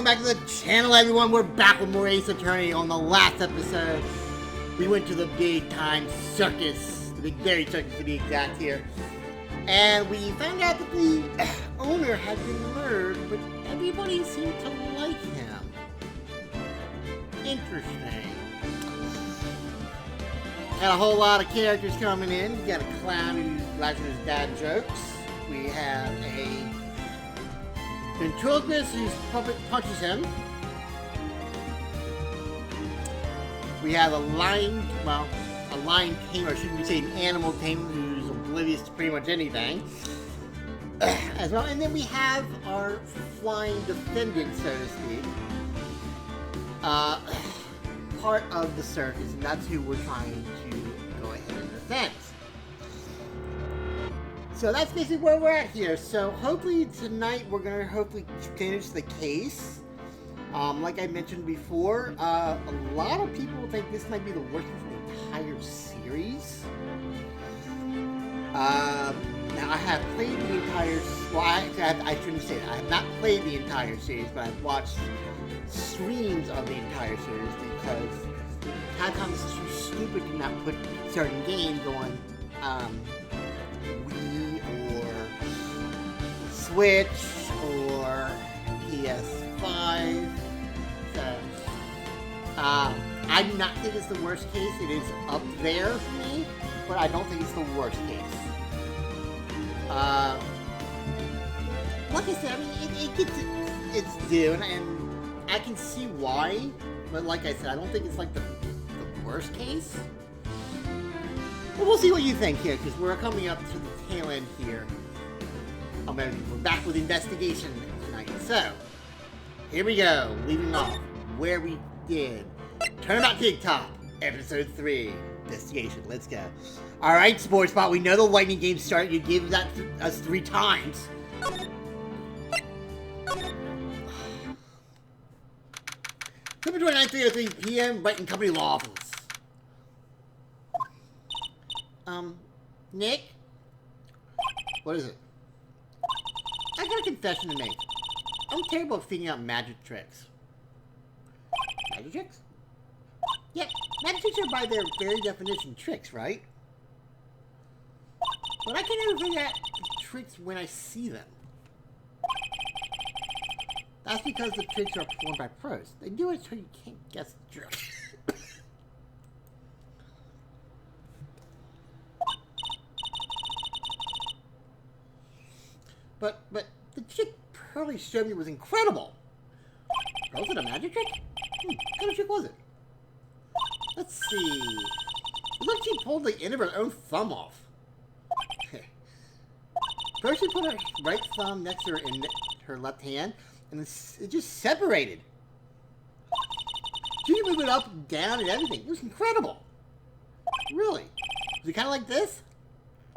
Welcome back to the channel, everyone. We're back with more Ace Attorney. On the last episode, we went to the big time circus, the Big Berry Circus to be exact here, and we found out that the owner had been murdered, but everybody seemed to like him. Interesting. Got a whole lot of characters coming in. We got a clown who's laughing his dad jokes. We have a ventriloquist whose puppet punches him. We have a lion tamer, shouldn't we say an animal tamer, who's oblivious to pretty much anything. As well, and then we have our flying defendant, so to speak. Part of the circus, and that's who we're trying to go ahead and defend. So that's basically where we're at here. So hopefully tonight we're going to finish the case. Like I mentioned before, a lot of people think this might be the worst of the entire series. Now I have played the entire, I shouldn't say that. I have not played the entire series, but I've watched streams of the entire series because Capcom is too stupid to not put certain games on Wii or Switch or PS5. So, I do not think it's the worst case. It is up there for me, but I don't think it's the worst case. Like I said, I mean, it gets its due, and I can see why, but like I said, I don't think it's like the worst case. But we'll see what you think here, because we're coming up to the tail end here. We're back with investigation tonight. So, here we go, leaving off where we did. Turnabout TikTok, episode 3, investigation. Let's go. Alright, Sportsbot, we know the lightning game started. You gave that us 3 times. October 29th, 3:03 p.m., Brighton Company Law Office. Nick? What is it? I got a confession to make. I'm terrible at figuring out magic tricks. Magic tricks? Yep, magic tricks are by their very definition tricks, right? But I can never figure out the tricks when I see them. That's because the tricks are performed by pros. They do it so you can't guess the trick. But the trick Pearly showed me was incredible. Was it a magic trick? What kind of trick was it? Let's see. It looks like she pulled the end of her own thumb off. First she put her right thumb next to her left hand, and it just separated. She could move it up and down and everything. It was incredible. Really. Was it kind of like this?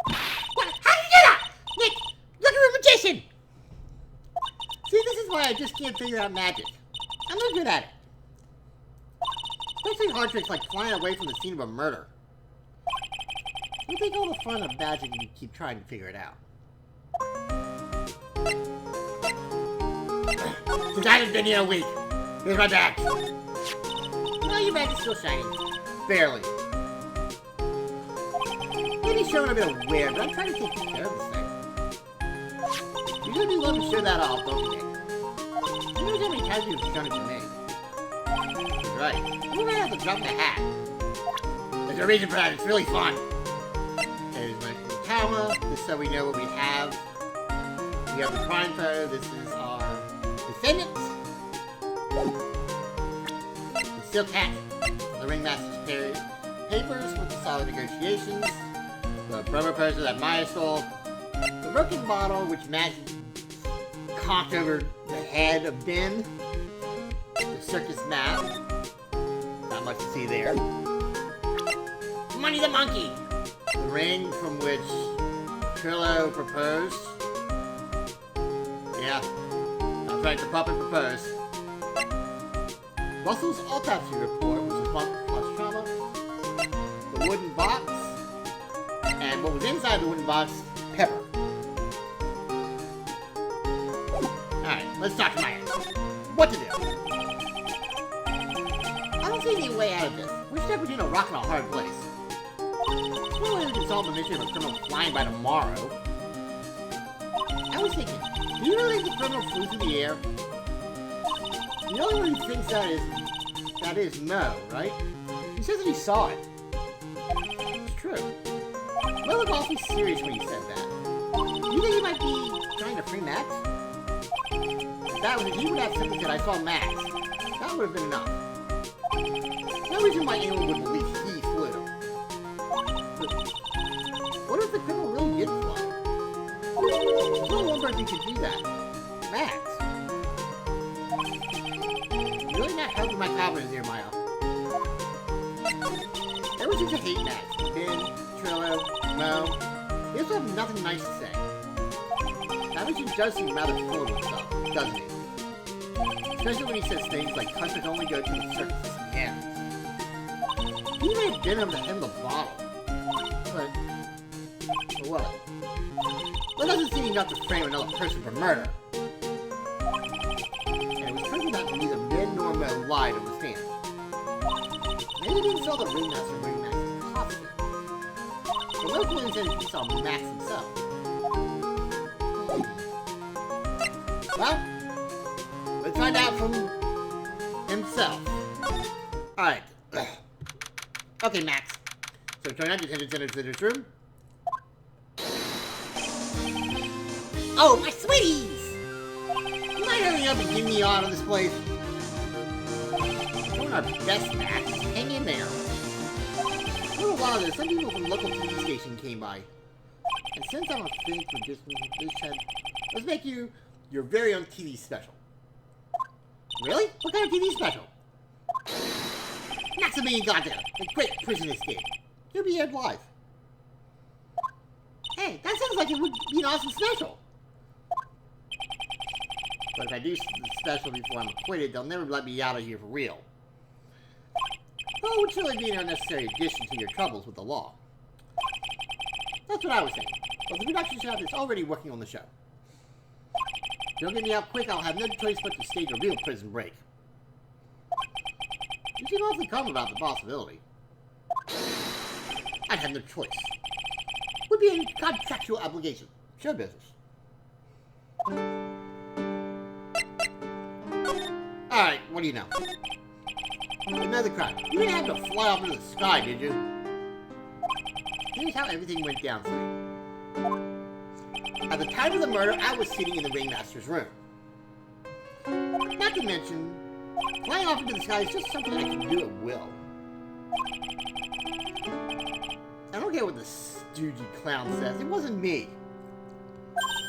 What? How did you do that? Nick, look at a magician! See, this is why I just can't figure out magic. I'm not good at it. Especially hard tricks like flying away from the scene of a murder. You think all the fun of magic when you keep trying to figure it out. Since I haven't been here a week, here's my badge. No, your badge is still shiny. Barely. Maybe showing a bit of wear, but I'm trying to take care of this thing. You're gonna be willing to show that off, don't you, Nick? Who knows how many times you've shown it to me? Right. You might have to drop the hat. There's a reason for that. It's really fun. There's my camera, just so we know what we have. We have the crime photo. This is our defendants. The silk hat. The ringmaster's papers with the solid negotiations. The promo poster that Maya stole. The broken bottle, which Matt cocked over the head of Ben. The circus map. Not much to see there. Money the Monkey. The ring from which Trillo proposed. Yeah, that's right, the puppet proposed. Russell's autopsy report, which is plus trauma. The wooden box. And what was inside the wooden box, pepper. Alright, let's talk to Maya. what to do. I don't see any way out of this. We're stuck between a rock and a hard place. There's no way we can solve the mystery of a criminal flying by tomorrow. I was thinking, do you really think the criminal flew through the air? The only one who thinks that is Mo, right? He says that he saw it. It's true. Mo looked awfully serious when he said that. Do you think he might be trying to free Max? If that was it, he would have simply said, I saw Max. That would have been enough. No reason why anyone would believe he flew. But what if the criminal really did fly? There's only one person who could do that. Max. You're really not helping my confidence here, Maya. Ever since I hate Max, Ben, Trillo, Mo, he also have nothing nice to say. Savage does seem rather full of himself, doesn't he? Especially when he says things like customers only go to the circus and hands. He may have been able to handle the bottle. But for what? That doesn't seem enough to frame another person for murder. And it was proven that neither Ben nor Mo lied on the stand. Maybe he didn't saw the ringmaster wearing Max's costume. But no coincidence he saw Max himself. Well, let's find out from himself. Alright. Okay, Max. So turn on your visitor's room. Oh, my sweeties! You might hurry up and get me out of this place. We're doing our best, Max. Hang in there. A little while ago, some people from the local TV station came by. And since I'm a thing for this said, let's make you your very own TV special. Really? What kind of TV special? Maximilian Goddamn, the Great Prison Escape. You'll be aired live. Hey, that sounds like it would be an awesome special. But if I do the special before I'm acquitted, they'll never let me out of here for real. Well, it would surely be an unnecessary addition to your troubles with the law. That's what I was saying. But the production shop is already working on the show. If you don't get me out quick, I'll have no choice but to stage a real prison break. You seem awfully calm about the possibility. I'd have no choice. Would be a contractual obligation. Show business. Alright, what do you know? Another crime. You didn't have to fly off into the sky, did you? Here's how everything went down for me. At the time of the murder, I was sitting in the ringmaster's room. Not to mention, flying off into the sky is just something I can do at will. I don't care what the stoogey clown says. It wasn't me.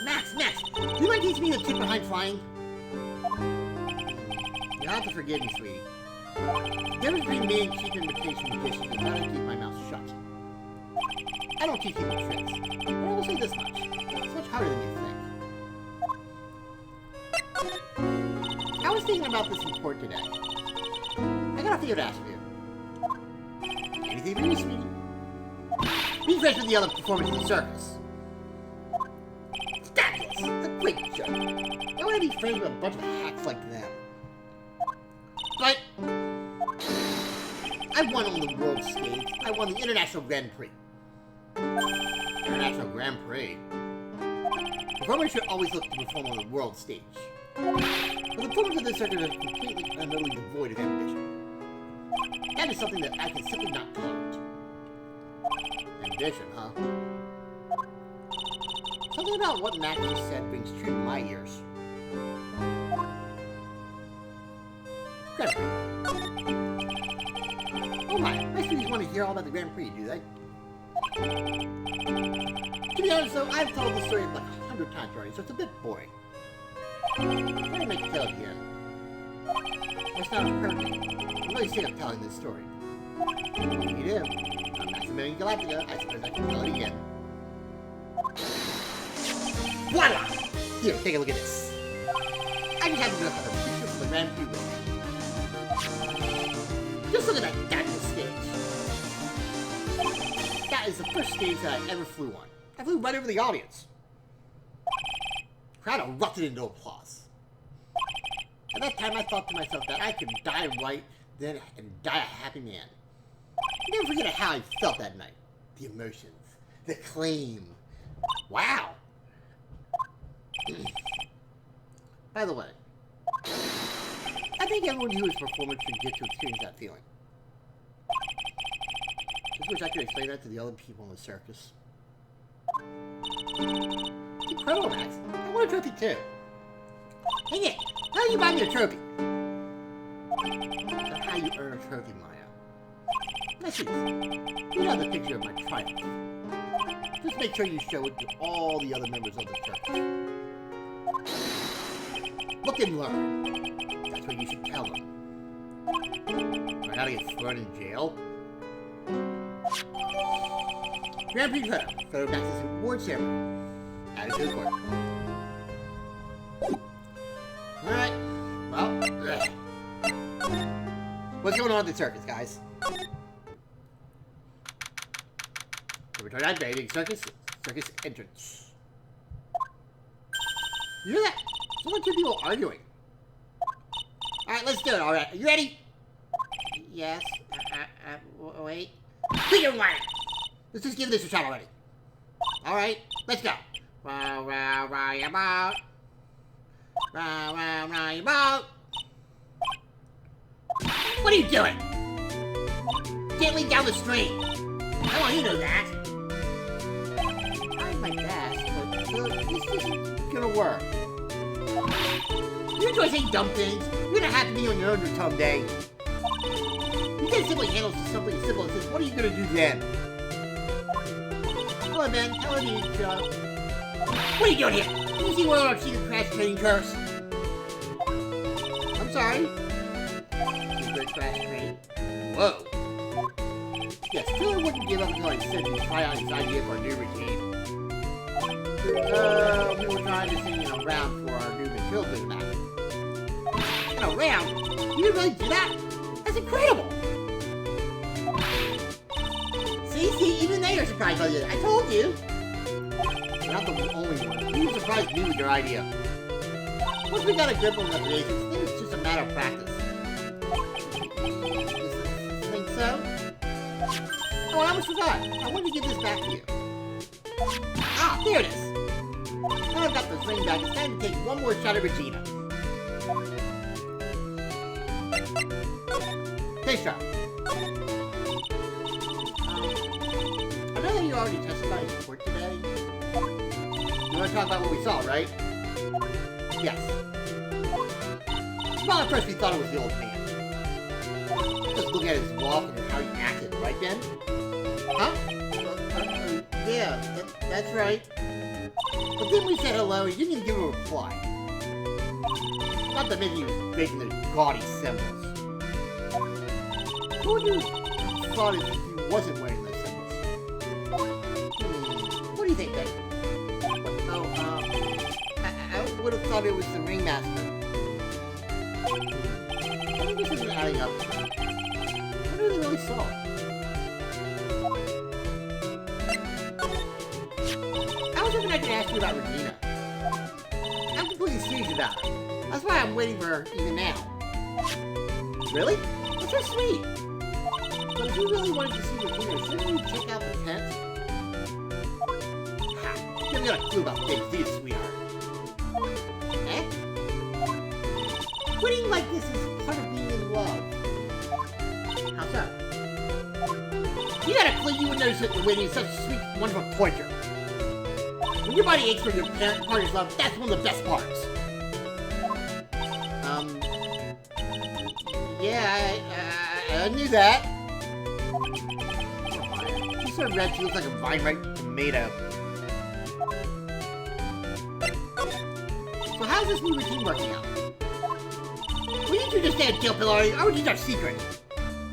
Max, do you mind teaching me the trick behind flying? You'll have to forgive me, sweetie. The difference between me and cheap imitation magicians is how to keep my mouth shut. I don't teach people tricks, but I will say this much. It's much harder than you think. I was thinking about this in court today. I got a favor to ask you. Anything for you, sweetie? Be fresh with the other performers in the circus. Fabulous! A great joke. I want to be friends with a bunch of hacks like them. But I won on the world stage. I won the International Grand Prix. International Grand Prix? Performers should always look to perform on the world stage. But the performers of this circuit are completely and utterly devoid of ambition. That is something that I can simply not tolerate. Ambition, huh? Something about what Max just said rings true to my ears. Grand Prix. Oh my students want to hear all about the Grand Prix, do they? To be honest though, I've told this story like 100 times already, so it's a bit boring. I'm trying to make it tell it again. That's not hurt me. I'm really sick of telling this story. What can you do? I'm Maximilian Galactica. I suppose I can tell it again. Voila! Here, take a look at this. I just have to look at a picture from the Grand Prix with me. Just look at that fabulous stage. That is the first stage that I ever flew on. I flew right over the audience. The crowd erupted into applause. At that time, I thought to myself that I could die right then and die a happy man. I never forget how I felt that night. The emotions, the claim. Wow. By the way, I think everyone who is performing should get to experience that feeling. Just wish I could explain that to the other people in the circus. It's incredible, Max. I want a trophy too. Hey Nick, how do you buy me a trophy? That's how you earn a trophy, Maya. Let's see this. You have the picture of my triumph. Just make sure you show it to all the other members of the circus. Look and learn. That's what you should tell them. Learn how to get thrown in jail? Grand Prix photo. Photo Max's award ceremony. Add it to the court. Alright. Well, what's going on at the circus, guys? The return on baby circus entrance. You hear that? Someone, two people arguing. Alright, let's do it, alright. Are you ready? Yes. Wait. Peter Ryan! Let's just give this a shot already. Alright, let's go. Roundabout. Roundabout. What are you doing? Can't lead down the street. I want you to know that. I'm trying my best, but this isn't gonna work. You enjoy saying dumb things. You're gonna have to be on your own someday. You can't simply handle something as simple as this. What are you gonna do then? Come on, man. How are you, Joe? What are you doing here? Did you see one of our secret crash training curse? I'm sorry. Secret crash training? Whoa. Yes, Taylor wouldn't give up until I said he'd try out his idea for a new routine. We were trying to sing in a round for our new children back. In a round? You really do that? That's incredible! See, even they are surprised by this. I told you! You're not the only one. You surprised me with your idea. Once we got a grip on the basics, I think it's just a matter of practice. You think so? Oh, I almost forgot. I wanted to give this back to you. Ah, there it is. Now I've got the ring back. It's time to take one more shot at Regina. Take a shot. I know that you already testified in court today. You want to talk about what we saw, right? Yes. Well, at first we thought it was the old man. Just look at his walk and how he acted, right, Ben? Huh? Yeah, that's right. But then we said hello, he didn't even give a reply. Not to mention he was making those gaudy symbols. Who would you have thought if he wasn't wearing those symbols? What do you think, Ben? Oh, I would have thought it was the ringmaster. I think this isn't adding up. What do they really saw? I was hoping I could ask you about Regina. I'm completely serious about her. That's why I'm waiting for her even now. Really? That's so sweet. But if you really wanted to see Regina, shouldn't you check out the tent? Ha! You haven't got a clue about things, do you, sweetheart? Eh? Quitting like this is part of being in love. How so? You got a clue you would notice that the waiting is such a sweet, wonderful torture. When your body aches for your partner's love, that's one of the best parts. Yeah, I knew that. She's so red, she looks like a vine-ripe tomato. So how's this new routine working out? Will you two just stay at Jill Pillory, or is it our secret?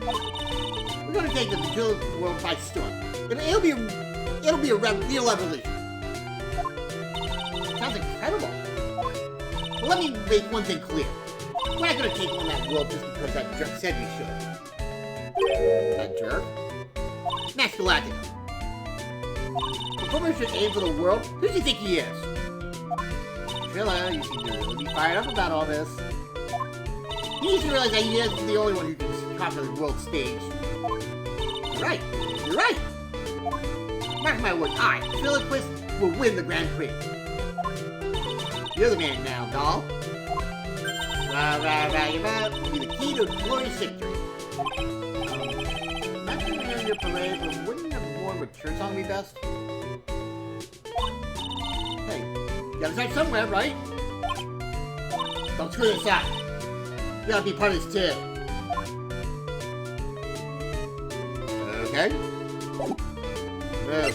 We're gonna take the Jill world by storm. It'll be a real revolution. Sounds incredible. Well, let me make one thing clear. We're not gonna take on that world just because that jerk said we should. That jerk? Max Galactica. Performer should aim for the world? Who do you think he is? Trilla, you seem to really be fired up about all this. He needs to realize that he isn't the only one who can conquer the world stage. You're right. You're right. Mark my words, I, Philippus, will win the Grand Prix. You're the man now, doll. Be the key to glorious victory. Not to hear your parade, but wouldn't a more mature song be best? Hey, you gotta start somewhere, right? Don't screw this up. You gotta be part of this too. Okay. Move.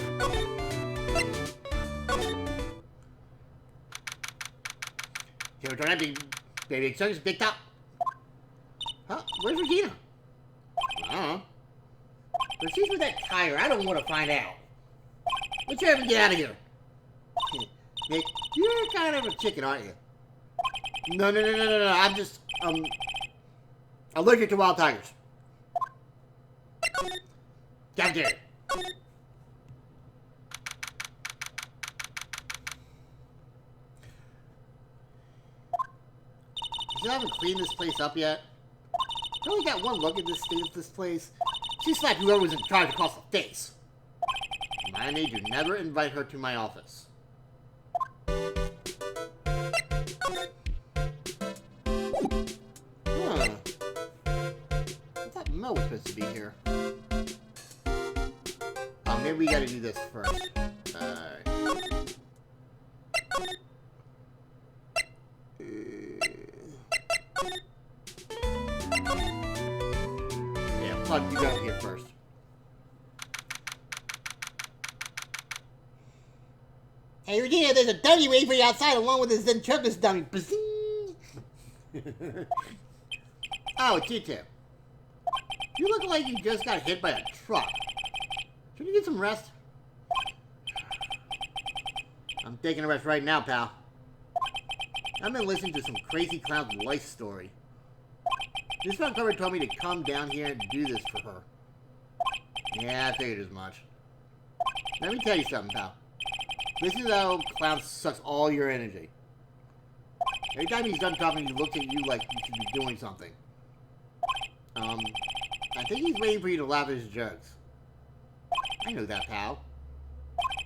Here, don't have to, baby. Son's big top. Huh? Where's Regina? I don't know. But she's with that tire. I don't want to find out. Let's have him get out of here. Nick, you're kind of a chicken, aren't you? No. I'm just, allergic to wild tigers. Down there. You haven't cleaned this place up yet? I only got one look at this state of this place. She slapped whoever was in charge across the face. I made you never invite her to my office. Huh. I thought Mo was supposed to be here. Oh, maybe we gotta do this first. Yeah, plug you go here first. Hey, Regina, there's a dummy waiting for you outside along with his ventriloquist dummy. Oh, it's you two. You look like you just got hit by a truck. Should you get some rest? I'm taking a rest right now, pal. I've been listening to some crazy clown's life story. This front cover told me to come down here and do this for her. Yeah, I figured as much. Let me tell you something, pal. This is how clown sucks all your energy. Every time he's done talking, he looks at you like you should be doing something. I think he's waiting for you to laugh at his jokes. I know that, pal.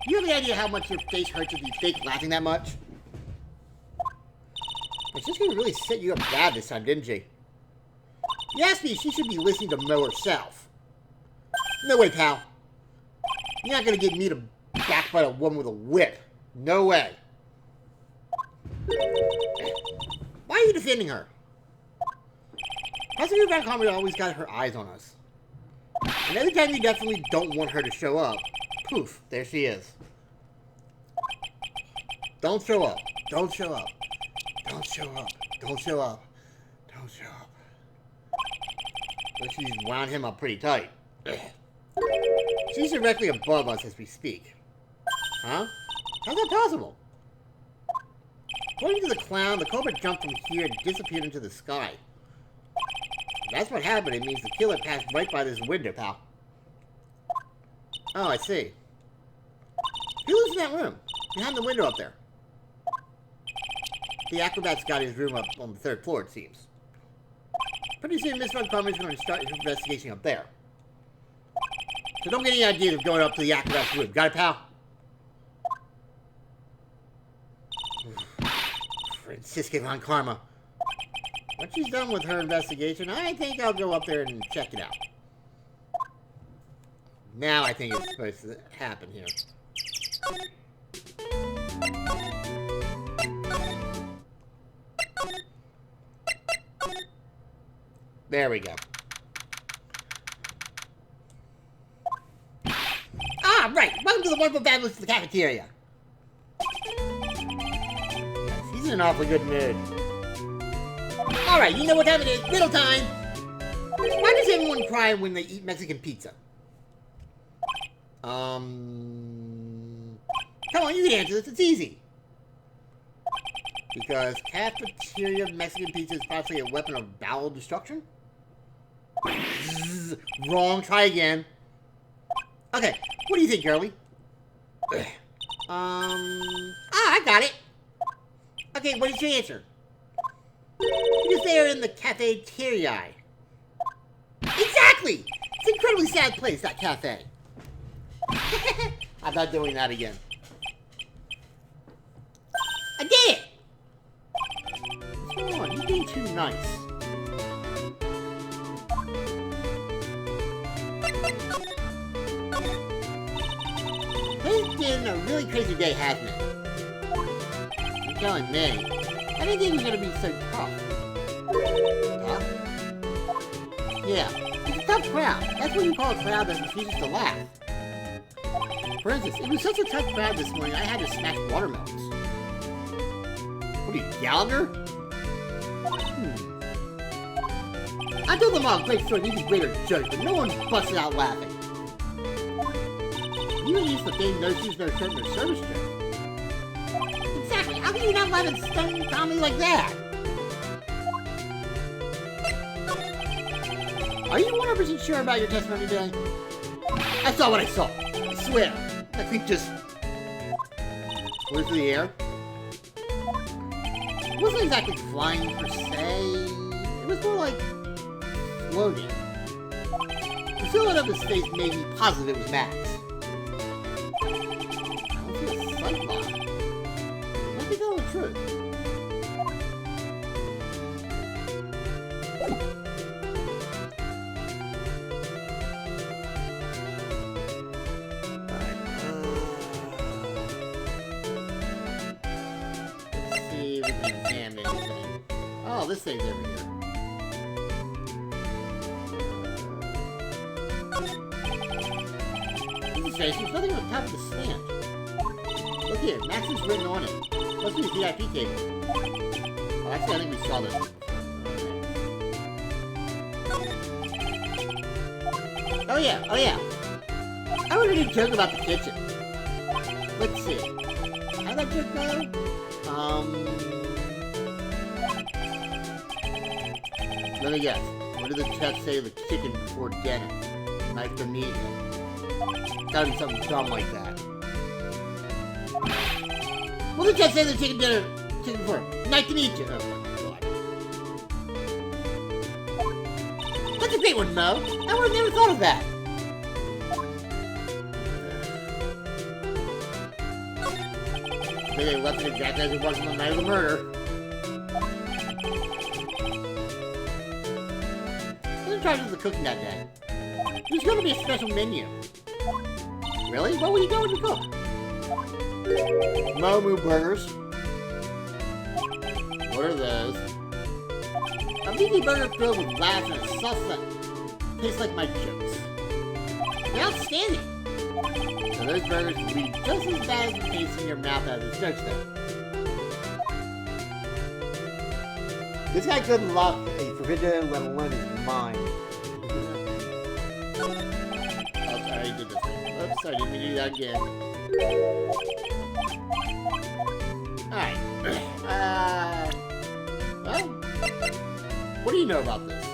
Do you have any idea how much your face hurts if you fake laughing that much? It's just gonna really set you up bad this time, didn't she? You asked me if she should be listening to Mo herself. No way, pal. You're not gonna get me to backbite a woman with a whip. No way. Why are you defending her? How's the new Van Comedy always got her eyes on us? And every time you definitely don't want her to show up, poof, there she is. Don't show up. Don't show up. Don't show up. Don't show up. Don't show up. But she's wound him up pretty tight. She's directly above us as we speak. Huh? How's that possible? According to the clown, the culprit jumped from here and disappeared into the sky. If that's what happened. It means the killer passed right by this window, pal. Oh, I see. Who lives in that room? Behind the window up there. The acrobat's got his room up on the 3rd floor, it seems. Pretty soon, Miss Montgomery's going to start his investigation up there. So don't get any idea of going up to the acrobat's room. Got it, pal? Franziska von Karma. Once she's done with her investigation, I think I'll go up there and check it out. Now I think it's supposed to happen here. There we go. Ah, right! Welcome to the wonderful fabulous the cafeteria. Yes, he's in an awfully good mood. Alright, you know what time it is. Middle time! Why does everyone cry when they eat Mexican pizza? Come on, you can answer this. It's easy. Because cafeteria Mexican pizza is possibly a weapon of bowel destruction? Wrong. Try again. Okay, what do you think, girlie? I got it. Okay, what is your answer? You because they are in the cafeteria. Exactly! It's an incredibly sad place, that cafe. I'm not doing that again. I did it! What's going on? You're being too nice. Today's been a really crazy day, hasn't it? You're telling me. I didn't think it was gonna be so tough. Tough? Yeah, it's a tough crowd. That's what you call a crowd that refuses to laugh. For instance, it was such a tough crowd this morning, I had to smash watermelons. What are you, Gallagher? I told them all great story, these greater jokes, but no one busted out laughing. You even used the thing no shoes, no shirt, no service joke. Exactly, how can you not laugh at stone comedy like that? Are you 100% sure about your testimony today? I saw what I saw. I swear. That thing just flew through the air. It wasn't exactly flying per se. It was more like floating. The silhouette of his face made me positive it was Max. I don't see a sight line. I think that's the truth. Oh, this thing's over here. This is strange. There's nothing on top of the stand. Look here, Max is written on it. Must be the VIP table. Oh, actually, I think we saw this one before. Oh yeah, oh yeah. I wanted to joke about the kitchen. Let's see. How'd that joke go? Let me guess. What did the chef say to the chicken before dinner? Nice to meet you. Gotta be something dumb like that. What did the chef say to the chicken before? Nice to meet you. Oh my god. That's a great one, Mo. I would have never thought of that. I think they left it exactly as it was on the night of the murder. In charge of the cooking that day. There's going to be a special menu. Really? What will you go to cook? Momu burgers. What are those? A meaty burger filled with laughs and a sauce that tastes like my jokes. They're outstanding. So those burgers will be just as bad as the taste in your mouth as his jokes though. This guy couldn't lock a refrigerator, let alone his mind. Oh, sorry, I did this thing. Oops, sorry, didn't mean to do that again. Alright. Well, what do you know about this?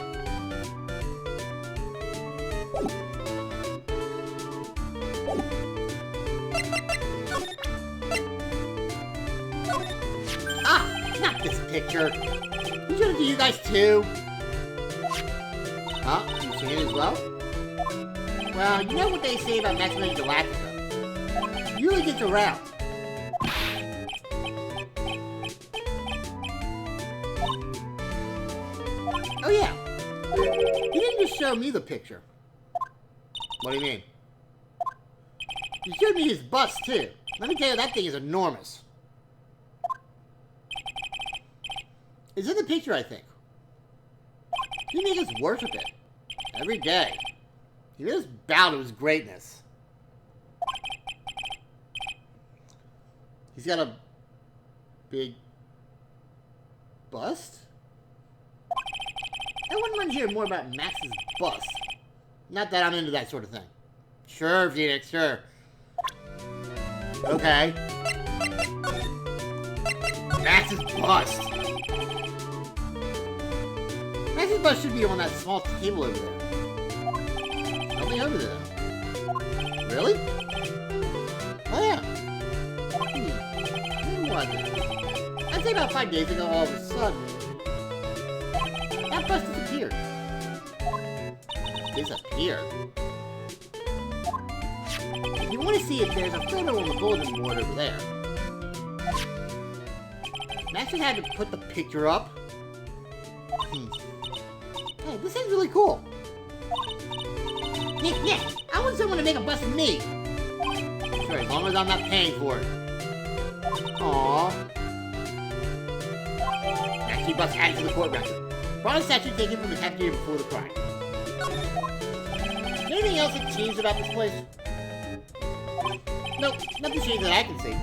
Ah, not this picture. You showed it to you guys too. Huh? You seen it as well? Well, you know what they say about Maximilian Galactica. He really gets around. Oh yeah. He didn't just show me the picture. What do you mean? He showed me his bust too. Let me tell you, that thing is enormous. It's in the picture, I think. He made us worship it. Every day. He made us bow to his greatness. He's got a big bust? I wouldn't mind hearing more about Max's bust. Not that I'm into that sort of thing. Sure, Phoenix, sure. Okay. Max's bust. Max's bust should be on that small table over there. Nothing over there. Really? Oh yeah. When was it? I'd say about 5 days ago, all of a sudden. disappear. If you want to see it, there's a photo on the bulletin board over there. Master had to put the picture up. Hey, this is really cool. Nick, I want someone to make a bust of me. Sure, as long as I'm not paying for it. Aww. Statue bus added to the court record. Bronze statue taken from the cafeteria before the crime. Is there anything else that changed about this place? Nope, nothing changed that I can see.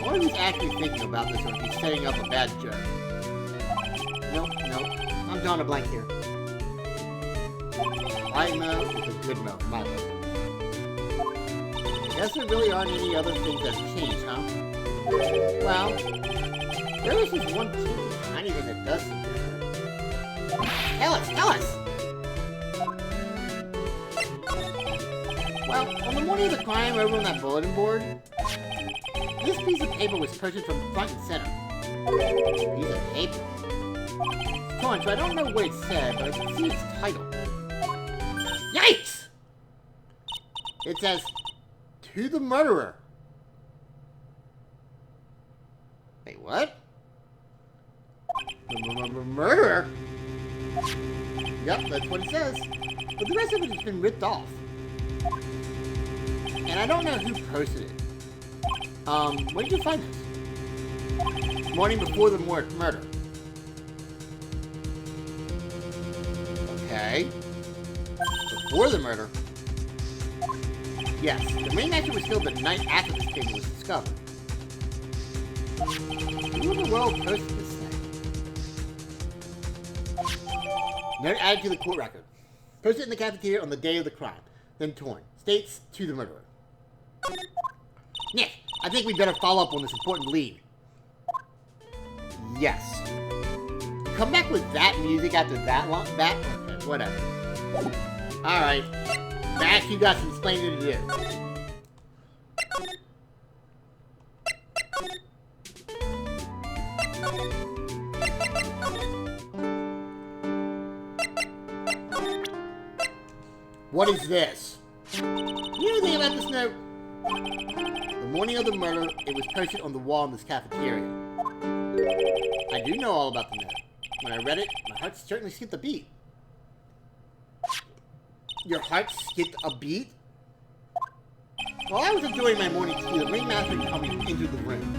What is he actually thinking about this, or is he setting up a bad joke? Nope. I'm drawing a blank here. Light mode is a good mode, my mode. I guess there really aren't any other things that have changed, huh? Well, there is this one tiny thing that does seem different. Tell us! Well, on the morning of the crime over on that bulletin board, this piece of paper was purchased from front and center. Piece of paper. It's torn, so I don't know what it said, but I can see its title. Yikes! It says, "To the murderer." Wait, what? Murderer? Yep, that's what it says. But the rest of it has been ripped off. And I don't know who posted it. Where did you find this? Morning before the murder. Okay. Before the murder? Yes, the ringmaster was killed the night after this paper was discovered. Who in the world posted this thing? Note added to the court record. Posted in the cafeteria on the day of the crime. Then torn. States, "To the murderer." Nick, I think we better follow up on this important lead. Yes. Come back with that music after that long? Okay, whatever. Alright. Max, you got some explaining to do. What is this? You know anything about this note? The morning of the murder, it was posted on the wall in this cafeteria. I do know all about the note. When I read it, my heart certainly skipped a beat. Your heart skipped a beat? While I was enjoying my morning tea, the ringmaster and company entered the room.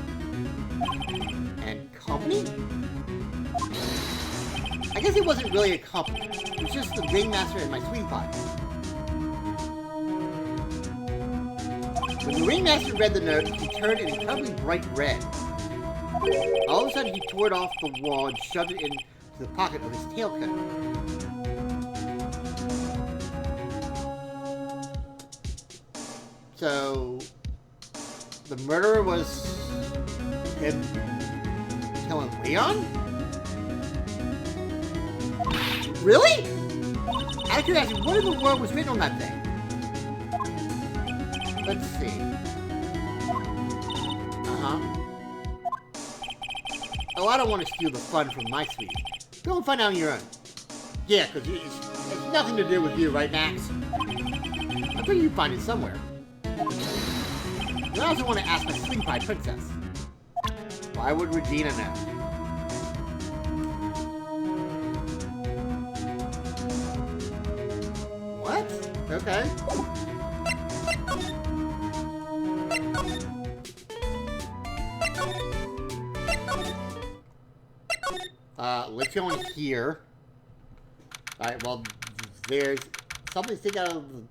And company? I guess it wasn't really a company. It was just the ringmaster and my sweetie pie. When the ringmaster read the note, he turned an incredibly bright red. All of a sudden, he tore it off the wall and shoved it into the pocket of his tailcoat. So, the murderer was him killing Leon? Really? Out of curiosity, what in the world was written on that thing? Let's see. Oh, I don't want to steal the fun from my sweetie. Go and find out on your own. Yeah, because it's nothing to do with you, right, Max? I think you'd find it somewhere. I also want to ask my sweetie pie princess. Why would Regina know? What? Okay. Let's go in here. Alright, well, there's something sticking out of the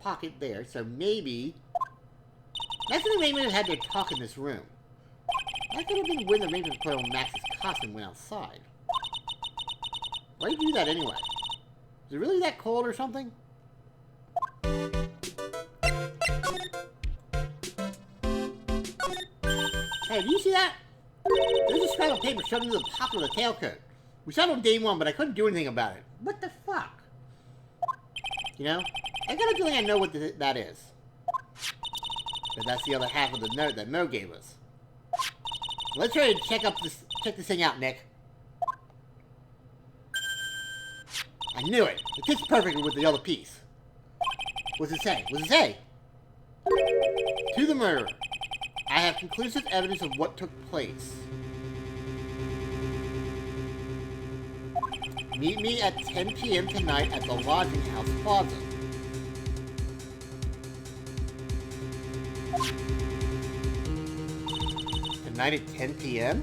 pocket there, so maybe... Max and the Raymond had their talk in this room. That could have been when the Raymond put on Max's costume and went outside. Why did you do that anyway? Is it really that cold or something? Hey, do you see that? There's a scrap of paper shoved into the pocket of the tailcoat. We saw it on day one, but I couldn't do anything about it. What the fuck? You know, I got a feeling I know what that is. But that's the other half of the note that Mo gave us. Let's try to check this thing out, Nick. I knew it. It fits perfectly with the other piece. What's it say? What's it say? To the murderer. I have conclusive evidence of what took place. Meet me at 10 p.m. tonight at the Lodging House Plaza. Tonight at 10 p.m.?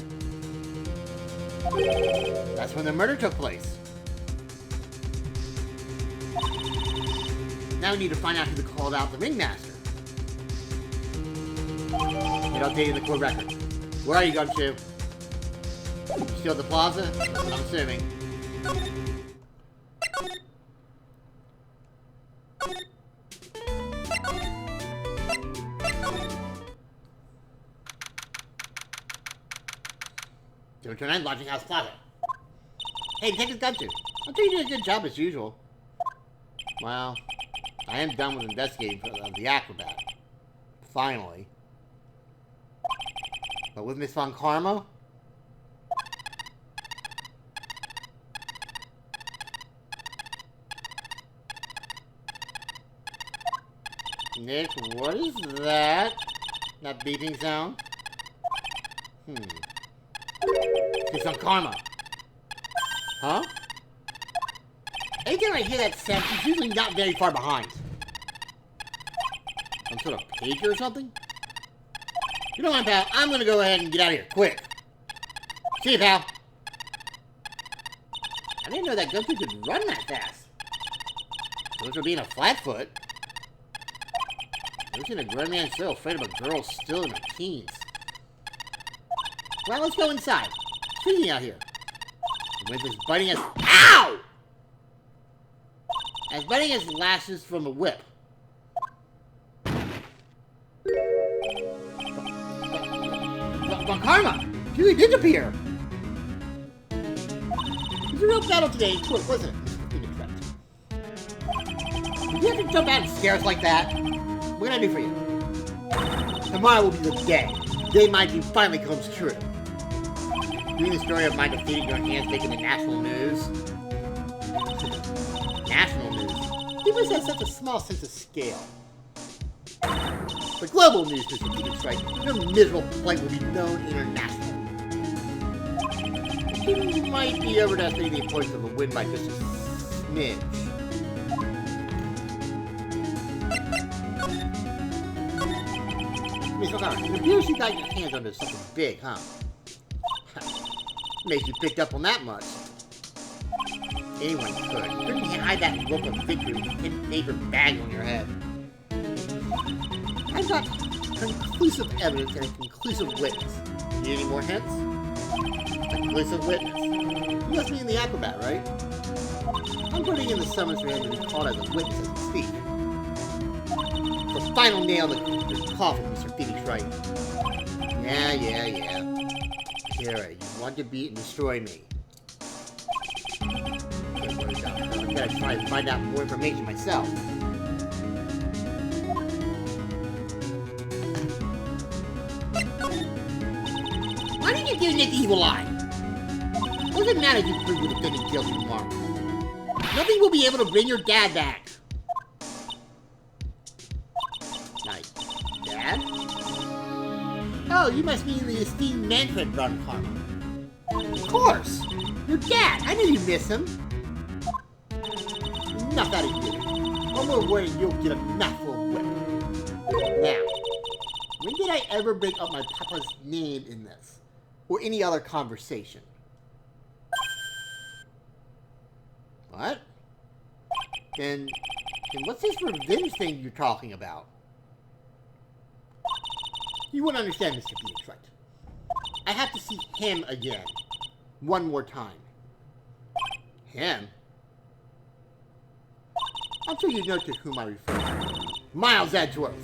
That's when the murder took place. Now we need to find out who called out the ringmaster. Get updated the court record. Where are you going to? Still at the plaza? That's what I'm assuming. Tonight, Lodging House Plaza. Hey, Detective Gunter. I think you did a good job as usual. Well, I am done with investigating for the acrobat. Finally. But with Miss Von Karma? Nick, what is that? That beeping sound? Miss Von Karma. Huh? Anytime I hear that sound, she's usually not very far behind. Some sort of pager or something? You know what, pal? I'm gonna go ahead and get out of here, quick. See you, pal. I didn't know that Gunther could run that fast. Those for being a flatfoot. I've seen a grown man so afraid of a girl still in her teens. Well, let's go inside. It's freezing out here. The wind is biting us. Ow! As biting us lashes from a whip. Von Karma! She really did appear! It was a real battle today in court, wasn't it? Did you have to jump out and scare us like that? What can I do for you? Tomorrow will be the day. Day my dream finally comes true. Reading the story of my defeating your hands making the national news. National news? People have such a small sense of scale. The global news, Mr. Phoenix, right? Your miserable plight will be known internationally. You might be overestimating the importance of a win by just a smidge. Miss O'Connor, it appears you got your hands under something big, huh? Makes you picked up on that much. Anyone could. You couldn't hide that look of victory with a paper bag on your head. I've got conclusive evidence and a conclusive witness. Need any more hints? A conclusive witness. You must be in the acrobat, right? I'm putting in the summons for him to be called as a witness as we speak. The final nail in the coffin, Mr. Phoenix, right? Yeah. Kira, you want to beat and destroy me. Can't worry about it. I'm gonna try to find out more information myself. Why did you give Nick the evil eye? What does it matter if you prove the defendant guilty tomorrow? Nothing will be able to bring your dad back. Nice. Dad? Oh, you must mean the esteemed Manfred Von Karma. Of course! Your dad! I knew you'd miss him! Enough out of you. One more word and you'll get a mouthful of whip. Now, when did I ever bring up my papa's name in this? Or any other conversation? What? Then what's this revenge thing you're talking about? You wouldn't understand, Mr. Phoenix, right? I have to see him again. One more time. Him? I'm sure you know to whom I refer to. Miles Edgeworth.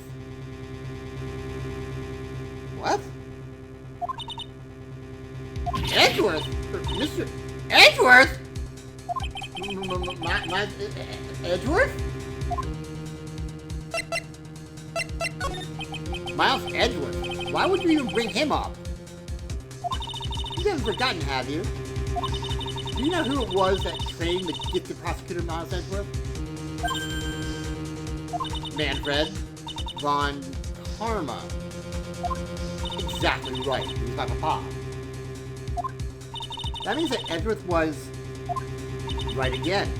What? Edgeworth? Mr. Edgeworth? Edgeworth? Miles Edgeworth? Why would you even bring him up? You haven't forgotten, have you? Do you know who it was that trained the gifted prosecutor Miles Edgeworth? Manfred von Karma. Exactly right. He was my papa. That means that Edgeworth was right again.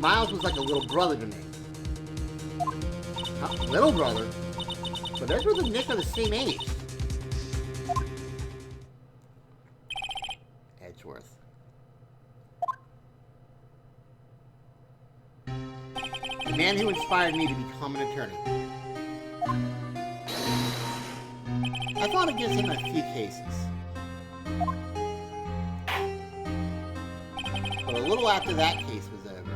Miles was like a little brother to me. Not little brother, but Edgeworth and Nick are the same age. Edgeworth. The man who inspired me to become an attorney. I fought against him in a few cases. But a little after that case was over,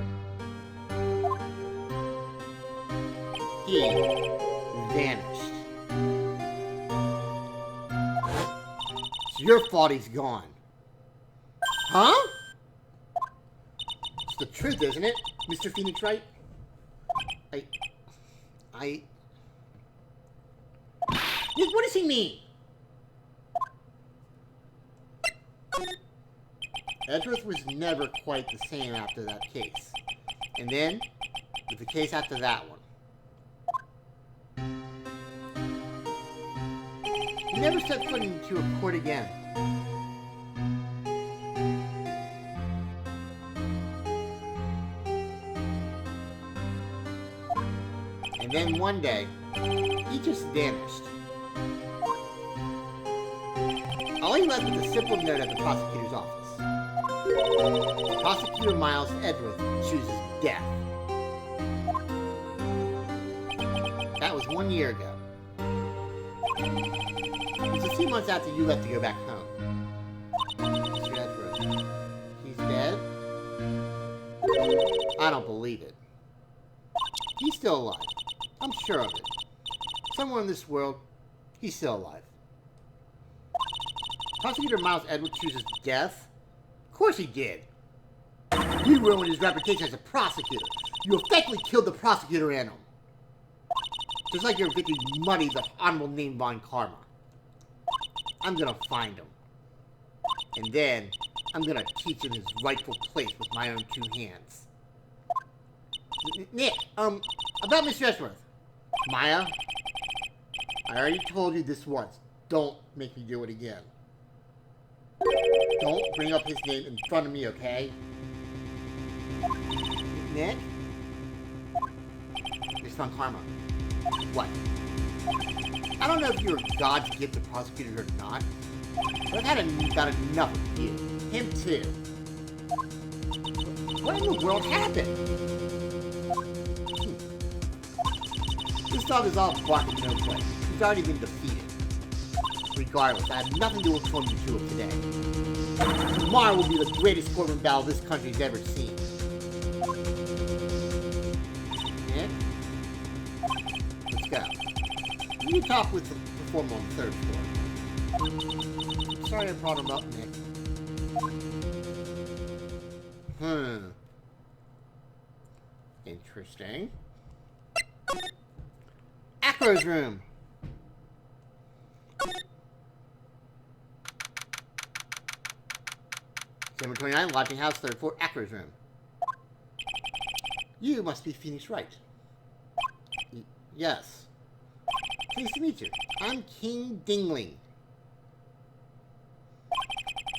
he vanished. It's your fault he's gone. Huh? It's the truth, isn't it, Mr. Phoenix Wright? Nick, what does he mean? Edgeworth was never quite the same after that case. And then, with the case after that one. He never stepped foot into a court again. And then one day, he just vanished. All he left was a simple note at the prosecutor's office. Prosecutor Miles Edgeworth chooses death. That was 1 year ago. It was a few months after you left to go back home. Mr. Edgeworth, he's dead? I don't believe it. He's still alive. I'm sure of it. Somewhere in this world, he's still alive. Prosecutor Miles Edgeworth chooses death? Of course he did. You ruined his reputation as a prosecutor. You effectively killed the prosecutor in him. Just like your victory muddied the honorable name Von Karma. I'm gonna find him. And then, I'm gonna teach him his rightful place with my own two hands. Nick, about Mr. Edgeworth. Maya, I already told you this once. Don't make me do it again. Don't bring up his name in front of me, okay? Nick? Miss Von Karma. What? I don't know if you're God's gift to prosecutors or not, but I've had about enough of you. Him too. What in the world happened? This dog is all bark and no play. He's already been defeated. Regardless, I have nothing to inform you two of today. Tomorrow will be the greatest courtroom battle this country's ever seen. Nick? Let's go. You talk with the performer on the 3rd floor. Sorry I brought him up, Nick. Interesting. Acro's room. Number 29, Lodging House, 3rd floor, Acro's room. You must be Phoenix Wright. Yes. Pleased to meet you. I'm King Dingling.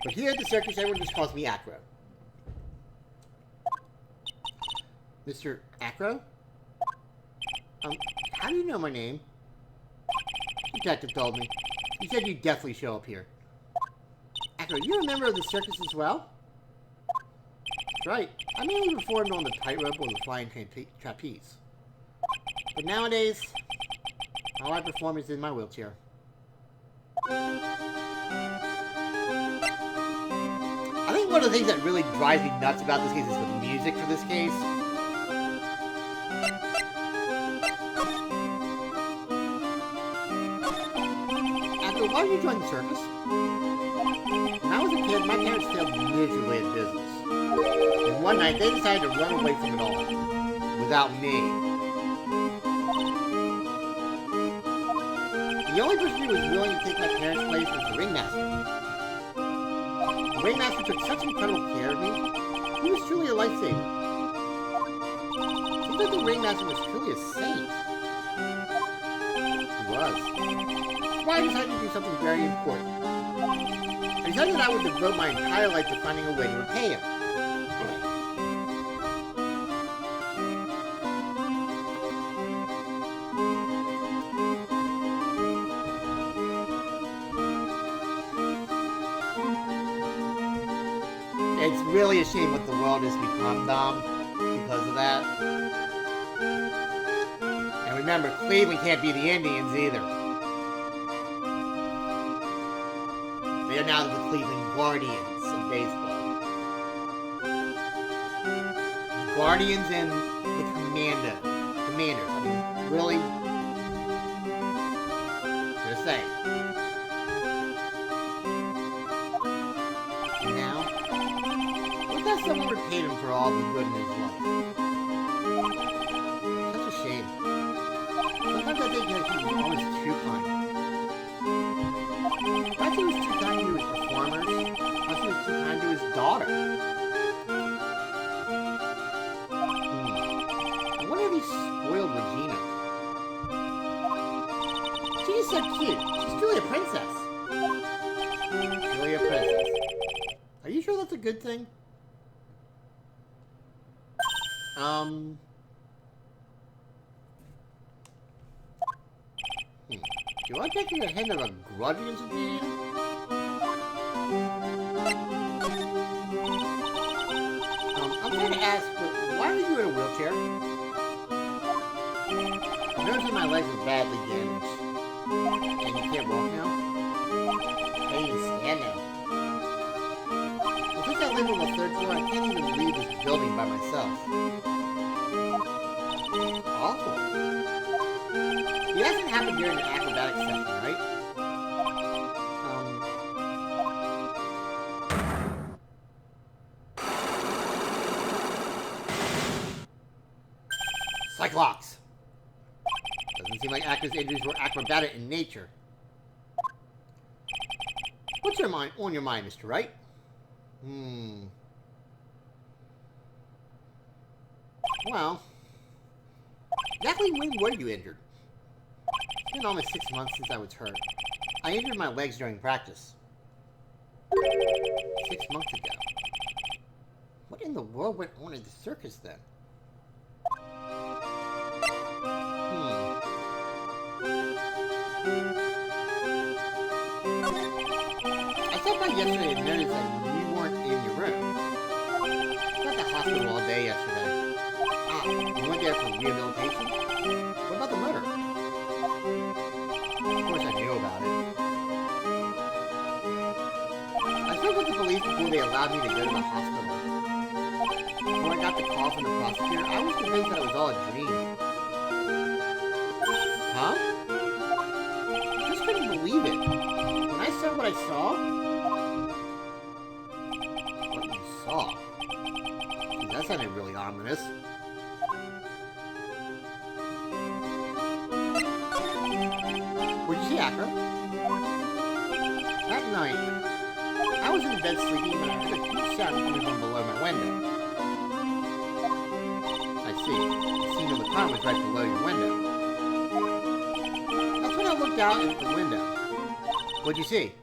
But here at the circus, everyone just calls me Acro. Mr. Acro? How do you know my name? Detective told me. He said you'd definitely show up here. Acro, you're a member of the circus as well? That's right. I mainly performed on the tightrope or the flying trapeze. But nowadays, all I perform is in my wheelchair. I think one of the things that really drives me nuts about this case is the music for this case. Acro, why did you join the circus? When I was a kid, my parents failed miserably at business. And one night, they decided to run away from it all. Without me. The only person who was willing to take my parents' place was the ringmaster. The Ringmaster took such incredible care of me. He was truly a lifesaver. Seems like the Ringmaster was truly a saint. He was. That's why I decided to do something very important. I decided that I would devote my entire life to finding a way to repay him. It's really a shame what the world has become, Dom, because of that. And remember, Cleveland can't be the Indians either. They are now the Cleveland Guardians of baseball. The Guardians and the Commanders. I mean, really? Just saying. And now, what if someone repaid him for all the good in his life? Such a shame. Sometimes I think that he was always too kind. Perhaps he was too kind to his performers. Perhaps he was too kind to his daughter. I wonder if he spoiled Regina. She's so cute. She's truly a princess. Truly a princess. Are you sure that's a good thing? Do I take you a hint of a grudge against Regina? I'm trying to ask, but why are you in a wheelchair? I noticed my legs are badly damaged. And you can't walk now? Can't even stand now. Since I live on the third floor, I can't even leave this building by myself. Awful. It hasn't happened during an acrobatic session, right? Cyclops! Doesn't seem like actors' injuries were acrobatic in nature. What's on your mind, Mr. Wright? Well, exactly when were you injured? It's been almost 6 months since I was hurt. I injured my legs during practice. 6 months ago. What in the world went on at the circus then? I stopped by yesterday and noticed that you weren't in your room. I was at the hospital all day yesterday. You went there for rehabilitation? What about the murder? Of course I knew about it. I spoke with the police before they allowed me to go to the hospital. Before I got the call from the prosecutor, I was convinced that it was all a dream. Huh? I just couldn't believe it. When I saw what I saw... What you saw? Gee, that sounded really ominous. Where'd you see Akra? That night, I was in bed sleeping when I heard a huge sound coming from below my window. I see. The scene of the car was right below your window. That's when I looked out at the window. What'd you see?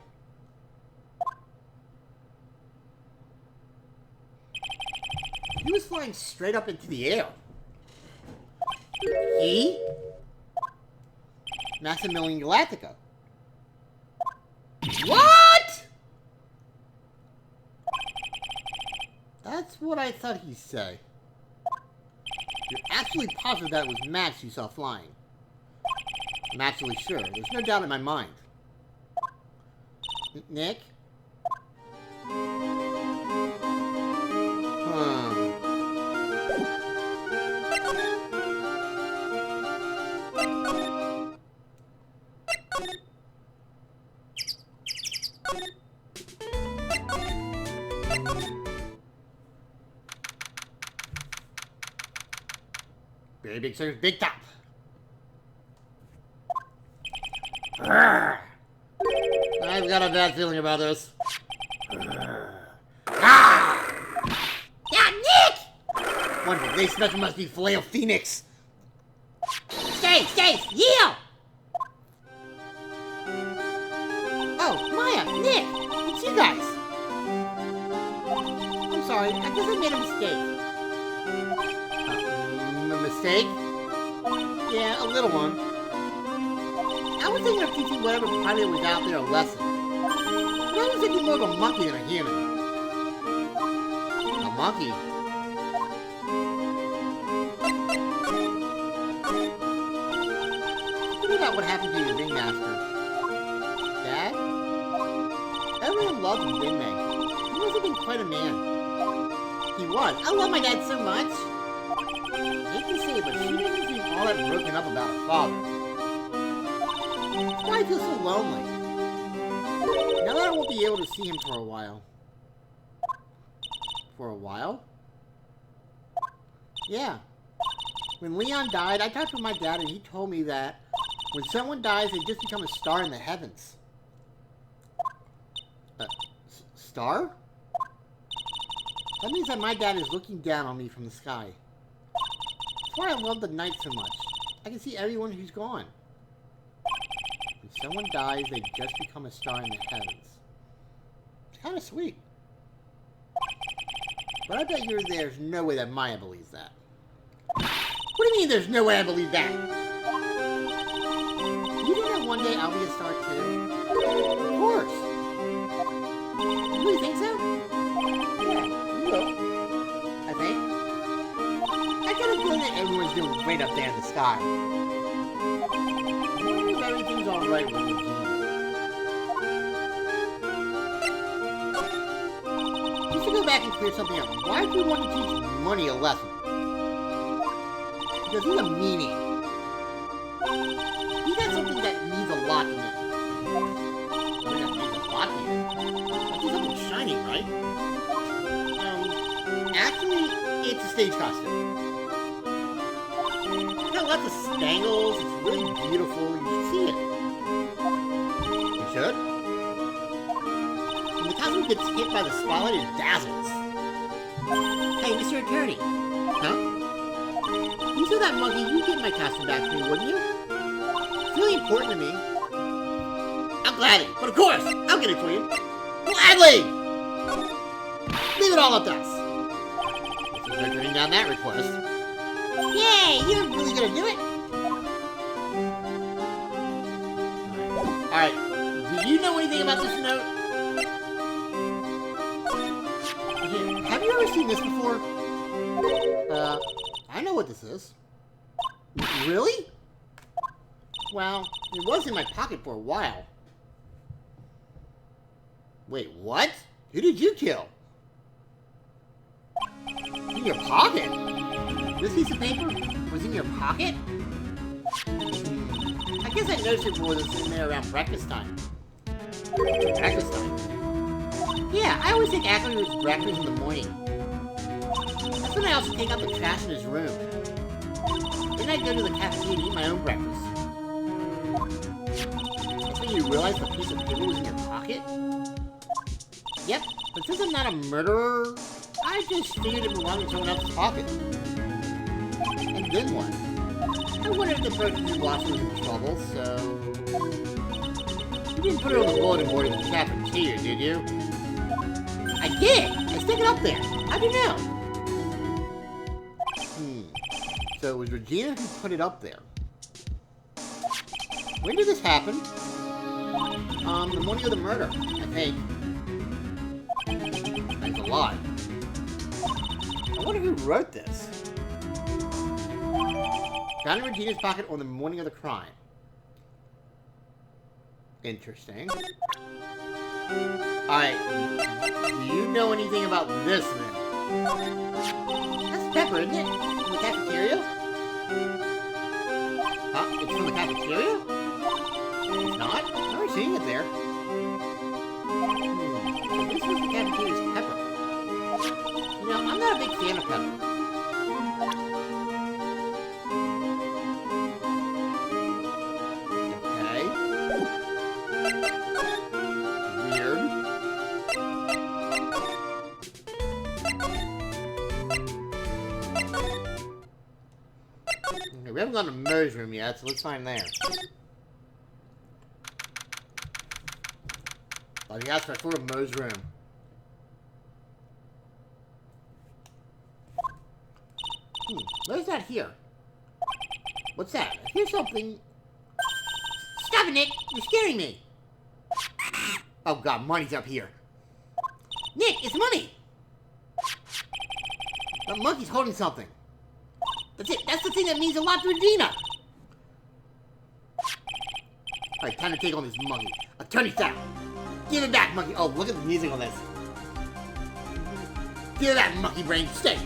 He was flying straight up into the air. He? Maximilian Galactica. What? That's what I thought he'd say. You're absolutely positive that it was Max you saw flying. I'm absolutely sure. There's no doubt in my mind. Nick? Very big surf, big top. I've got a bad feeling about this. Wonderful. Today's special must be filet of phoenix. Stay! Yield! Oh, Maya, Nick, it's you guys. I'm sorry, I guess I made a mistake. A mistake? Yeah, a little one. I was thinking of teaching whatever pilot was out there a lesson. But I was thinking more of a monkey than a human. A monkey? Think about what happened to your ringmaster. Dad? Everyone loved him, didn't they? He must have been quite a man. He was. I love my dad so much. I hate to say it, but she doesn't seem all that broken up about her father. That's why I feel so lonely. Now that I won't be able to see him for a while. For a while? Yeah. When Leon died, I talked with my dad and he told me that when someone dies, they just become a star in the heavens. Star? That means that my dad is looking down on me from the sky. That's why I love the night so much. I can see everyone who's gone. When someone dies, they just become a star in the heavens. It's kind of sweet. But I bet there's no way that Maya believes that. What do you mean there's no way I believe that? You think that one day I'll be a star too? Of course. You really think so? Yeah, you will. I think. I got a feeling that everyone's doing great up there in the sky. I wonder if everything's alright with you. Just to go back and clear something up, why do you want to teach Money a lesson? Because he's a meanie. He got something that means a lot to me. Something that means a lot to you? Like he's something shiny, right? Actually, it's a stage costume. It's got lots of spangles, it's really beautiful, you should see it. You should? When the costume gets hit by the spotlight, it dazzles. Hey, Mr. Attorney. Huh? You saw that monkey, you'd get my costume back for me, wouldn't you? It's really important to me. I'm glad, but of course, I'll get it for you. Gladly! Leave it all up to us. Since they're turning down that request. Yay, you're really gonna do it? Alright, do you know anything about this note? Have you ever seen this before? I know what this is. Really? Well, it was in my pocket for a while. Wait, what? Who did you kill? In your pocket? This piece of paper was in your pocket? I guess I noticed it was sitting there around breakfast time. Breakfast time? Yeah, I always take Ackler's breakfast in the morning. That's when I also take out the trash in his room. Then I go to the cafeteria and eat my own breakfast. That's when you realize the piece of paper was in your pocket? Yep, but since I'm not a murderer, I just figured it belonged in someone else's pocket. And then what? I wondered if the person who watched was in trouble, so... You didn't put it on the bulletin board in the cafeteria, did you? I did! I stuck it up there! How'd you know? So it was Regina who put it up there. When did this happen? The morning of the murder, I think. That's a lie. I wonder who wrote this. Found in Regina's pocket on the morning of the crime. Interesting. Alright, do you know anything about this then? That's Pepper, isn't it? From the cafeteria? Huh? It's from the cafeteria? It's not? I've never seen it there. So this was the cafeteria's Pepper. You know, I'm not a big fan of Pepper. Okay. Weird. haven't gone to Mo's room yet, so let's find there. Oh, he asked for Mo's room. Mo's not here. What's that? I hear something. Stop it, Nick! You're scaring me! Oh god, Money's up here. Nick, it's Money! The monkey's holding something. That's it. That's the thing that means a lot to Regina. Alright, time to take on this monkey. I'll turn it down. Give it back, monkey. Oh, look at the music on this. Give it back, monkey brain. Stay.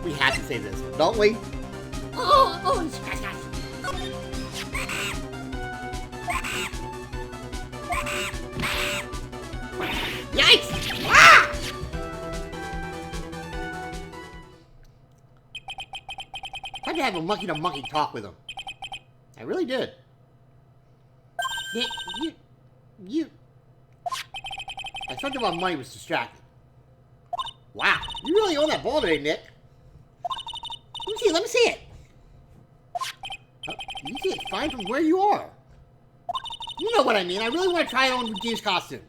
We have to say this, don't we? Oh, guys. Yikes! Ah! Tried to have a monkey-to-monkey talk with him. I really did. Nick, you... I thought about Money was distracted. Wow, you really own that ball today, Nick. Let me see it. You see it fine from where you are. You know what I mean. I really want to try it on Regina's costume.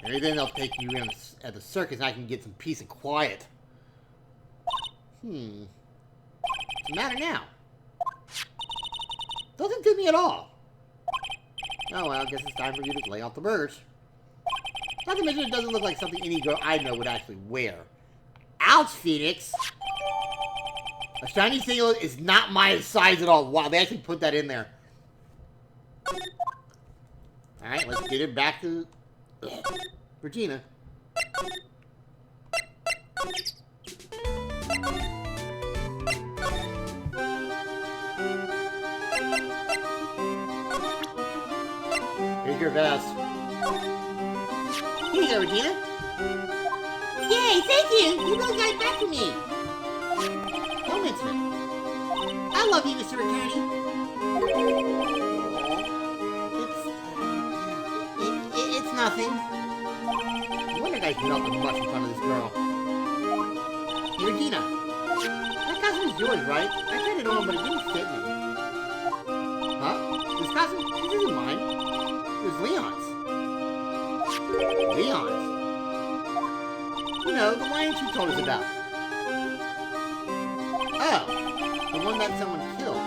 Maybe then they'll take you in at the circus and I can get some peace and quiet. What's the matter now? Doesn't fit me at all. Oh well, I guess it's time for you to lay off the burgers. Not to mention it doesn't look like something any girl I know would actually wear. Ouch, Phoenix! A shiny singlet is not my size at all. Wow, they actually put that in there. Alright, let's get it back to Regina. Here's your vest. Here you go, Regina. Yay, thank you! You really got it back for me! Don't mention it. I love you, Mr. Attorney. It's nothing. I wonder if I can melt the much in front of this girl. Hey, Regina. That costume is yours, right? I tried it on, but it didn't fit me. Huh? This costume? This isn't mine. It was Leon's. Leon's? You know, the lion you told us about. Oh, the one that someone killed.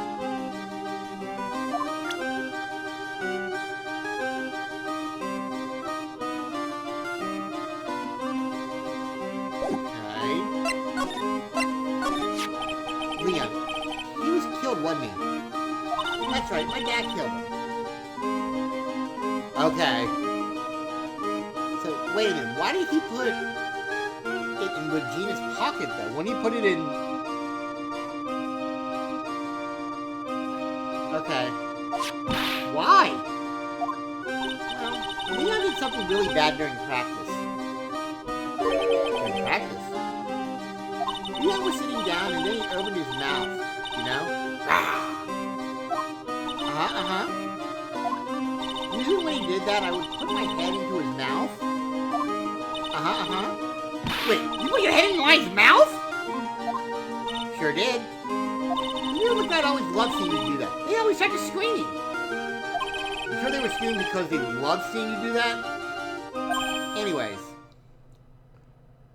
Okay. Leon, he was killed, wasn't he? That's right, my dad killed him. Okay. So, wait a minute, why did he put in Regina's pocket, though? When he put it in... Okay. Why? Well, Leon did something really bad during practice. During practice? Leon was sitting down and then he opened his mouth, you know? Usually when he did that, I would put my head into his mouth. Wait, you put your head in the lion's mouth? Sure did. You know, the guy always loved seeing you do that. They always started screaming. I'm sure they were screaming because they loved seeing you do that. Anyways.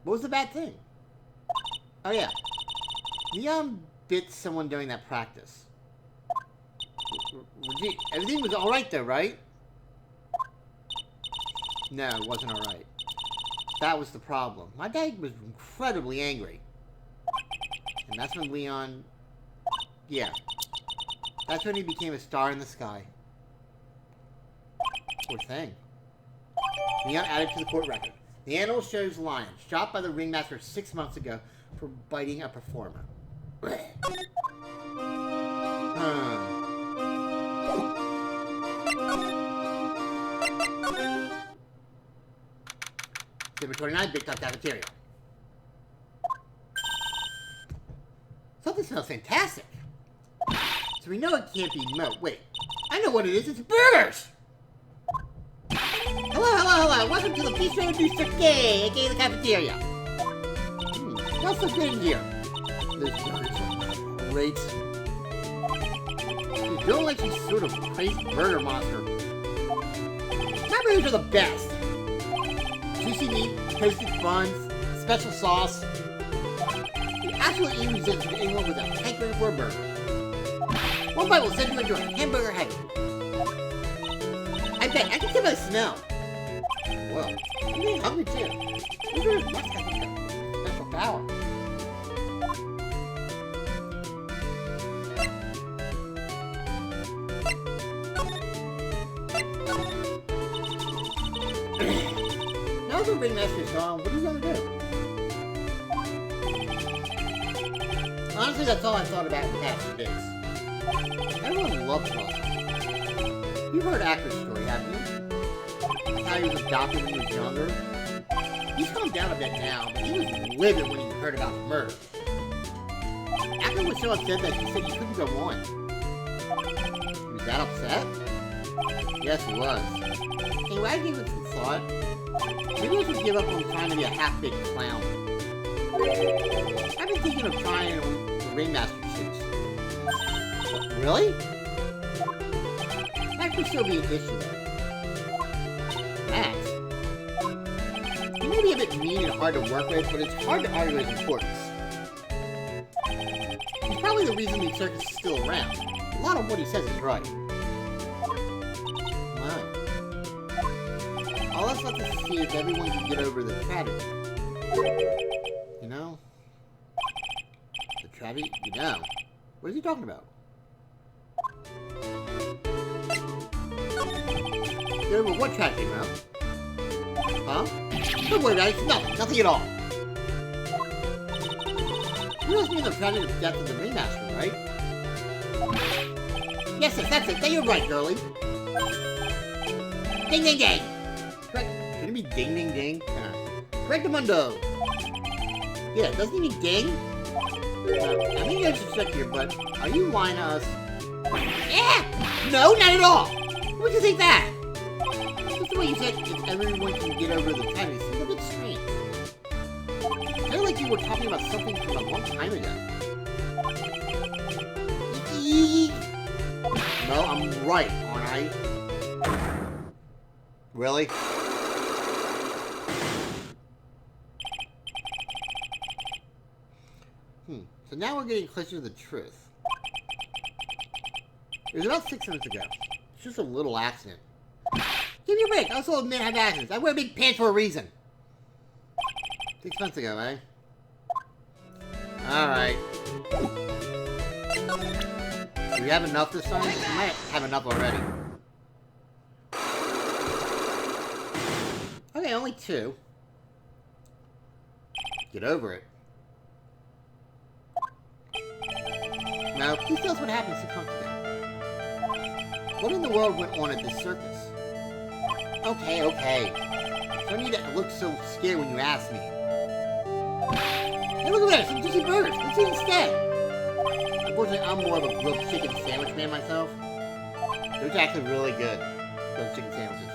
What was the bad thing? Oh yeah. Leon bit someone during that practice. Everything was alright though, right? No, it wasn't alright. That was the problem. My dad was incredibly angry. And that's when Leon... Yeah. That's when he became a star in the sky. Poor thing. Leon added to the court record. The animal shows lion, shot by the ringmaster 6 months ago for biting a performer. Number 29, Big Top Cafeteria. Something smells fantastic. So we know it can't be milk. Wait, I know what it is. It's burgers! Hello. Welcome to the Bistro du Cirque, aka the cafeteria. What's so good in here? This is great. She's doing like she's sort of crazy burger monster. My burgers are the best. Juicy meat, toasted buns, special sauce. It absolutely irresistible to anyone with a hankering for a burger. One bite will send you into a hamburger heaven. I bet I can tell by the smell. Well, I'm getting hungry too. These burgers must have some special power. Now that the ringmaster's gone, what are you gonna do? Honestly, that's all I thought about in the past few days. Everyone loves Russell. You've heard Acker's story, haven't you? How he was adopted when he was younger. He's calmed down a bit now, but he was livid when he heard about the murder. Acker was so upset that he said he couldn't go on. He was that upset? Yes, he was. Anyway, I gave it some thought. Maybe I should give up on trying to be a half-baked clown. I've been thinking of trying on the Ringmaster suits. Really? That could still be an issue, though. Max? He may be a bit mean and hard to work with, but it's hard to argue his importance. He's probably the reason the circus is still around. A lot of what he says is right. All that's left is to see if everyone can get over the tragedy. You know? The tragedy? You know? What is he talking about? Get over what tragedy, man? Huh? Don't worry about it. It's nothing. Nothing at all. You must mean the tragedy of the death of the Ringmaster, right? Yes, that's it. You're right, girlie. Ding, ding, ding. Correct. Can it be ding, ding, ding? Correctamundo. Yeah, doesn't he mean ding? I mean, there's a trick here, but are you lying to us? Yeah! No, not at all! What do you think that? Just the way you said, if everyone can get over the tragedy seems a bit strange. I feel like you were talking about something from a long time ago. No, I'm right, aren't I? Really? So now we're getting closer to the truth. It was about 6 minutes ago. It's just a little accident. Give me a break. I also admit I have accidents. I wear big pants for a reason. 6 months ago, eh? Alright. Do we have enough this time? We might have enough already. Okay, only 2. Get over it. Now, please tell us what happened to come today. What in the world went on at this circus? Okay. Don't need to look so scared when you ask me. Hey, look at that! Some juicy burgers! Let's eat instead! Unfortunately, I'm more of a grilled chicken sandwich man myself. Those are actually really good. Those chicken sandwiches.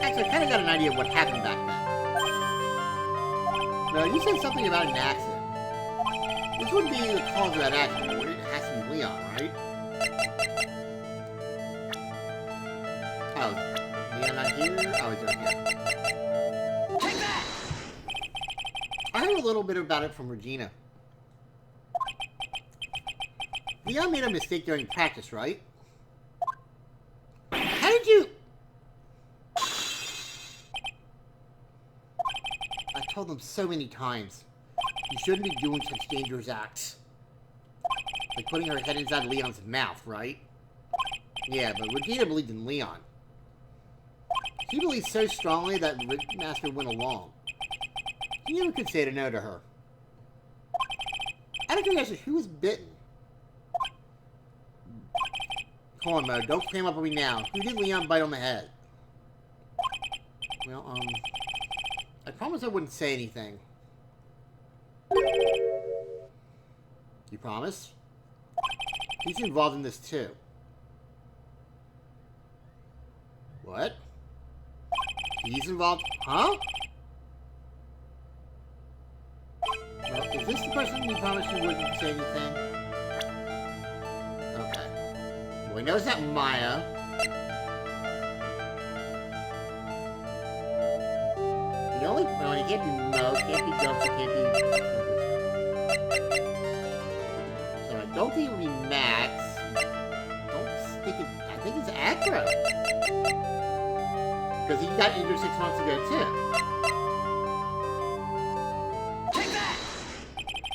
Actually, I kind of got an idea of what happened back then. No, you said something about an accident. This wouldn't be the cause of that accident, would it? It has to be Leon, right? Oh, Leon not here? Oh, he's right here. Take that! I heard a little bit about it from Regina. Leon made a mistake during practice, right? How did you... I told them so many times. You shouldn't be doing such dangerous acts. Like putting her head inside Leon's mouth, right? Yeah, but Regina believed in Leon. She believed so strongly that Ringmaster went along. He never could say no to her. Out of curiosity, who was bitten? Come on, Mo, don't clam up on me now. Who did Leon bite on the head? Well, I promised I wouldn't say anything. You promise? He's involved in this too. What? He's involved? Huh? Well, Is this the person you promised you wouldn't say anything? Okay. Well, we know it's not Maya. The only... No, it can't be Mo, can't be Gumps, it can't be... So I don't think it would be Max. I think it's Acro. Because he got injured 6 months ago, too. Take that!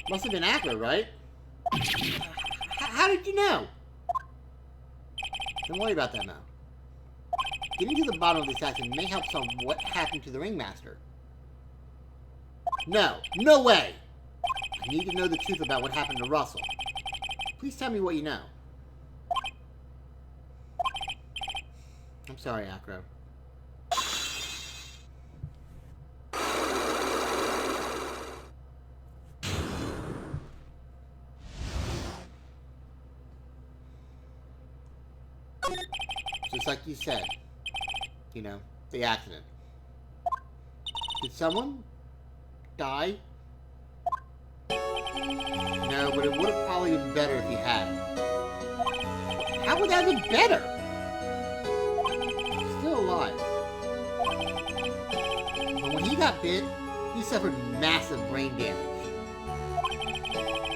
Must have been Acro, right? How did you know? Don't worry about that now. Getting to the bottom of this accident may help solve what happened to the Ringmaster. No. No way! I need to know the truth about what happened to Russell. Please tell me what you know. I'm sorry, Acro. Just like you said. You know, the accident. Did someone die? No, but it would have probably been better if he had. How would that have been better? Still alive. But when he got bit, he suffered massive brain damage.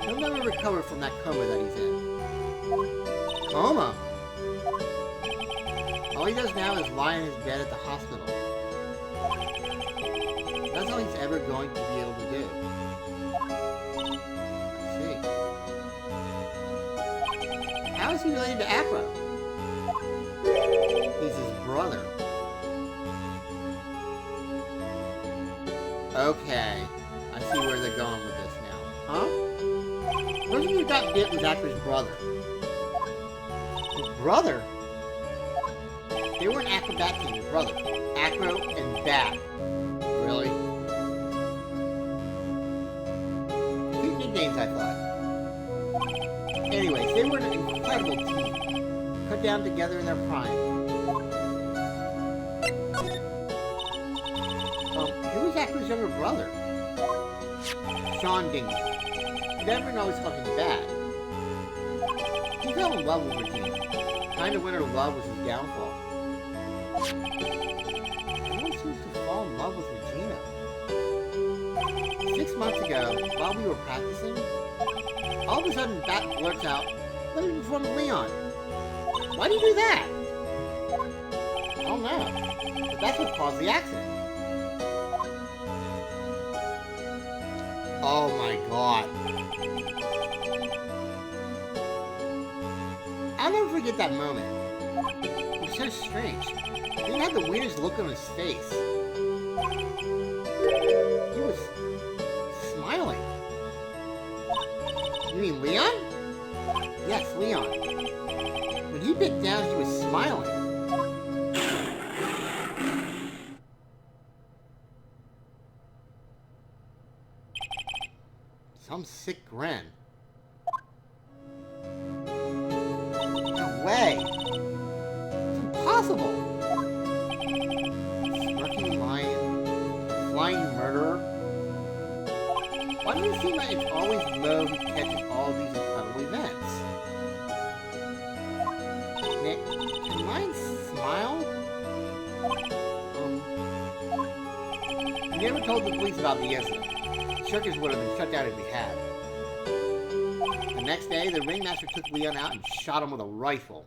He'll never recover from that coma that he's in. Coma? All he does now is lie in his bed at the hospital. That's all he's ever going to be able to do. I see. How is he related to Acro? He's his brother. Okay. I see where they're going with this now. Huh? The person who got bit was Acro's brother. His brother? They were an acrobat team, his brother. Acro and Bat. Really? Cute nicknames, I thought. Anyways, they were an incredible team. Put down together in their prime. Who was Acro's younger brother? Sean Dingley. Everyone always called him Bat. He fell in love with Regina. Trying to win her love was his downfall. Everyone seems to fall in love with Regina. 6 months ago, while we were practicing, all of a sudden Bat blurts out, "Let me perform Leon." Why do you do that? I don't know. But that's what caused the accident. Oh my god. I'll never forget that moment. It was so strange. He had the weirdest look on his face. He was smiling. You mean Leon? Yes, Leon. When he bit down, he was smiling. Some sick grin. No way! It's impossible! Smirking lion, flying murderer. Why does it seem like it's always Mo who catches all these incredible events? Nick, can lions smile? You never told the police about the incident. The circus would have been shut down if we had. The next day, the Ringmaster took Leon out and shot him with a rifle.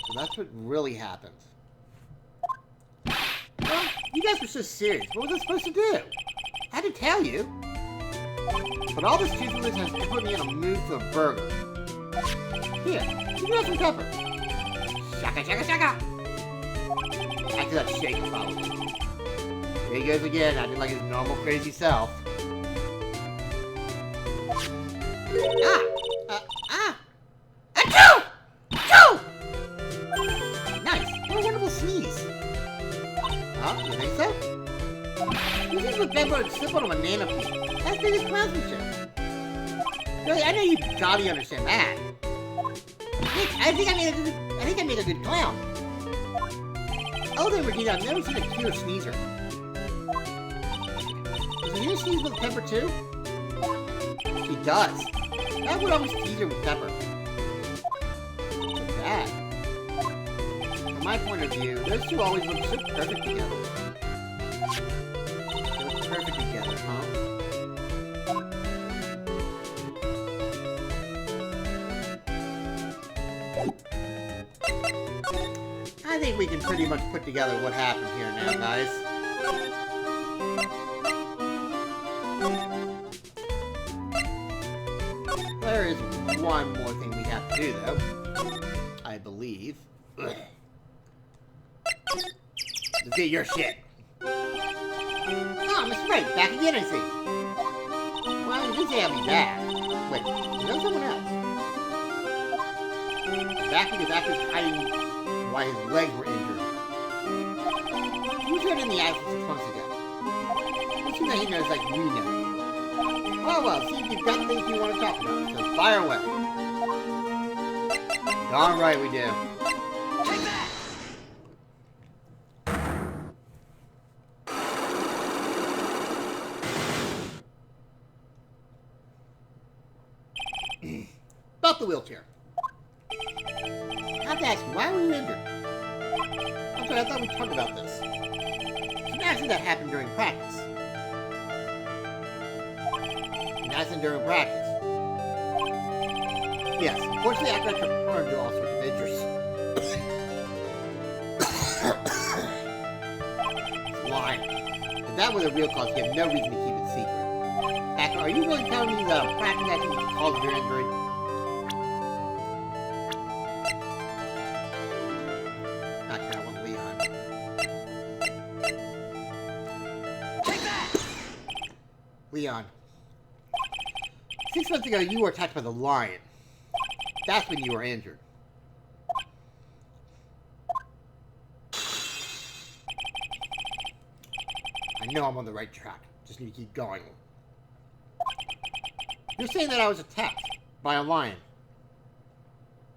So that's what really happened. Well, you guys were so serious. What was I supposed to do? I had to tell you. But all this cheesiness has put me in a mood for a burger. Here, you can have some pepper. Shaka, shaka, shaka! After that shake, probably. There he goes again, acting like his normal crazy self. Achoo! Achoo! Nice, what a wonderful sneeze. Huh, you think so? You just with Bedbug and slip on a banana peel. That's biggest craftsmanship. Really, I know you gotta understand that. I think I made a good clown. Oh, then Regina, I've never seen a cute sneezer. Is Can you sneeze with Pepper too? She does. That would always tease her with Pepper. But that, from my point of view, those two always look so perfect together. They look perfect together, huh? I think we can pretty much put together what happened here now, guys. There is one more thing we have to do, though. I believe. Let's get your shit. Oh, Mr. Right, back again, I see. Well, you did say I'll be back. Wait, is there someone else? Back because Actor's hiding why his legs were injured. He was hurt in the accident 6 months ago. Let's see that he knows like we know. Oh well, see if you've got things you want to talk about, so fire away. Darn right we do. Take that! About the wheelchair. I have to ask you, why were you injured? Okay, I thought we talked about this. It's an accident that happened during practice. An accident during practice. Yes, unfortunately, after I took prone to all sorts of injuries. It's lying. If that was a real cause, you have no reason to keep it secret. Actor, are you really telling me that a practice accident was the cause of your injury? Actually, I want Leon. Take that! Leon. 6 months ago, you were attacked by the lion. That's when you were injured. I know I'm on the right track. Just need to keep going. You're saying that I was attacked by a lion.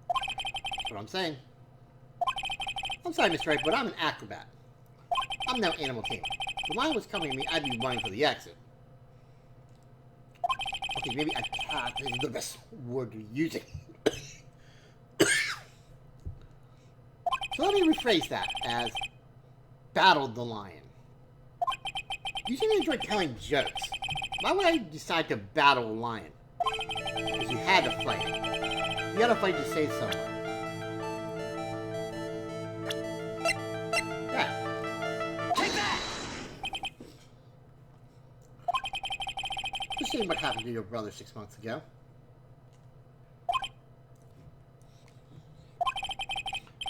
That's what I'm saying. I'm sorry, Mr. Right, but I'm an acrobat. I'm no animal tamer. If the lion was coming at me, I'd be running for the exit. Okay, maybe attack is the best word you're using. So let me rephrase that as battled the lion. You seem to enjoy telling jokes. Why would I decide to battle a lion? Because you had to fight it. You had to fight to save someone. Yeah. Take that! Just seeing what happened to your brother 6 months ago.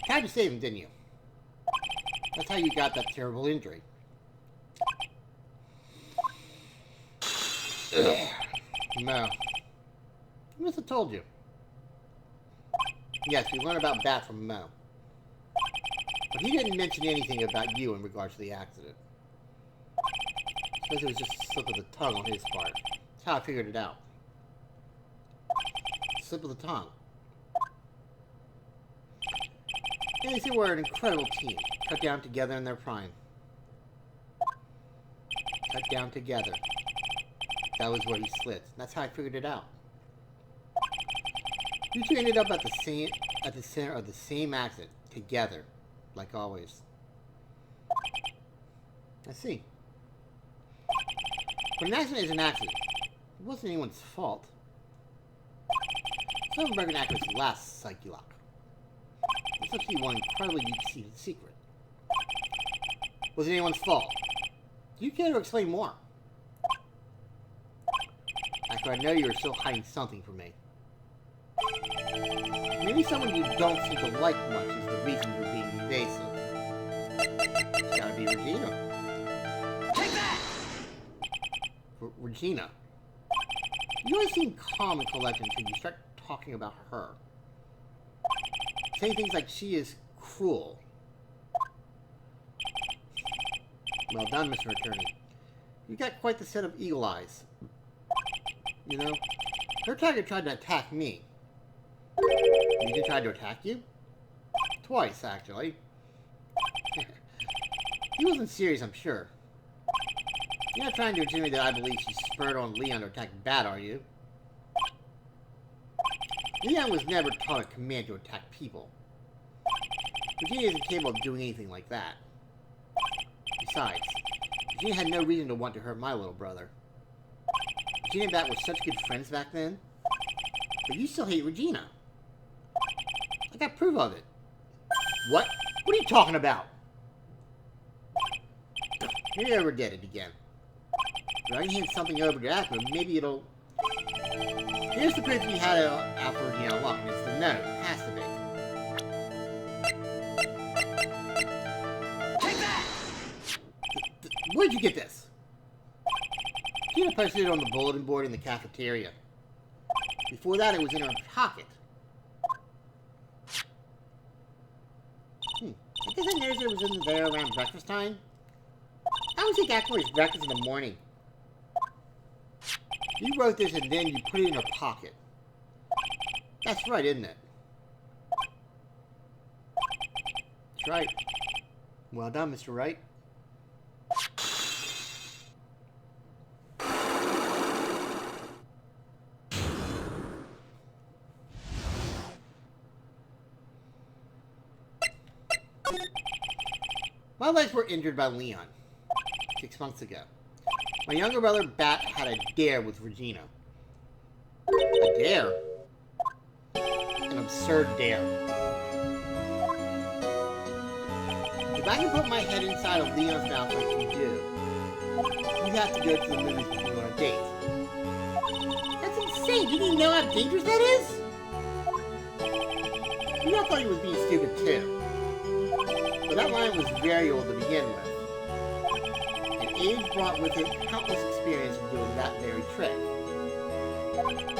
Tried to save him, didn't you? That's how you got that terrible injury. No. I must have told you. Yes, we learned about Bat from Mo. But he didn't mention anything about you in regards to the accident. I suppose it was just a slip of the tongue on his part. That's how I figured it out. Slip of the tongue. And they say we're an incredible team. Cut down together in their prime. Cut down together. That was where he slid. That's how I figured it out. You two ended up at the center of the same accident, together, like always. I see. But an accident is an accident. It wasn't anyone's fault. Some American actors last psyche lock. It's actually one incredibly deep-seated secret. Was it anyone's fault? Do you care to explain more? After I know you were still hiding something from me. Maybe someone you don't seem to like much is the reason you're being evasive. It's gotta be Regina. Take that! Regina. You always seem calm and collected until you start talking about her. Saying things like she is cruel. Well done, Mr. Attorney. You got quite the set of eagle eyes. You know, her target tried to attack me. He tried to attack you? Twice, actually. He wasn't serious, I'm sure. You're not trying to insinuate that I believe she spurred on Leon to attack Bat, are you? Leon was never taught a command to attack people. Virginia isn't capable of doing anything like that. Besides, Virginia had no reason to want to hurt my little brother. Regina and Bat were such good friends back then. But you still hate Regina. I got proof of it. What? What are you talking about? Maybe I overdid it again. But I can hand something over to Acro, maybe it'll... Here's the proof you had out for Regina unlocked. It's the note. It has to be. Take that! Where'd you get this? Regina posted it on the bulletin board in the cafeteria. Before that, it was in her pocket. I guess I noticed it was in there around breakfast time. How was he after his breakfast in the morning? You wrote this and then you put it in her pocket. That's right, isn't it? That's right. Well done, Mr. Wright. My legs were injured by Leon 6 months ago. My younger brother, Bat, had a dare with Regina. A dare? An absurd dare. If I can put my head inside of Leon's mouth like you do, you have to go to the movies with me on a date. That's insane! Didn't you know how dangerous that is? You all thought he was being stupid too. But that line was very old to begin with. And age brought with it countless experience in doing that very trick.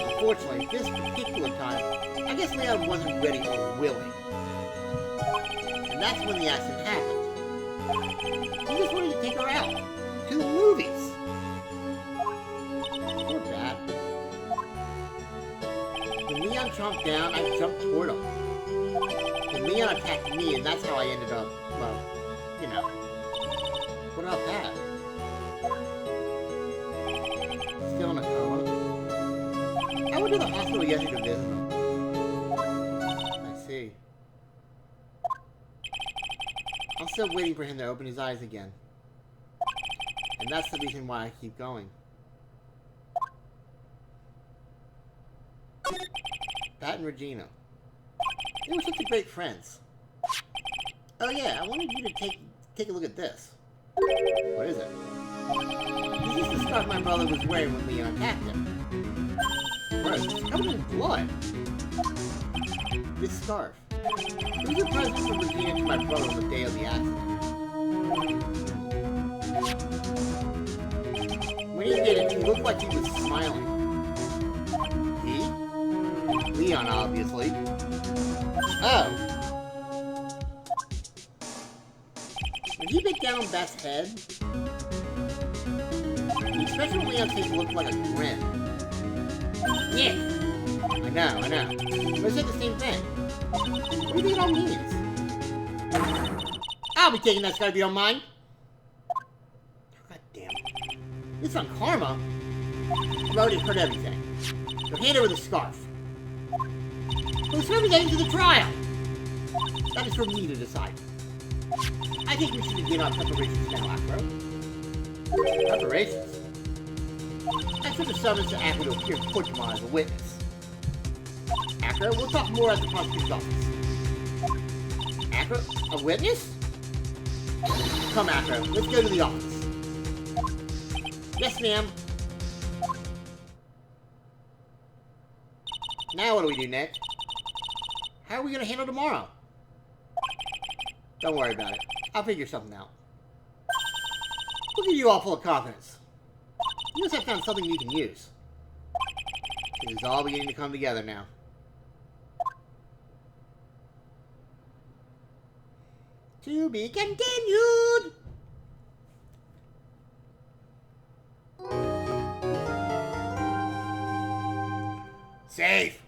Unfortunately, this particular time, I guess Leon wasn't ready or willing. And that's when the accident happened. He just wanted to take her out. To the movies. Poor Bat. When Leon chomped down, I jumped toward him. And Leon attacked me, and that's how I ended up, well, you know. What about Pat? Still in a coma? I went to the hospital yesterday to visit him. I see. I'm still waiting for him to open his eyes again. And that's the reason why I keep going. Pat and Regina. They were such great friends. Oh yeah, I wanted you to take a look at this. What is it? This is the scarf my brother was wearing when Leon attacked him. Gross, it's covered in blood. This scarf. It was a present from Regina to my brother on the day of the accident. When he did it, he looked like he was smiling. He? Leon, obviously. Oh. When he bit down Bat's head, the expression on Leon's face looked like a grin. Yeah. I know. But I said the same thing. What do you think that means? I'll be taking that scarf if you don't mind. God damn. This on karma. I've already heard everything. So hand over the scarf. Well, it's everything to the trial. That is for me to decide. I think we should begin our preparations now, Acro. Preparations? I sent a summons to Acro to appear in court tomorrow as a witness. Acro, we'll talk more at the prosecutor's office. Acro, a witness? Come, Acro, let's go to the office. Yes, ma'am. Now what do we do next? How are we going to handle tomorrow? Don't worry about it. I'll figure something out. Look at you all full of confidence. You must have found something you can use. It is all beginning to come together now. To be continued! Safe!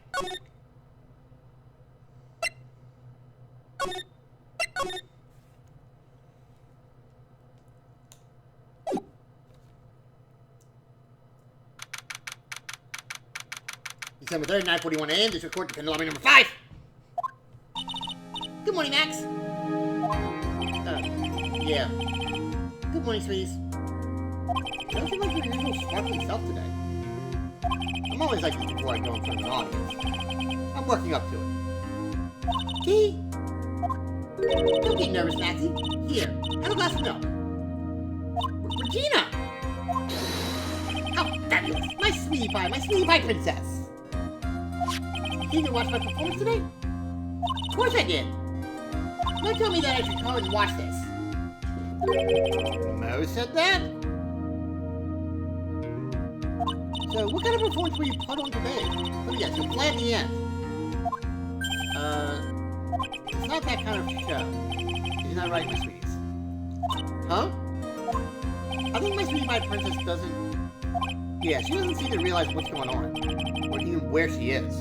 December 3rd, 9:41 a.m. District Court, Defendant Lobby number 5. Good morning, Max. Yeah. Good morning, sweeties. You don't seem like your usual sparkling self today. I'm always like this before I go in front of an audience. I'm working up to it. See? Don't get nervous, Maxie. Here, have a glass of milk. Regina! Oh, fabulous! My sweetie pie princess! Did you watch my performance today? Of course I did! Mo told me that I should come and watch this. Mo said that? So, what kind of performance were you put on today? Oh yes, you'll play at the end. It's not that kind of show. Isn't that right, my sweeties? Huh? I think my sweetie pie princess doesn't... Yeah, she doesn't seem to realize what's going on. Or even where she is.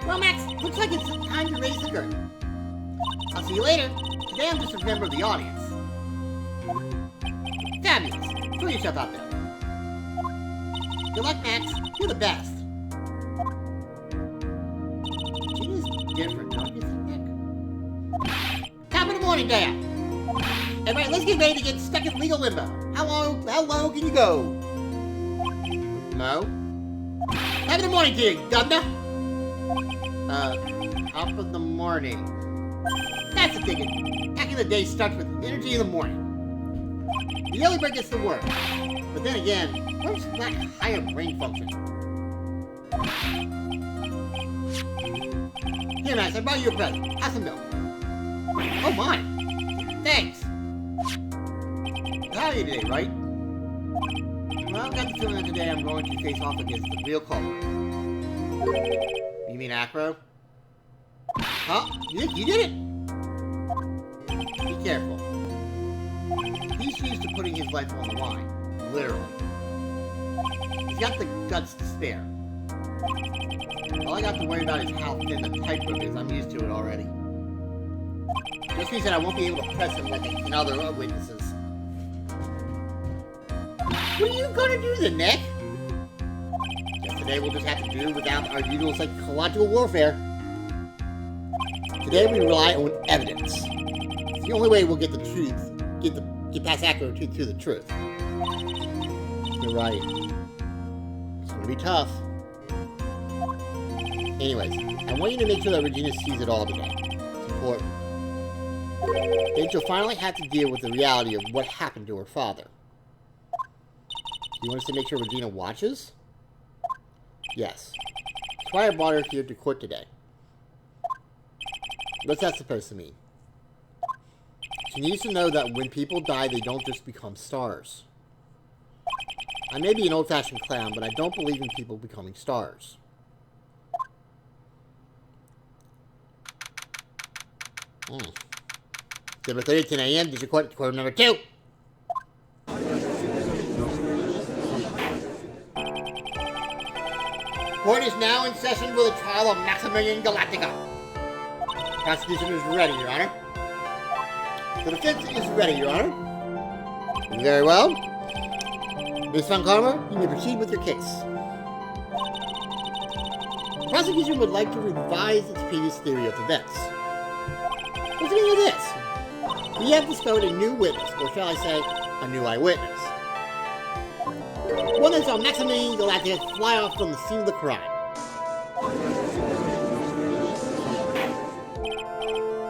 Well, Max, looks like it's time to raise the curtain. I'll see you later. Today I'm just a member of the audience. Fabulous. Throw yourself out there. Good luck, Max. You're the best. Gina's different, don't you think, Nick? Top of the morning, Dad. Everybody, let's get ready to get stuck in legal limbo. How low can you go? No? Top of the morning to you, Governor. Top of the morning. That's the ticket. Back in the day starts with energy in the morning. The early bird gets the worm. But then again, worms lack higher brain function. Here, Max, I brought you a present. Have some milk. Oh my! Thanks! How are you today, right? Well, I've got the feeling that today I'm going to face off against the real culprit. You mean Acro? Huh? You did it! Be careful. He's used to putting his life on the line. Literally. He's got the guts to spare. All I got to worry about is how thin the tightrope is. I'm used to it already. Just means that I won't be able to press him like other witnesses. What are you gonna do then, Nick? Guess today we'll just have to do without our usual psychological warfare. Today we rely on evidence. It's the only way we'll get the truth, get past Acro to the truth. You're right. It's gonna be tough. Anyways, I want you to make sure that Regina sees it all today. It's important. Then she'll finally have to deal with the reality of what happened to her father. You want us to make sure Regina watches? Yes. That's why I brought her here to court today. What's that supposed to mean? She needs to know that when people die, they don't just become stars. I may be an old-fashioned clown, but I don't believe in people becoming stars. December 30th, 10 a.m., District Court, Court number 2. Court is now in session for the trial of Maximilian Galactica. Prosecution is ready, Your Honor. The defense is ready, Your Honor. Very well. Ms. Von Karma, you may proceed with your case. The prosecution would like to revise its previous theory of events. What's the meaning of this? We have discovered a new witness, or shall I say, a new eyewitness. One that saw Maximilian Galactica fly off from the scene of the crime.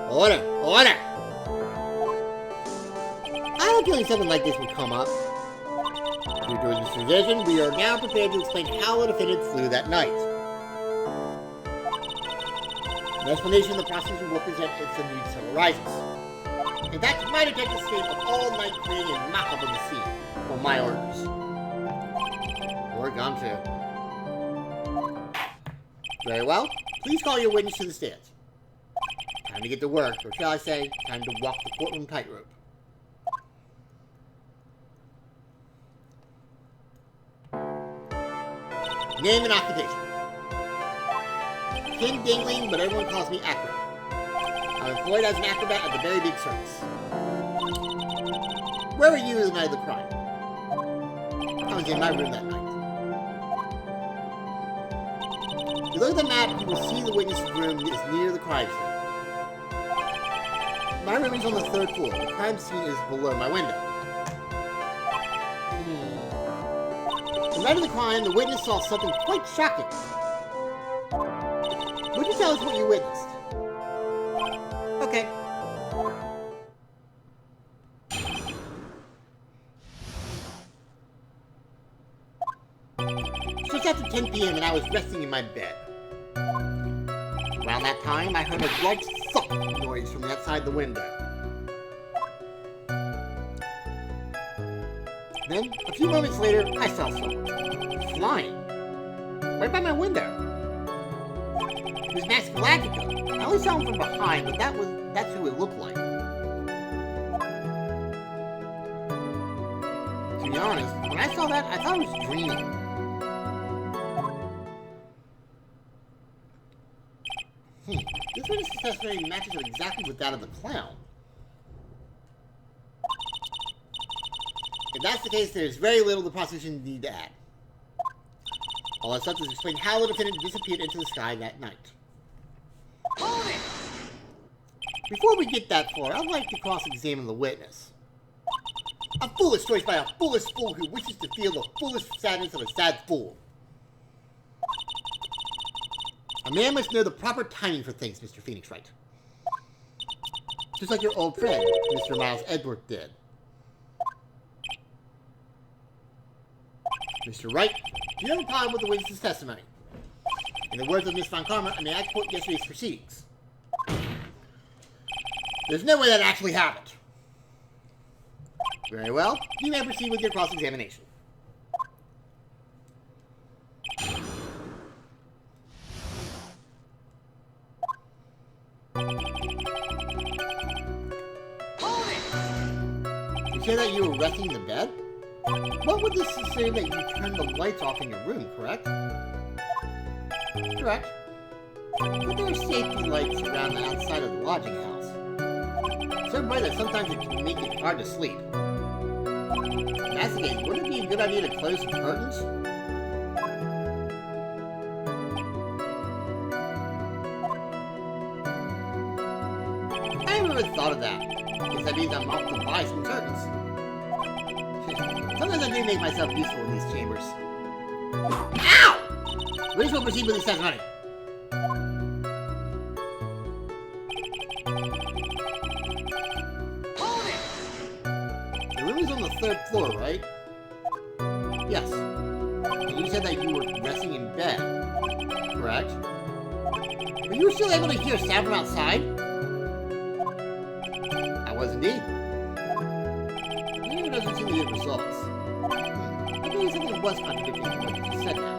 Order! Order! I had a feeling something like this would come up. Due to this decision, we are now prepared to explain how the defendant flew that night. An explanation the prosecution will present if the need so arises. In fact, my detective stayed up all night creating a map of the scene for my orders. Or gone too. Very well. Please call your witness to the stand. Time to get to work, or shall I say, time to walk the courtroom tightrope. Name and occupation. Kim Dingling, but everyone calls me Acro. I'm employed as an acrobat at the Very Big Circus. Where were you the night of the crime? I was in my room that night. you look at the map, you will see the witness room is near the crime scene. My room is on the 3rd floor. The crime scene is below my window. The night of the crime, the witness saw something quite shocking. Would you tell us what you witnessed? Okay. Just after 10 p.m. and I was resting in my bed. Around that time, I heard a large thump noise from the outside the window. Then, a few moments later, I saw someone flying right by my window. It was Max Galactica. I only saw him from behind, but that's who it looked like. To be honest, when I saw that, I thought I was dreaming. This witness testimony matches up exactly with that of the clown. If that's the case, there's very little the prosecution need to add. All that's left is to explain how the defendant disappeared into the sky that night. Hold it! Before we get that far, I'd like to cross-examine the witness. A foolish choice by a foolish fool who wishes to feel the foolish sadness of a sad fool. A man must know the proper timing for things, Mr. Phoenix Wright. Just like your old friend, Mr. Miles Edgeworth did. Mr. Wright, do you have a problem with the witness's testimony? In the words of Miss Von Karma, I may I quote yesterday's proceedings. There's no way that actually happened. Very well, you may proceed with your cross-examination. You say that you were resting in the bed? What would this say that you turned the lights off in your room, correct? Correct. But there are safety lights around the outside of the lodging house. So bright that sometimes it can make it hard to sleep. In that case, wouldn't it be a good idea to close the curtains? I never thought of that. Because that means I'm off to buy some curtains. Sometimes I do make myself useful in these chambers. Ow! Witness will proceed with his testimony. Hold it! The room is on the 3rd floor, right? Yes. And you said that you were resting in bed, correct? Were you still able to hear sound from outside? I was indeed. It doesn't seem to get results. Maybe something was contradicting what you just said now.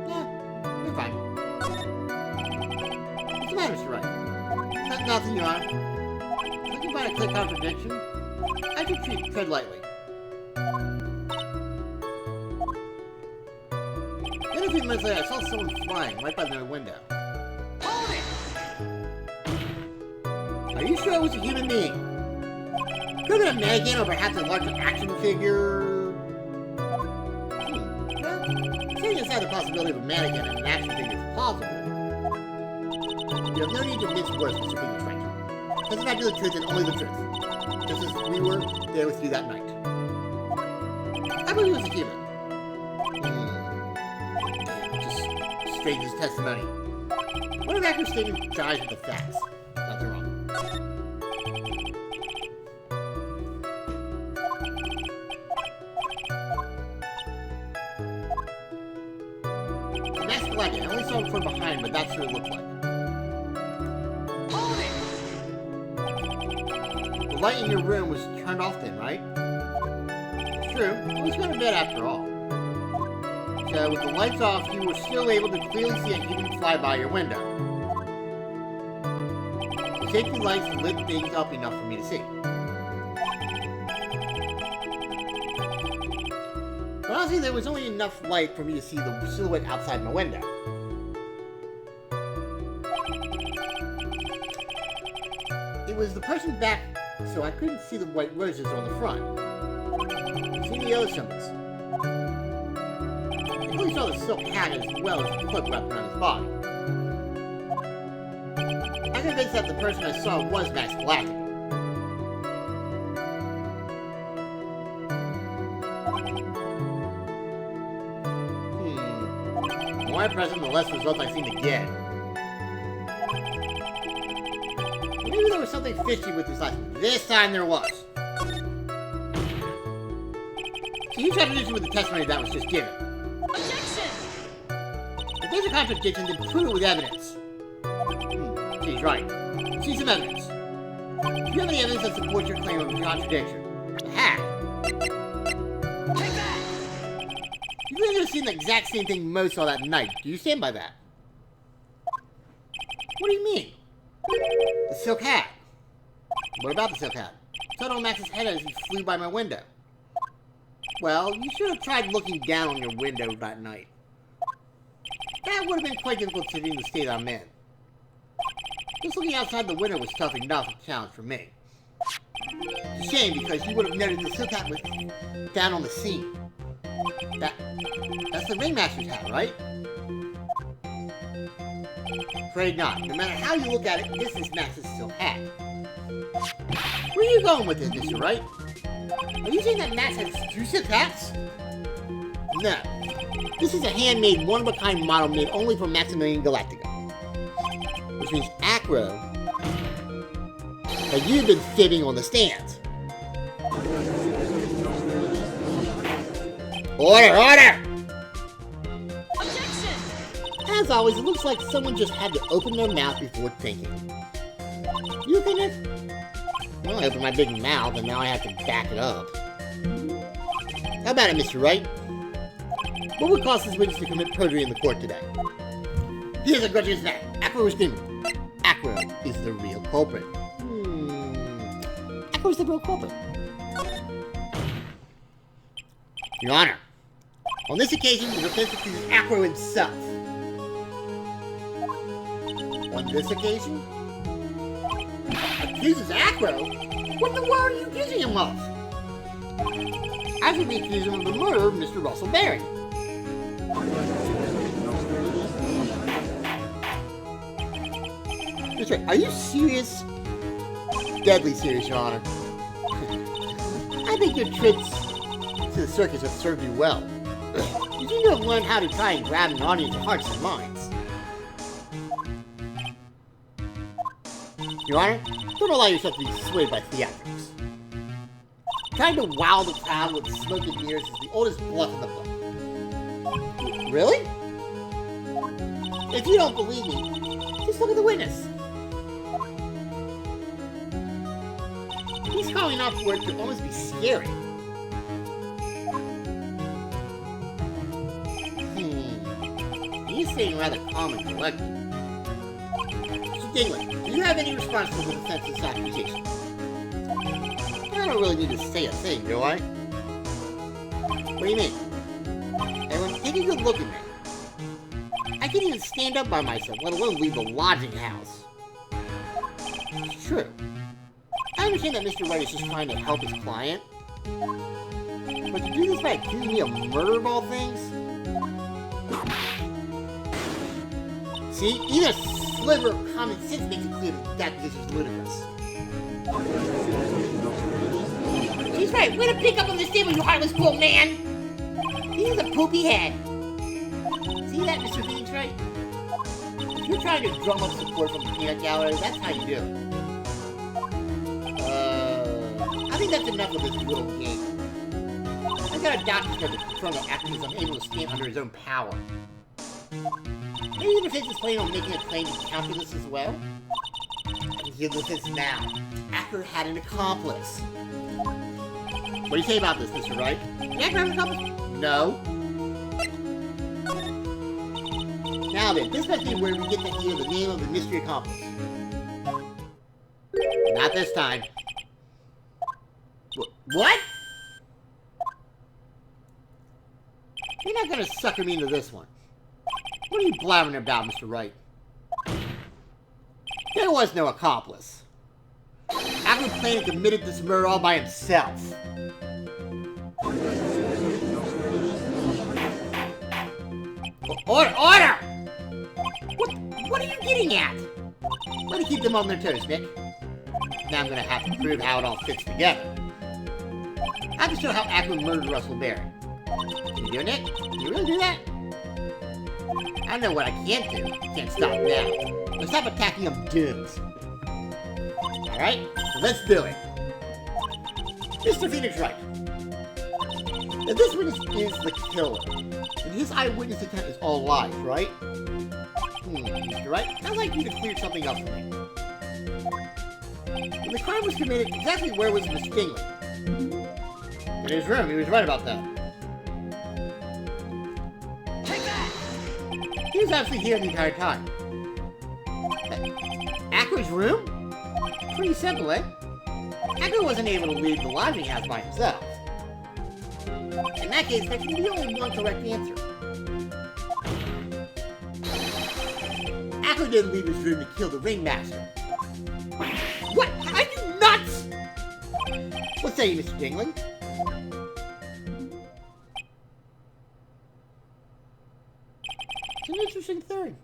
Yeah, you're fine. What's the matter, Mr. Wright? Nothing, Your Honor. If you can find a clear contradiction, I should tread lightly. Then a few minutes later, I saw someone flying right by their window. Hold it! Are you sure it was a human being? Could have been a mannequin or perhaps a larger action figure. Well, setting aside the possibility of a mannequin and an action figure is plausible. You have no need to mince words, Mr. Phoenix Wright. Tell the fact of the truth and only the truth. Just as we were there with you that night. I believe it was a human. Just straightens his testimony. What if accurate statement jives with the facts? Nothing wrong. I only saw him from behind, but that's what it looked like. Hold it! The light in your room was turned off then, right? It's true. It was going to bed after all. So with the lights off, you were still able to clearly see a human fly by your window. The safety lights lit things up enough for me to see. But honestly, there was only enough light for me to see the silhouette outside my window. It was the person back, so I couldn't see the white roses on the front. See the other symbols. I clearly saw the silk hat as well as the cloak wrapped around his body. I'm convinced that the person I saw was Max Galactica. The more I press him, the less results I seem to get. Maybe there was something fishy with this last one. This time there was. So you tried to do with the testimony that was just given. Objection! If there's a contradiction, then prove it with evidence. She's right. See some evidence. Do you have any evidence that supports your claim of a contradiction? The hat. Take that! You could have seen the exact same thing Mo saw that night. Do you stand by that? What do you mean? The silk hat. What about the silk hat? I saw it on Max's head as he flew by my window. Well, you should have tried looking down on your window that night. That would have been quite difficult considering the state I'm in. Just looking outside the window was tough enough a challenge for me. It's a shame because you would have noticed the silk hat was down on the scene. That's the Ringmaster's hat, right? Afraid not. No matter how you look at it, this is Max's silk hat. Where are you going with this, Mr. Wright? Are you saying that Max has two silk hats? No. This is a handmade, one-of-a-kind model made only for Maximilian Galactica. Which means Acro, that you've been fibbing on the stands. Order! Order! Objection! As always, it looks like someone just had to open their mouth before thinking. You finished? Well, I opened my big mouth, and now I have to back it up. How about it, Mr. Wright? What would cause this witness to commit perjury in the court today? Here's a grudge against that. Acro is screaming. Acro is the real culprit. Acro is the real culprit. Your Honor, on this occasion, the defense accuses Acro himself. On this occasion? Accuses Acro? What in the world are you accusing him of? I should be accusing him of the murder of Mr. Russell Barry. That's right. Are you serious? Deadly serious, Your Honor. I think your trips to the circus have served you well. You seem to have learned how to try and grab an audience's hearts and minds. Your Honor, don't allow yourself to be swayed by theatrics. Trying to wow the crowd with smoke and mirrors is the oldest bluff in the book. Really? If you don't believe me, just look at the witness. He's calling out for it to almost be scary. He's staying rather calm and collected. Mr. Dingley, do you have any response to the defense's accusation? I don't really need to say a thing, do I? What do you mean? Everyone, take a good look at me. I can't even stand up by myself, let alone leave the lodging house. It's true. I understand that Mr. Wright is just trying to help his client. But to do this by accusing me of murder of all things? See, even a sliver of common sense makes it clear that this is ludicrous. She's right. Way to pick up on this table, you heartless poor man! He's a poopy head. See that, Mr. Phoenix Wright? If you're trying to drum up support from the peanut gallery, that's how you do it. I think that's enough of this little game. I've got a doctor's note to confirm that after he's unable to stand under his own power. Maybe the defense is planning on making a claim to counter this as well? I can hear the defense now. Acro had an accomplice. What do you say about this, Mr. Wright? Did Acro have an accomplice? No. Now then, this must be where we get to hear the name of the mystery accomplice. Not this time. What? You're not gonna sucker me into this one. What are you blabbering about, Mr. Wright? There was no accomplice. Acro planned and committed this murder all by himself. Order! What are you getting at? Let me keep them on their toes, Nick. Now I'm gonna have to prove how it all fits together. I have to show how Ackroyd murdered Russell Berry. Can you do it, Nick? Can you really do that? I don't know what I can't do. Can't stop now. Let's stop attacking them dudes. Alright? So let's do it. Mr. Phoenix Wright. Now this witness is the killer. And his eyewitness account is all lies, right? Mr. Wright, I'd like you to clear something up for me. When the crime was committed, exactly where was Mr. Dingley? In his room, he was right about that. Take that! He was actually here the entire time. Ackroyd's room? Pretty simple, eh? Ackroyd wasn't able to leave the lodging house by himself. In that case, there can be only one correct answer. Ackroyd didn't leave his room to kill the ringmaster. What? Are you nuts? What say you, Mr. Dingley? It's an interesting theory.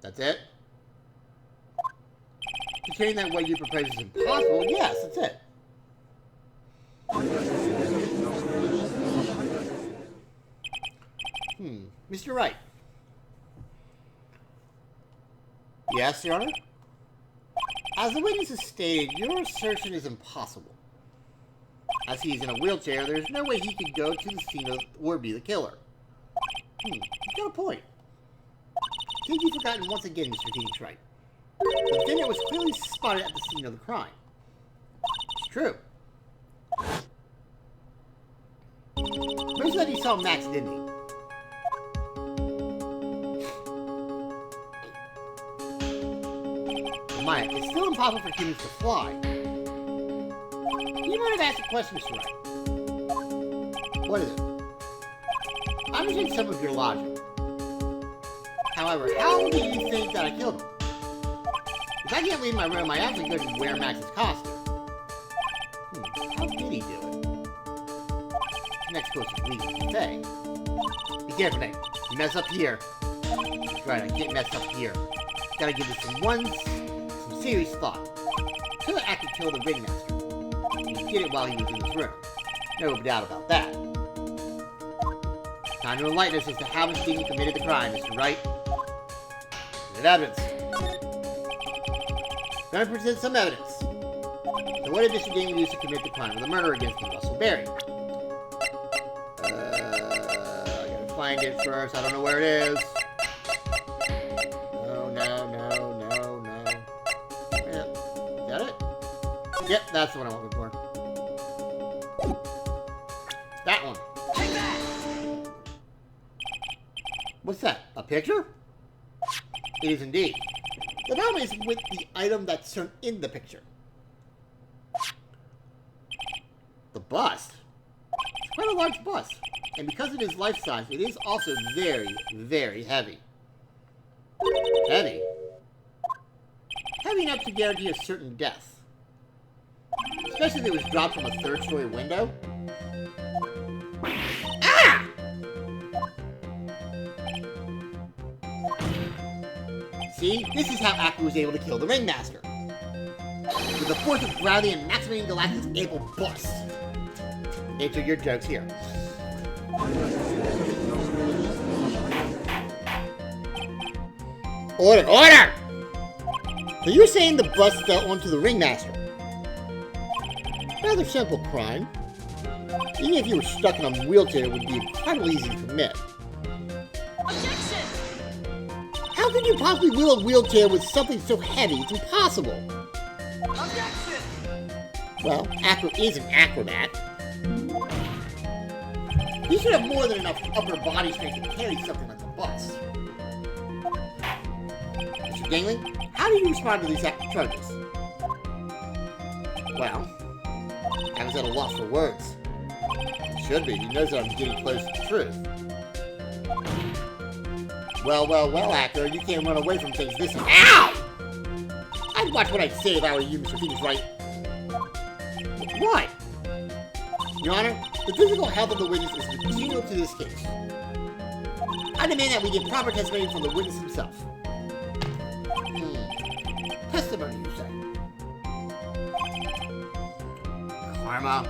That's it? Considering that what you propose is impossible, yes, that's it. Mr. Wright. Yes, Your Honor? As the witness has stated, your assertion is impossible. As he is in a wheelchair, there's no way he could go to the scene or be the killer. You've got a point. Think you've forgotten once again, Mr. Phoenix Wright. The defendant was clearly spotted at the scene of the crime. It's true. Most that he saw Max, didn't he? Maya, it's still impossible for humans to fly. You might have asked a question, Mr. Wright. What is it? I understand some of your logic. However, how do you think that I killed him? If I can't leave my room, I actually couldn't wear Max's costume. How did he do it? The next course is legal to say. Be careful, Nick. You mess up here. That's right, I can't mess up here. Gotta give this some serious thought. Killer actually killed the ringmaster. He did it while he was in his room. No doubt about that. Time to enlighten us as to how Mr. Dingley committed the crime, Mr. Wright. Good evidence. Gonna present some evidence. So what did Mr. Dingley use to commit the crime of the murder against Russell Berry? I gotta find it first. I don't know where it is. Yep, that's the one I'm looking for. That one. Take that! What's that? A picture? It is indeed. The problem is with the item that's shown in the picture. The bust. It's quite a large bust. And because it is life-size, it is also very, very heavy. Heavy? Heavy enough to guarantee a certain death. Especially if it was dropped from a third-story window. Ah! See? This is how Ackroyd was able to kill the ringmaster. With the force of gravity and Maximilian Galactic's able bust. Answer your jokes here. Order! So you're saying the bust fell onto the ringmaster? Rather simple crime. Even if you were stuck in a wheelchair, it would be incredibly easy to commit. Objection! How could you possibly wheel a wheelchair with something so heavy? It's impossible. Objection! Well, Ackroyd is an acrobat. He should have more than enough upper body strength to carry something like a bus. Mr. Dingley, how do you respond to these charges? Well, I was at a loss for words. Should be. He knows that I'm getting close to the truth. Well, Ackroyd, you can't run away from things this... Ow! I'd watch what I'd say if I were you, Mr. Phoenix Wright. What? Your Honor, the physical health of the witness is material to this case. I demand that we get proper testimony from the witness himself. Testimony, you say? Karma.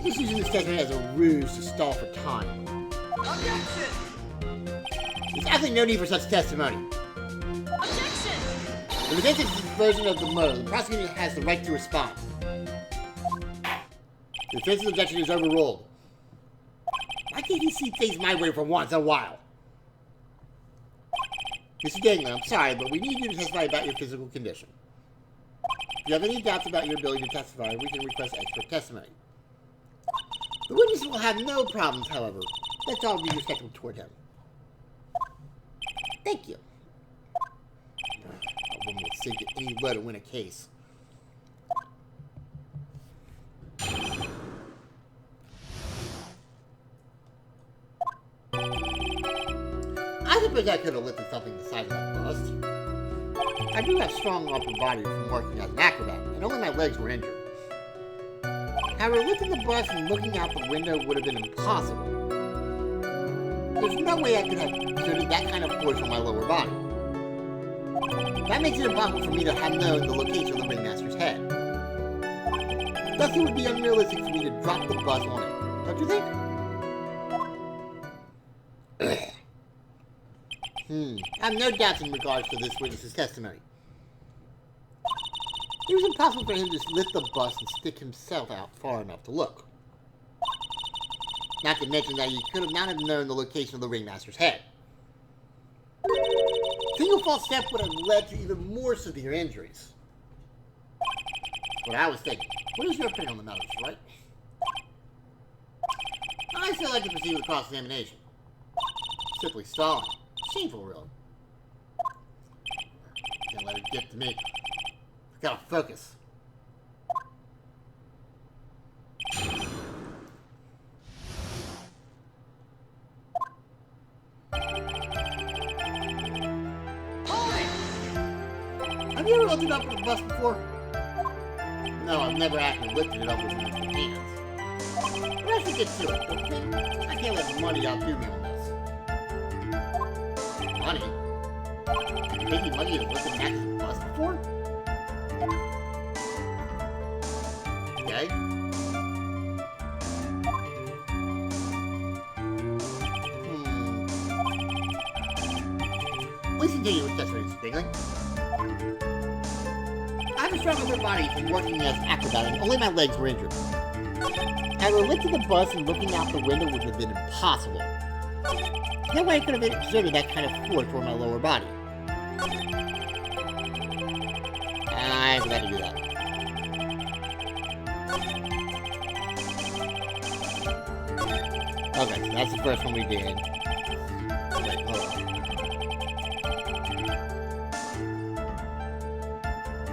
Just using this testimony as a ruse to stall for time. Objection! There's absolutely no need for such testimony. Objection! The defense's version of the murder, the prosecutor has the right to respond. The defense's objection is overruled. Why can't you see things my way for once in a while? Mr. Dangler, I'm sorry, but we need you to testify about your physical condition. If you have any doubts about your ability to testify, we can request expert testimony. The witness will have no problems, however. Let's all be respectful toward him. Thank you. A woman will sink at any low to win a case. I suppose I could have lifted something the size of that bust. I do have strong upper body from working as an acrobat, and only my legs were injured. However, lifting the bus and looking out the window would have been impossible. There's no way I could have exerted that kind of force on my lower body. That makes it impossible for me to have known the location of the ringmaster's head. Thus, it would be unrealistic for me to drop the bus on it, don't you think? I have no doubts in regards to this witness's testimony. It was impossible for him to just lift the bus and stick himself out far enough to look. Not to mention that he could not have known the location of the ringmaster's head. A single false step would have led to even more severe injuries. That's what I was thinking. What is your opinion on the matter, Mr. Wright? I still like to proceed with cross-examination. Simply stalling. Shameful, really. Can't let it get to me. I've got to focus. Have you ever lifted up with a bus before? No, I've never actually lifted it up with my hands. But I should get to it, don't you think? I can't let money outdo me on this. Money? You pay me money to lift an actual bus before? Okay. Please continue with testimony, Mr. Bingley. I have a strong upper body from working as acrobat, and only my legs were injured. However, lifting the bus and looking out the window would have been impossible. No way I could have exerted that kind of force for my lower body. I forgot to do that. Okay, so that's the first one we did. Wait, hold on.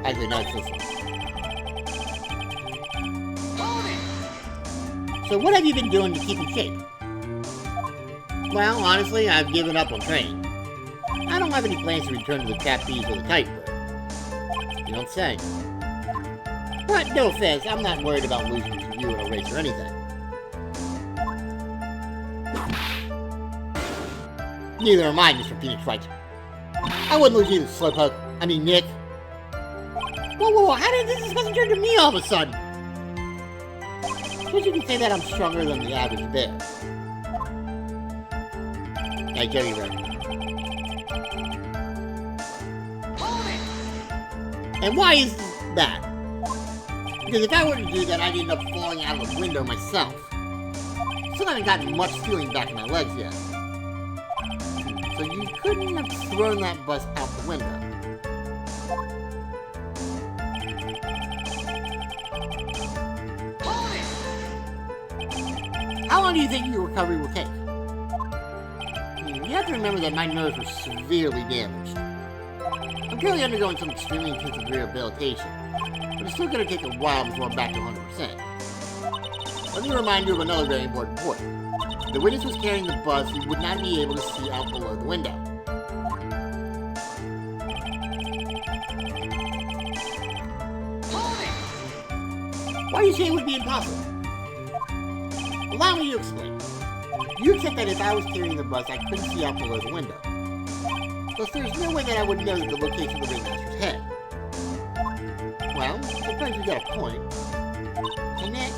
Actually, no, it's this one. So what have you been doing to keep in shape? Well, honestly, I've given up on training. I don't have any plans to return to the trapeze or the kite-bird. You don't say. But no offense, I'm not worried about losing to you in a race or anything. Neither am I, Mr. Phoenix Wright. I wouldn't lose either, Slowpoke. I mean, Nick. Whoa, how did this discussion turn to me all of a sudden? I suppose you can say that I'm stronger than the average bear. I tell you that. And why is that? Because if I were to do that, I'd end up falling out of the window myself. Still haven't gotten much feeling back in my legs yet. So you couldn't have thrown that bus out the window. How long do you think your recovery will take? You have to remember that my nerves were severely damaged. I'm currently undergoing some extremely intensive rehabilitation, but it's still going to take a while before I'm back to 100%. Let me remind you of another very important point. The witness was carrying the bus and would not be able to see out below the window. Why do you say it would be impossible? Allow me to explain. You accept that if I was carrying the bus, I couldn't see out below the window. Plus, there's no way that I would know the location of the ringmaster's head. Well, I suppose you got a point. And then,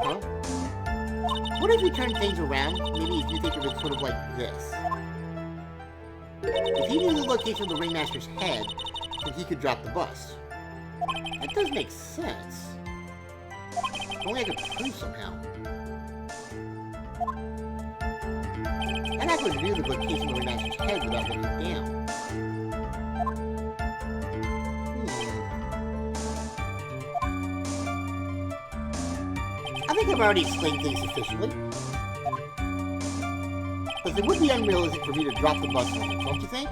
huh? What if we turn things around? Maybe if you think of it sort of like this. If he knew the location of the ringmaster's head, then he could drop the bus. That does make sense. If only I could prove somehow. And I could view the location of the ringmaster's head without looking down. I think I've already explained things sufficiently. But it would be unrealistic for me to drop the bus on it, don't you think?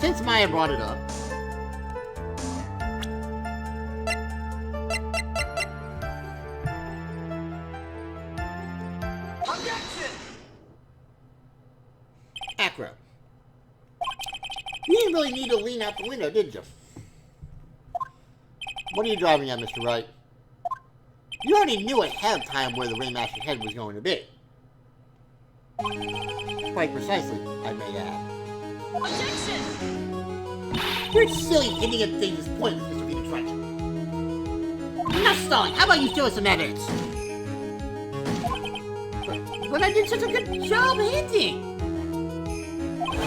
Since Maya brought it up, Objection! Acro. You didn't really need to lean out the window, did you? What are you driving at, Mr. Wright? You already knew ahead of time where the ringmaster's head was going to be. Quite precisely, I may add. Objection! You're silly hinting at things is pointless, Mr. Phoenix Wright. You're not stalling. How about you show us some evidence? But I did such a good job hinting!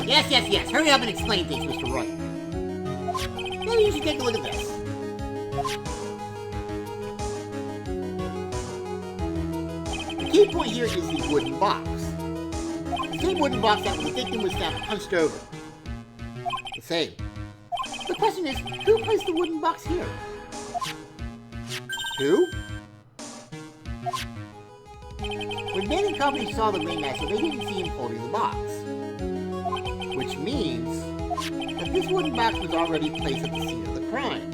Yes. Hurry up and explain things, Mr. Wright. Maybe you should take a look at this. The key point here is the wooden box. The same wooden box that the victim was found hunched over. The same. The question is, who placed the wooden box here? Who? When Man and Company saw the ringmaster, they didn't see him holding the box. Which means that this wooden box was already placed at the scene of the crime.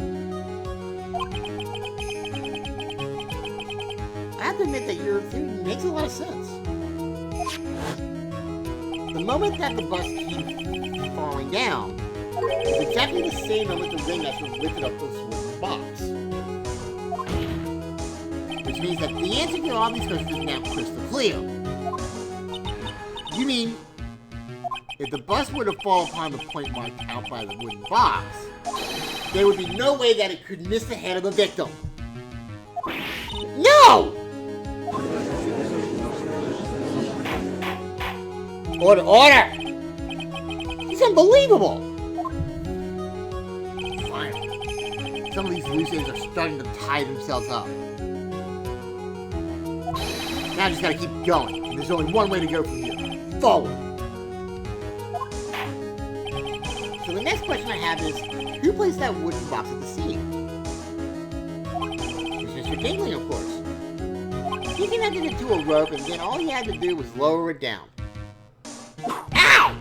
I have to admit that your theory makes a lot of sense. The moment that the bus keeps falling down is exactly the same moment the ringmaster lifted up this wooden box. Which means that the answer to all these questions is now crystal clear. You mean, if the bus were to fall upon the point marked out by the wooden box, there would be no way that it could miss the head of the victim. No! Order! It's unbelievable! Fine. Some of these loose ends are starting to tie themselves up. Now I just gotta keep going. And there's only one way to go from here. Forward. So the next question I have is, who placed that wooden box at the scene? It was Mr. Dingley, of course. He connected it to a rope, and then all he had to do was lower it down. Ow!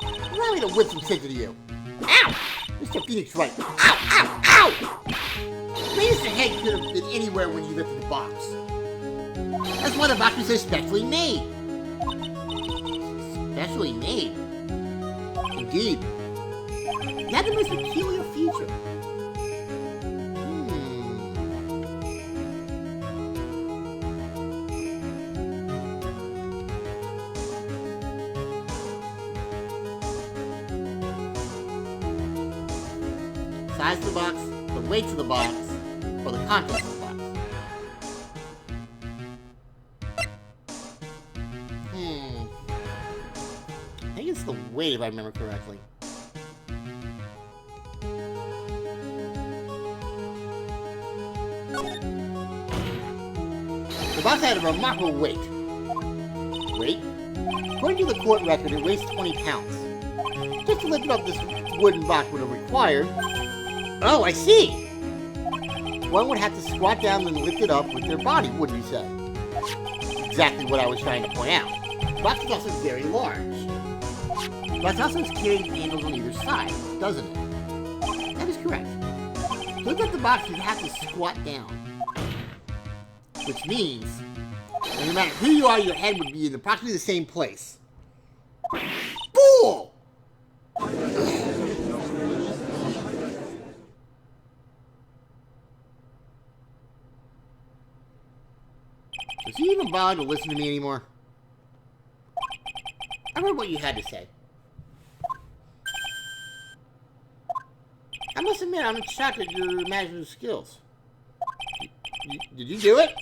Allow me to whip some sense into you. Ow! Mr. Phoenix Wright. Ow! Mr. Head could have been anywhere when you lifted the box. That's why the box was so specially made. Specially made? Indeed. It had the most peculiar feature. Size of the box, the weight of the box, or the contents of the box. I think it's the weight, if I remember correctly. The box had a remarkable weight. Weight? According to the court record, it weighs 20 pounds. Just to lift up this wooden box would have required... Oh, I see! One would have to squat down and lift it up with their body, wouldn't you say? Exactly what I was trying to point out. The box is also very large. But it also has carrying handles on either side, doesn't it? That is correct. To lift up the box, you'd have to squat down. Which means that no matter who you are, your head would be in approximately the same place. Fool! Does he even bother to listen to me anymore? I heard what you had to say. I must admit, I'm shocked at your imaginative skills. Did you do it?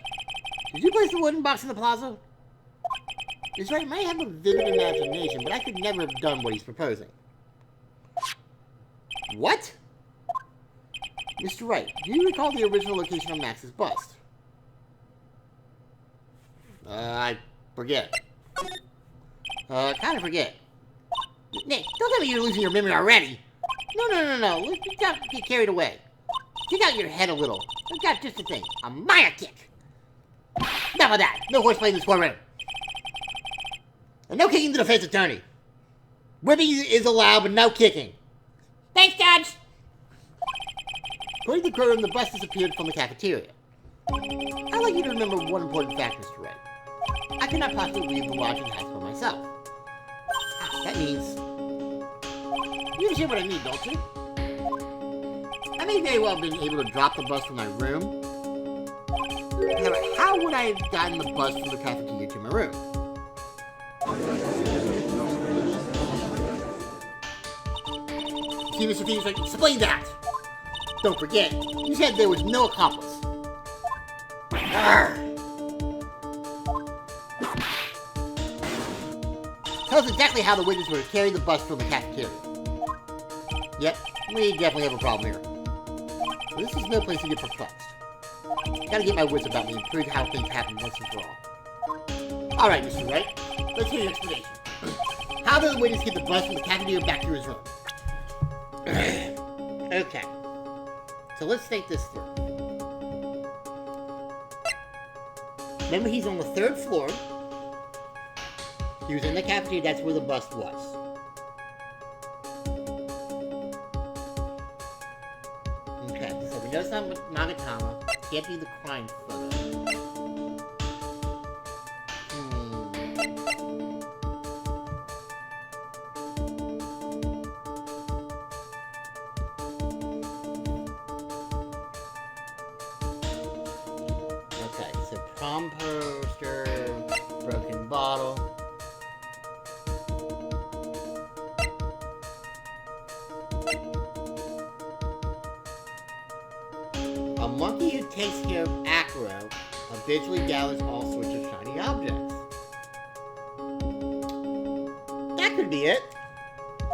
Did you place the wooden box in the plaza? He's right, I might have a vivid imagination, but I could never have done what he's proposing. What? Mr. Wright, do you recall the original location of Max's bust? I forget. Kind of forget. Nick, don't tell me you're losing your memory already. No. Let's not get carried away. Stick out your head a little. I've got just a thing. A Maya kick. Enough of that. No horseplay in this courtroom. And no kicking to the defense attorney. Whipping is allowed, but no kicking. Thanks, Judge. According to the courtroom, the bus disappeared from the cafeteria. I'd like you to remember one important fact, Mr. Wright. I could not possibly leave the lodging house by myself. That means... You understand what I mean, don't you? I may very well have been able to drop the bus from my room. However, how would I have gotten the bus from the cafeteria to my room? See, Mr. Phoenix, like, explain that! Don't forget, you said there was no accomplice. Arrgh. Tell us exactly how the witness would have carried the bus from the cafeteria. Yep, we definitely have a problem here. But this is no place to get perplexed. Gotta get my wits about me and prove how things happen once and for all. Alright, Mr. Wright, let's hear your explanation. How did the witness get the bus from the cafeteria back to his room? Okay. So let's think this through. Remember, he's on the 3rd floor. He was in the cafeteria, that's where the bus was. Okay, so we know it's not Nagatama. Can't be the crime photo. Okay, so prom poster, broken bottle. A monkey who takes care of Acro habitually gathers all sorts of shiny objects. That could be it.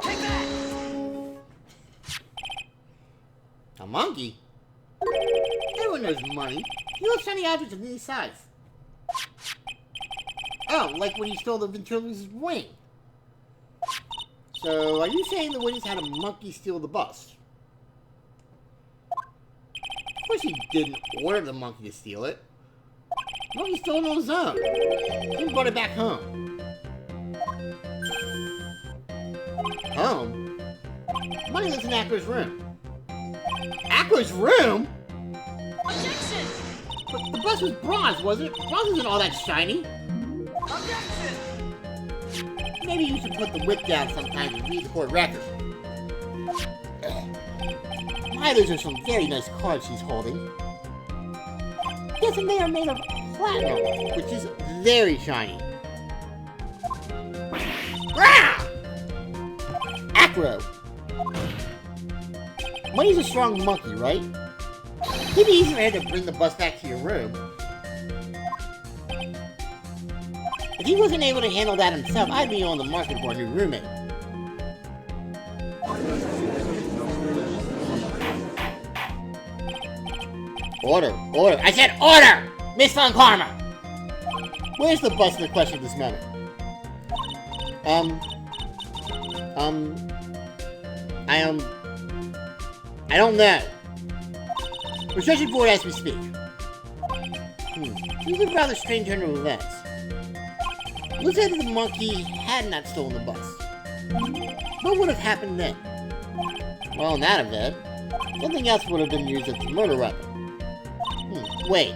Take that! A monkey? Everyone knows money. He loves shiny objects of any size. Oh, like when he stole the ventriloquist's wing. So, are you saying the witness had a monkey steal the bus? Of course he didn't order the monkey to steal it. The monkey stole it on his own. He brought it back home. Home? Money lives in Acro's room. Acro's room? Objection! But the bus was bronze, wasn't it? Bronze isn't all that shiny. Objection! Maybe you should put the whip down sometime and read the court record. My, those are some very nice cards she's holding. Yes, and they are made of platinum, which is very shiny. Rah! Acro! Money's a strong monkey, right? It'd be easier for him to bring the bus back to your room. If he wasn't able to handle that himself, I'd be on the market for a new roommate. Order! Order! I said order! Miss Von Karma! Where's the bus in the question at this moment? I don't know. We're searching for it as we speak. This is a rather strange turn of events. Let's say that the monkey had not stolen the bus. What would have happened then? Well, in that event, something else would have been used as a murder weapon. Wait.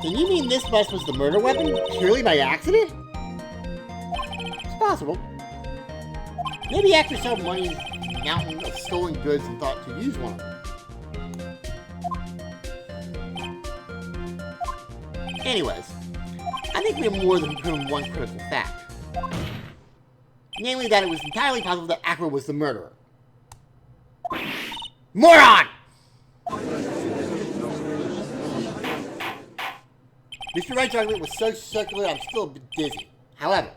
Then you mean this bus was the murder weapon purely by accident? It's possible. Maybe after saw money's mountain of stolen goods and thought to use one of them. Anyways, I think we have more than proven one critical fact. Namely that it was entirely possible that Acura was the murderer. Moron! Mr. Wright's argument was so circular I'm still a bit dizzy. However,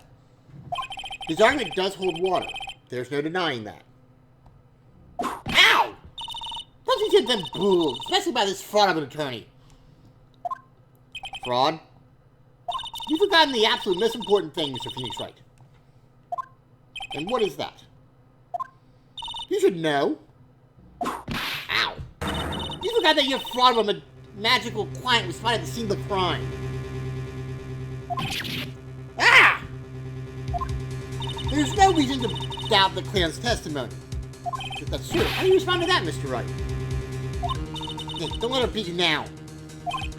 his argument does hold water. There's no denying that. Ow! Don't you get them booed, especially by this fraud of an attorney. Fraud? You've forgotten the absolute most important thing, Mr. Phoenix Wright. And what is that? You should know. Ow! You forgot that your fraud of a magical client was spotted at the scene of the crime. Ah! There's no reason to doubt the clan's testimony. If that's true, how do you respond to that, Mr. Wright? Hey, don't let her beat you now.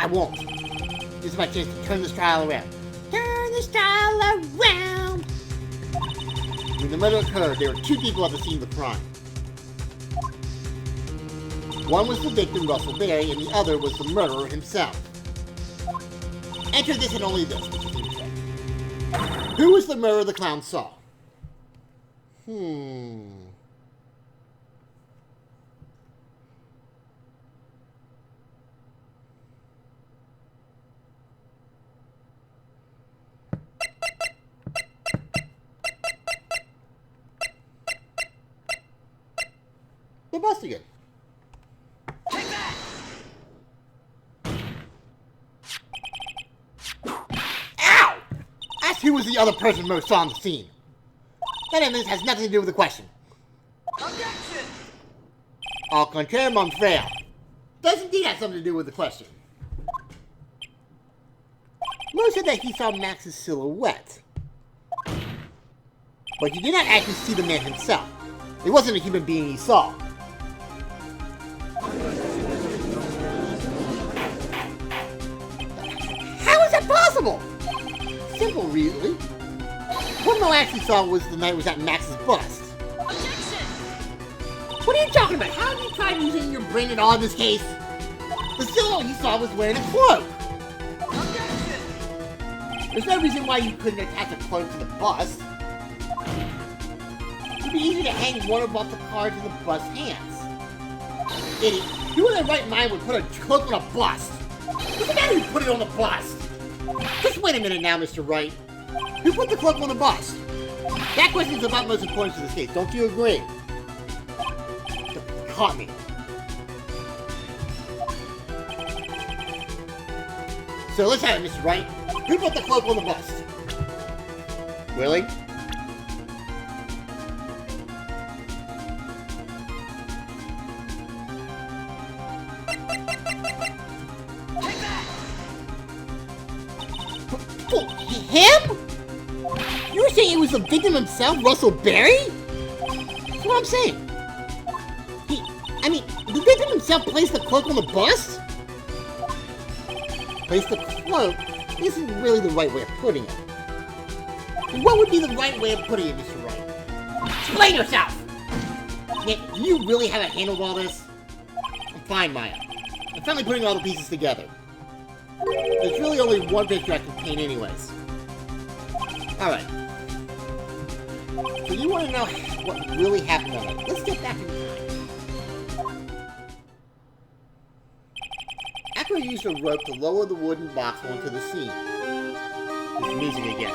I won't. This is my chance to turn this trial around. Turn this trial around! When the murder occurred, there were two people at the scene of the crime. One was the victim, Russell Berry, and the other was the murderer himself. Enter this and only this, Mr. Phoenix Wright. Who was the murderer the clown saw? The bust again. Take that! Ow! Ask who was the other person most saw on the scene. That evidence has nothing to do with the question. Objection! Au contraire, mon frère. Does indeed have something to do with the question. Mo said that he saw Max's silhouette. But he did not actually see the man himself. It wasn't a human being he saw. How is that possible? Simple, really. What Mo actually saw was the night was at Max's bust. Objection! What are you talking about? How have you tried using your brain at all in this case? The silhouette he saw was wearing a cloak. Objection! There's no reason why you couldn't attach a cloak to the bust. It'd be easy to hang one above the card to the bust's hands. Idiot. Who in their right mind would put a cloak on a bust? What's the matter who put it on the bust? Just wait a minute now, Mr. Wright. Who put the cloak on the bust? That question is of utmost importance to this case. Don't you agree? Caught me. So let's have it, Mr. Wright. Who put the cloak on the bust? Willie? Take that! Him? You were saying it was the victim himself, Russell Berry? That's what I'm saying. The victim himself placed the cloak on the bust? Placed the cloak isn't really the right way of putting it. What would be the right way of putting it, Mr. Wright? Explain yourself! Nick, do you really have a handle of all this? I'm fine, Maya. I'm finally putting all the pieces together. There's really only one picture I can paint anyways. Alright. So you want to know what really happened on it. Let's get back in time. Acura used a rope to lower the wooden box onto the scene. There's music again.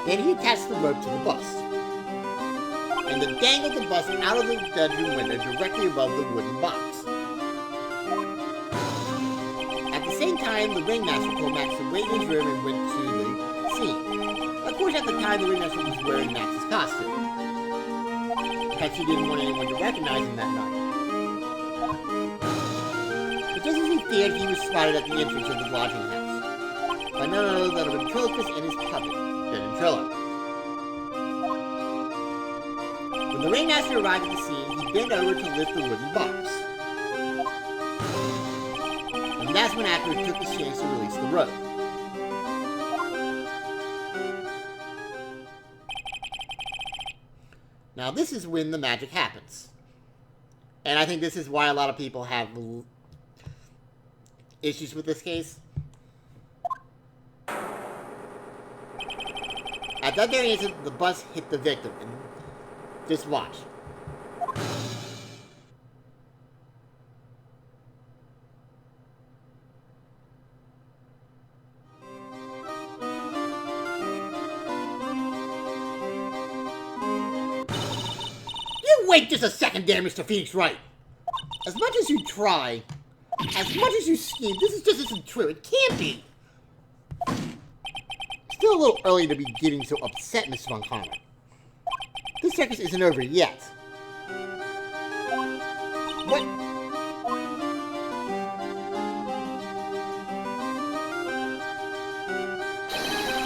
Then he attached the rope to the bust. And then dangled the bust out of the bedroom window directly above the wooden box. At the same time, the ringmaster told Max to wait in his room and went to the scene. Of course, at the time, the ringmaster was wearing Max's costume. Perhaps he didn't want anyone to recognize him that night. But just as he feared, he was spotted at the entrance of the lodging house by none other than a ventriloquist and his puppet, the ventrilo. When the ringmaster arrived at the scene, he bent over to lift the wooden box. And that's when Acura took his chance to release the rope. Now this is when the magic happens. And I think this is why a lot of people have issues with this case. that very instant, the bus hit the victim. And just watch. You wait just a second there, Mr. Phoenix Wright. As much as you try, as much as you scheme, this just isn't true. It can't be. Still a little early to be getting so upset, Mr. Von Karma. This circus isn't over yet. What?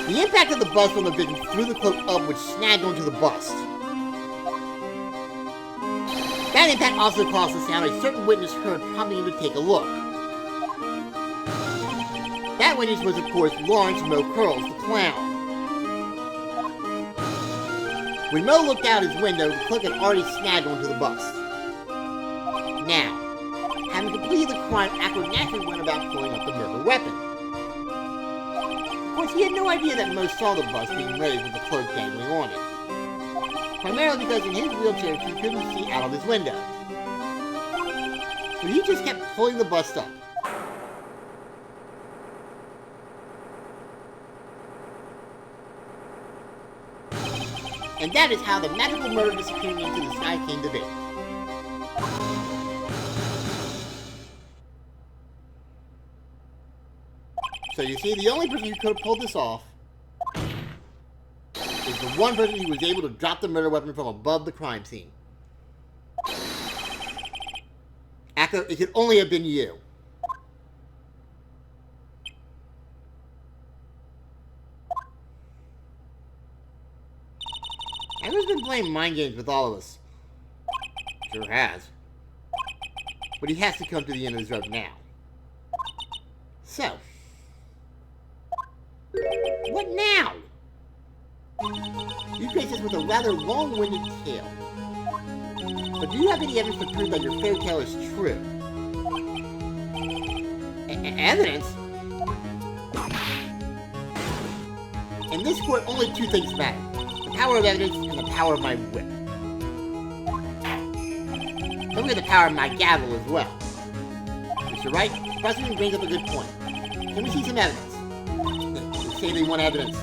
The impact of the bus from the victim threw the cloak up, which snagged onto the bust. That impact also caused the sound a certain witness heard, prompting him to take a look. That witness was, of course, Lawrence Mo Curls, the clown. When Mo looked out his window, the cloak had already snagged onto the bust. Now, having completed the crime, Ackroyd naturally went about pulling up the murder weapon. Of course, he had no idea that Mo saw the bust being raised with the cloak dangling on it. Primarily because in his wheelchair he couldn't see out of his window. So he just kept pulling the bust up. And that is how the magical murder disappearing into the sky came to be. So you see, the only person who could have pulled this off is the one person who was able to drop the murder weapon from above the crime scene. Actor, it could only have been you. Edward's been playing mind games with all of us. Sure has. But he has to come to the end of his rope now. So, what now? You face us with a rather long-winded tale. But do you have any evidence to prove that your fairy tale is true? Evidence? In this court, only two things matter. The power of evidence and the power of my whip. Don't forget the power of my gavel as well. Mr. Wright, the prosecutor brings up a good point. Can we see some evidence? They say they want evidence.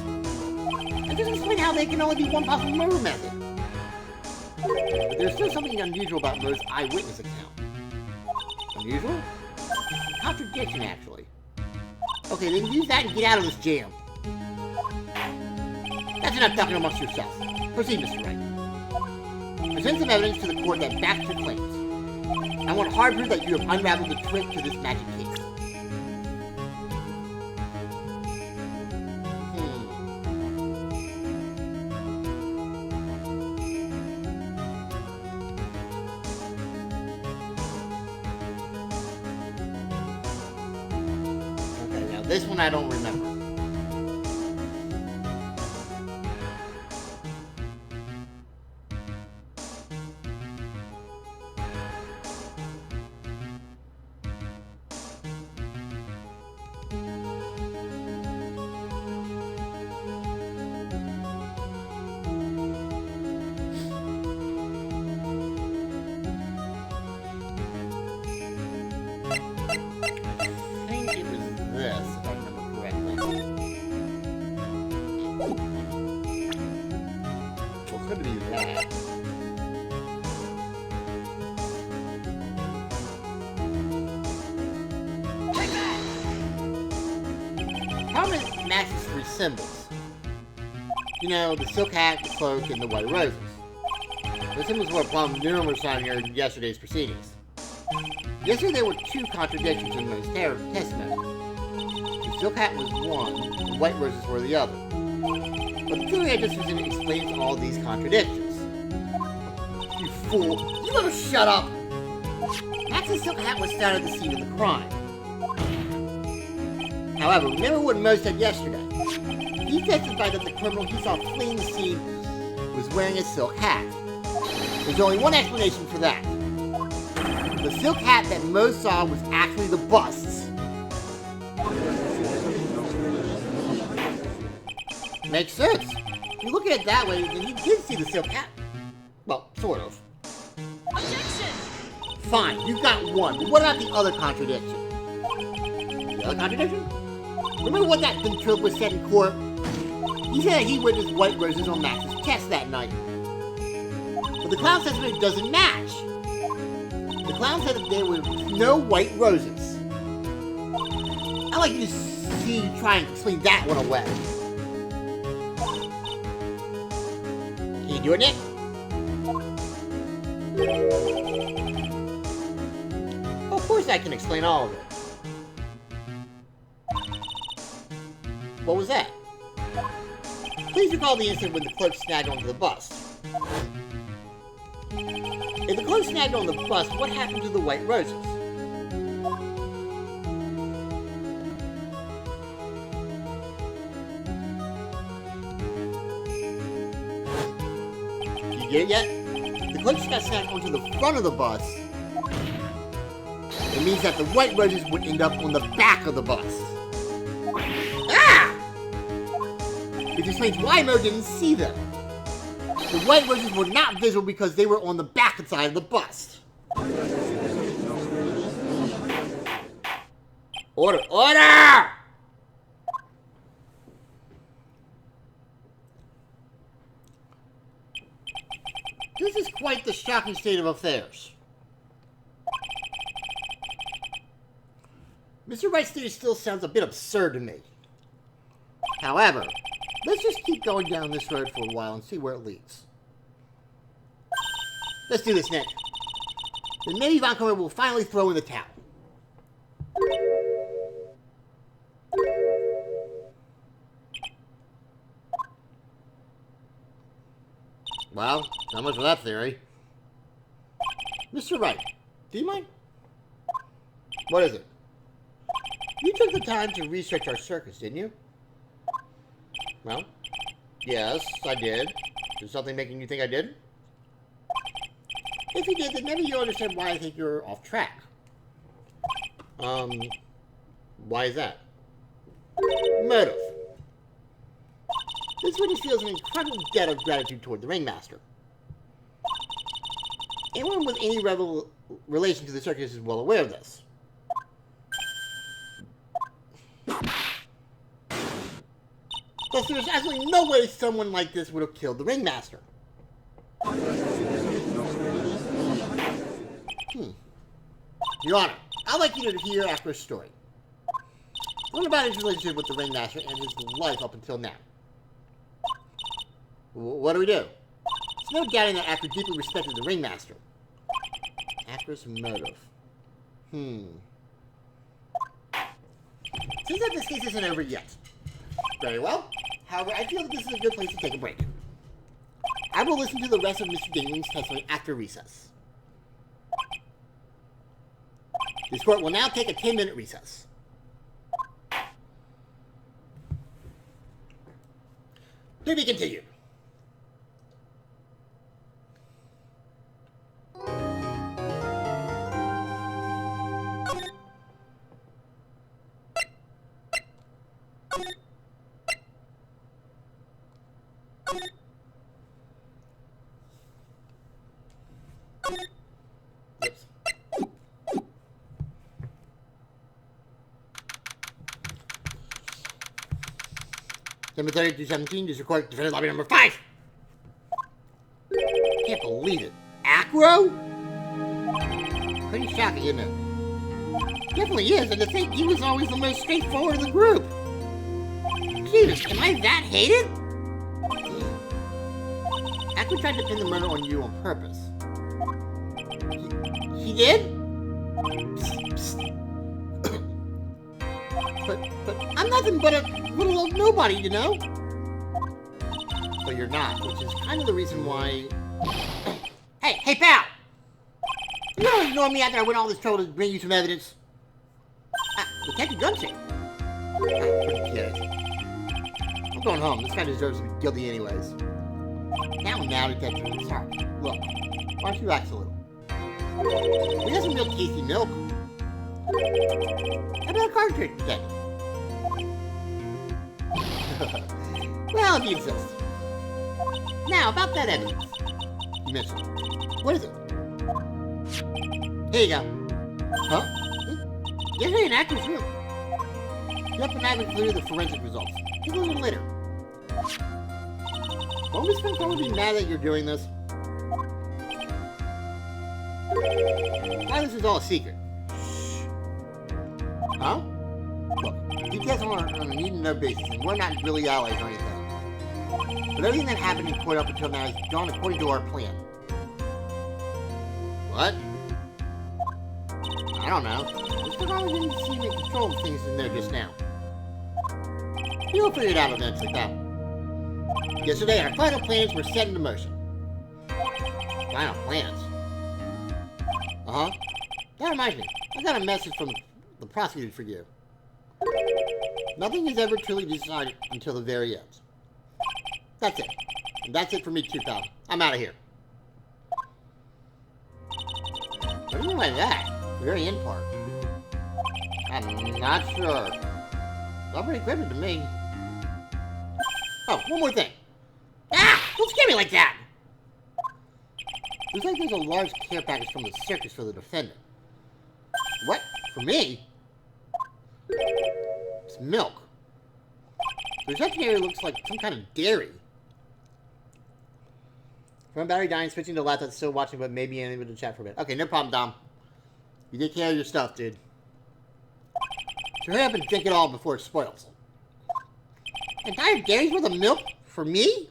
That doesn't explain how there can only be one possible murder method. But there's still something unusual about Mo's eyewitness account. Unusual? Contradiction, actually. Okay, then use that and get out of this jam. That's enough talking amongst yourselves. Proceed, Mr. Wright. Present some evidence to the court that backs your claims. I want hard proof that you have unraveled the trick to this magic case. Okay, now this one I don't remember. Could be that. Take that! How many matches three symbols? You know, the silk hat, the cloak, and the white roses. The symbols were upon numerous times in yesterday's proceedings. Yesterday there were two contradictions in Mo's testimony. The silk hat was one, the white roses were the other. But the theory I just presented explains all these contradictions. You fool! You better shut up! Max's silk hat was found at the scene of the crime. However, remember what Mo said yesterday. He testified that the criminal he saw fleeing the scene was wearing a silk hat. There's only one explanation for that. The silk hat that Mo saw was actually the bust's. Makes sense. you look at it that way, then you did see the silk hat. Well, sort of. Objection! Fine, you got one, but what about the other contradiction? The other contradiction? Remember what that ventriloquist said in court? He said that he witnessed white roses on Max's chest that night. But the clown says that it doesn't match. The clown said that there were no white roses. I'd like you to see you try and explain that one away. Can you do it, Nick? Of course I can explain all of it. What was that? Please recall the incident when the clerk snagged onto the bus. If the clerk snagged on the bus, what happened to the white roses? You get it yet? The clerk got snagged onto the front of the bus. It means that the white roses would end up on the back of the bus. Ah! Which explains why Mo didn't see them. The white roses were not visible because they were on the back side of the bust. Order! Order! This is quite the shocking state of affairs. Mr. Wright's theory still sounds a bit absurd to me. However, let's just keep going down this road for a while and see where it leads. Let's do this, Nick. Then maybe Von Comer will finally throw in the towel. Well, so much for that theory. Mr. Wright, do you mind? What is it? You took the time to research our circus, didn't you? Well, yes, I did. Is something making you think I did? If you did, then maybe you'll understand why I think you're off track. Why is that? Motive. This witness feels an incredible debt of gratitude toward the ringmaster. Anyone with any relation to the circus is well aware of this. But there's absolutely no way someone like this would have killed the ringmaster. Your Honor, I'd like you to hear Acro's story. Learn about his relationship with the ringmaster and his life up until now. What do we do? There's no doubting that Acro deeply respected the ringmaster. Acro's motive. Seems like this case isn't over yet. Very well. However, I feel that this is a good place to take a break. I will listen to the rest of Mr. Dingling's testimony after recess. This court will now take a 10-minute recess. To be continued. Number 3217, District Court, Defendant Lobby number 5! Can't believe it. Acro? Pretty shocking, isn't it? Definitely is, and to think he was always the most straightforward of the group. Jesus, am I that hated? Acro tried to pin the murder on you on purpose. He did? But I'm nothing but a little old nobody, you know? But you're not, which is kind of the reason why... Hey, pal! You don't ignore me after I went all this trouble to bring you some evidence. Detective Gunship. Forget it. I'm going home. This guy deserves to be guilty anyways. Now, Detective. Sorry. Look, why don't you relax a little? We got some real tasty milk. How about a card trick, Detective? Well, if you insist. Now, about that evidence you mentioned. What is it? Here you go. Huh? Yesterday in Actor's room. You have to include the forensic results. Take a little later. Won't Miss Francola be mad that you're doing this? Why this is all a secret? Huh? Look, details are on a need-to-know basis, and we're not really allies or anything. But everything that happened in court up until now has gone according to our plan. What? I don't know. Mr. Holland didn't seem in control of things in there just now. You'll figure it out eventually, pal. Yesterday, our final plans were set into motion. Final plans? Uh-huh. That reminds me. I got a message from the prosecutor for you. Nothing is ever truly decided until the very end. That's it. And that's it for me too, pal. I'm out of here. What do you mean by that? The very end part. I'm not sure. It's all pretty cryptic to me. Oh, one more thing. Ah! Don't scare me like that! Looks like there's a large care package from the circus for the defendant. What? For me? It's milk. The reception area looks like some kind of dairy. From battery dying, switching to laptop, still watching, but maybe unable to chat for a bit. Okay, no problem, Dom. You take care of your stuff, dude. So hurry up and drink it all before it spoils. Entire dairy's worth of milk? For me?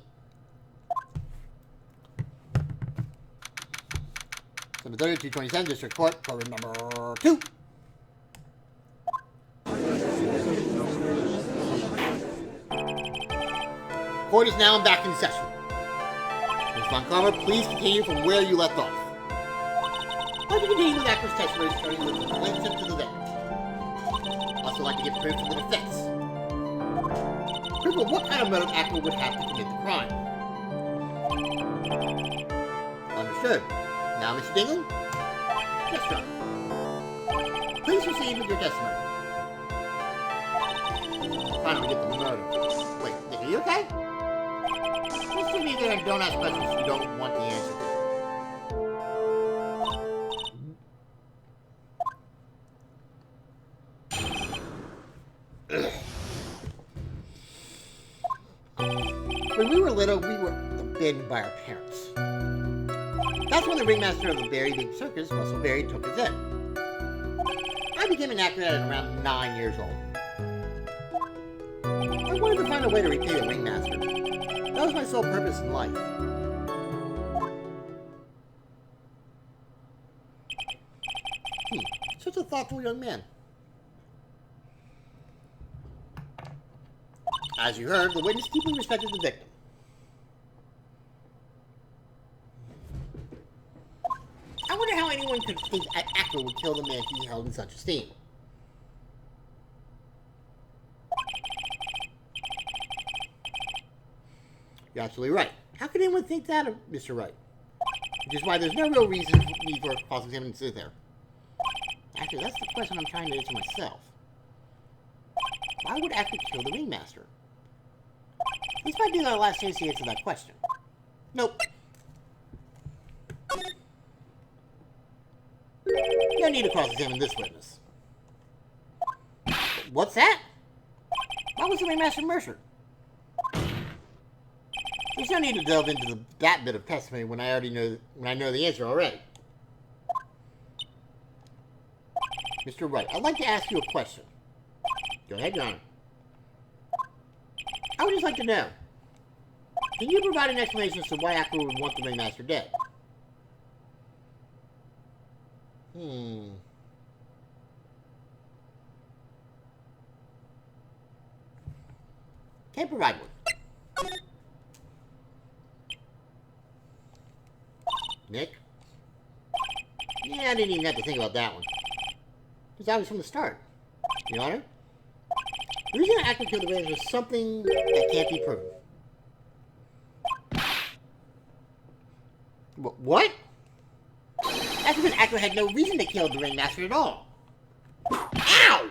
Number 3227, District Court, courtroom number 2. Court is now back in session. Ms. Von Karma, please continue from where you left off. I'd like to continue with Acker's testimony, starting with the relationship to the victims. Also like to get proof from the defense. Proof of what kind of motive Acker would have to commit the crime. Understood. Now, Mr. Dingley? Yes, sir. Please proceed with your testimony. Finally get the motive. Wait, Nick, are you okay? Just sit me there and don't ask questions you don't want the answer to. When we were little, we were forbidden by our parents. That's when the ringmaster of the Very Big Circus, Russell Berry, took us in. I became an actor at around 9 years old. I wanted to find a way to repay the ringmaster. That was my sole purpose in life. Such a thoughtful young man. As you heard, the witness deeply respected the victim. I wonder how anyone could think an actor would kill the man he held in such esteem. You're absolutely right. How could anyone think that of Mr. Wright? Which is why there's no real reason for a cross-examination there. Actually, that's the question I'm trying to answer myself. Why would Actor kill the ringmaster? This might be our last chance to answer that question. Nope. No need to cross-examine this witness. What's that? Why was the ringmaster murdered? There's no need to delve into that bit of testimony when I know the answer already. Mr. Wright, I'd like to ask you a question. Go ahead, Your Honor. I would just like to know, can you provide an explanation as to why Acker would want the ringmaster dead? Can't provide one. Nick? Yeah, I didn't even have to think about that one. Because that was from the start. Your Honor? The reason Acker killed the ringmaster is something that can't be proven. What? That's because Acker had no reason to kill the ringmaster at all. Ow!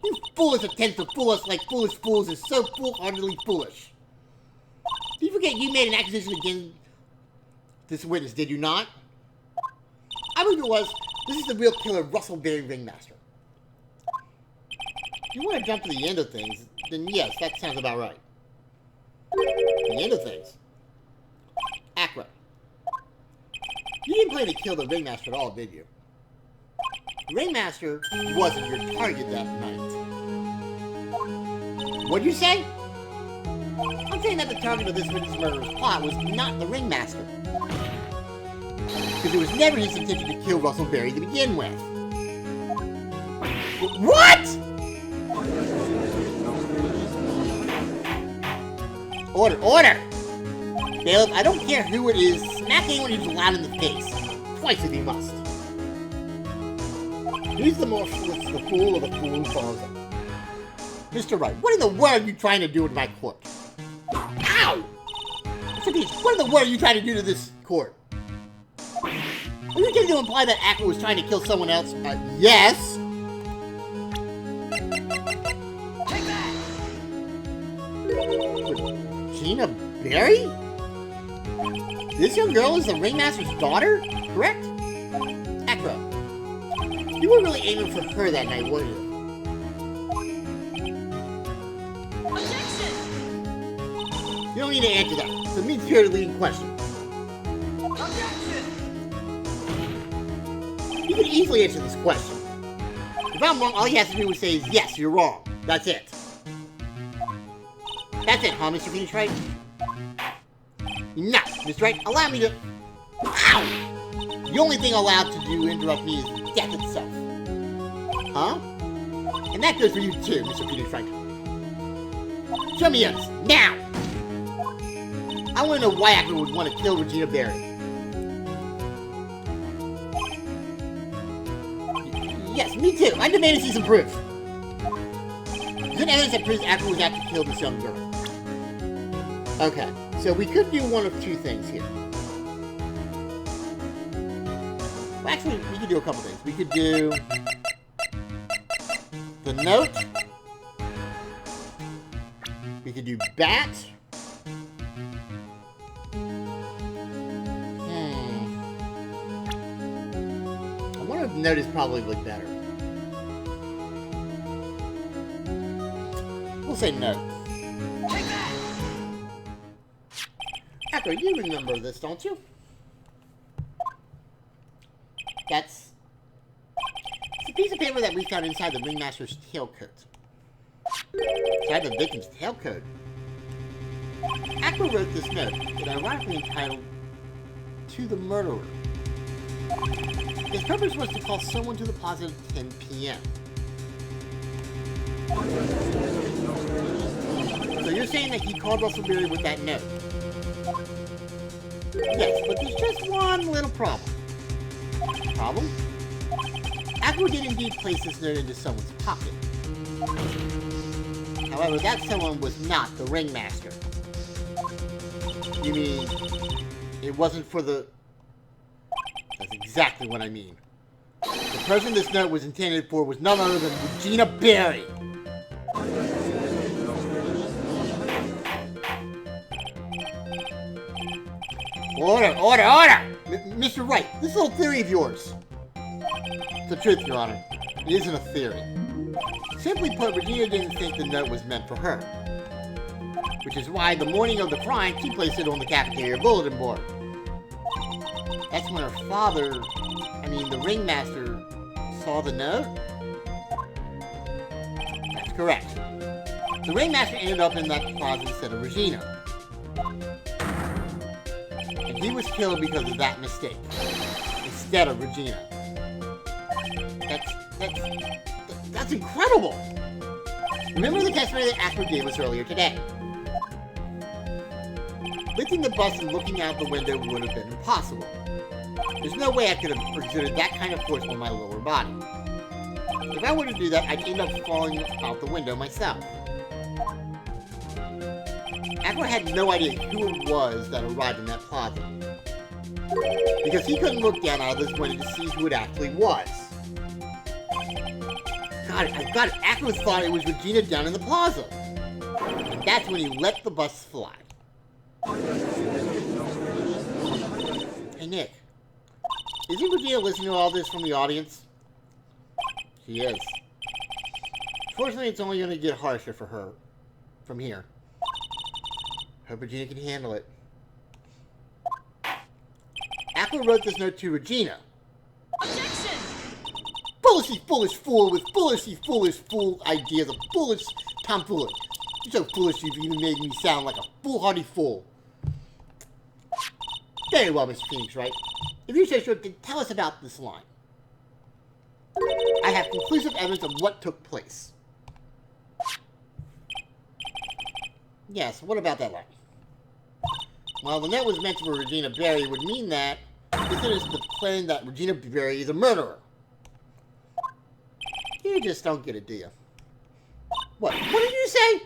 This foolish attempt to fool us like foolish fools is so foolhardily foolish. These forget you made an accusation against this witness, did you not? I believe it was. This is the real killer, Russell Berry Ringmaster. If you want to jump to the end of things, then yes, that sounds about right. The end of things. Aqua. You didn't plan to kill the Ringmaster at all, did you? The Ringmaster wasn't your target that night. What'd you say? I'm saying that the target of this witness murderer's plot was not the Ringmaster. Because it was never his intention to kill Russell Berry to begin with. What?! Order, order! Bailiff, I don't care who it is, smack anyone who's loud in the face. Twice if you must. Who's the more foolish, the fool or the fool who follows him? Mr. Wright, what in the world are you trying to do with my court? Ow! Mr. Peach, what in the world are you trying to do to this court? Are you trying to imply that Aqua was trying to kill someone else? Yes! Take that! Regina Berry? This young girl is the Ringmaster's daughter, correct? Aqua, you were really aiming for her that night, weren't you? Objection! You don't need to answer that. It's a mean-spirited leading question. Objection! You can easily answer this question. If I'm wrong, all he has to do is say is, yes, you're wrong. That's it. That's it, huh, Mr. Phoenix Wright? No, Mr. Wright, allow me to... Ow! The only thing allowed to do interrupt me is death itself. Huh? And that goes for you too, Mr. Phoenix Wright. Show me yours, now! I want to know why Aqua would want to kill Regina Berry. Yes, me too. I demand to see some proof. Good evidence that proves Aqua was out to kill this young girl. Okay, so we could do one of two things here. Well, actually, we could do a couple things. We could do the note. We could do bat. I wonder if note is probably better. We'll say note. Take that! Aqua, you remember this, don't you? It's a piece of paper that we found inside the Ringmaster's tailcoat. Inside the victim's tailcoat. Aqua wrote this note, that ironically entitled, "To the Murderer." His purpose was to call someone to the plaza at 10 p.m. So you're saying that he called Russell Berry with that note? Yes, but there's just one little problem. Problem? Aqua did indeed place this note into someone's pocket. However, that someone was not the Ringmaster. You mean, it wasn't for the... That's exactly what I mean. The person this note was intended for was none other than Regina Berry. Order, order, order! Mr. Wright, this little theory of yours. It's the truth, Your Honor. It isn't a theory. Simply put, Regina didn't think the note was meant for her. Which is why the morning of the crime, she placed it on the cafeteria bulletin board. That's when her father, the Ringmaster, saw the note? That's correct. The Ringmaster ended up in that plaza instead of Regina. And he was killed because of that mistake, instead of Regina. That's incredible! Remember the testimony that Aqua gave us earlier today? Lifting the bus and looking out the window would have been impossible. There's no way I could have exerted that kind of force on my lower body. If I were to do that, I'd end up falling out the window myself. Aqua had no idea who it was that arrived in that plaza. Because he couldn't look down out of this window to see who it actually was. I got it. Aqua thought it was Regina down in the plaza. And that's when he let the bus fly. Hey, Nick. Isn't Regina listening to all this from the audience? She is. Fortunately, it's only going to get harsher for her from here. Hope Regina can handle it. Aqua wrote this note to Regina. Objection! Foolish fool with foolish fool ideas of foolish tomfoolery. You're so foolish you've even made me sound like a foolhardy fool. Very well, Mr. Phoenix, right? If you're so sure, then tell us about this line. I have conclusive evidence of what took place. Yes, what about that line? Well, the note was meant for Regina Berry would mean that visitors to claim that Regina Berry is a murderer. You just don't get it, do you? What? What did you say?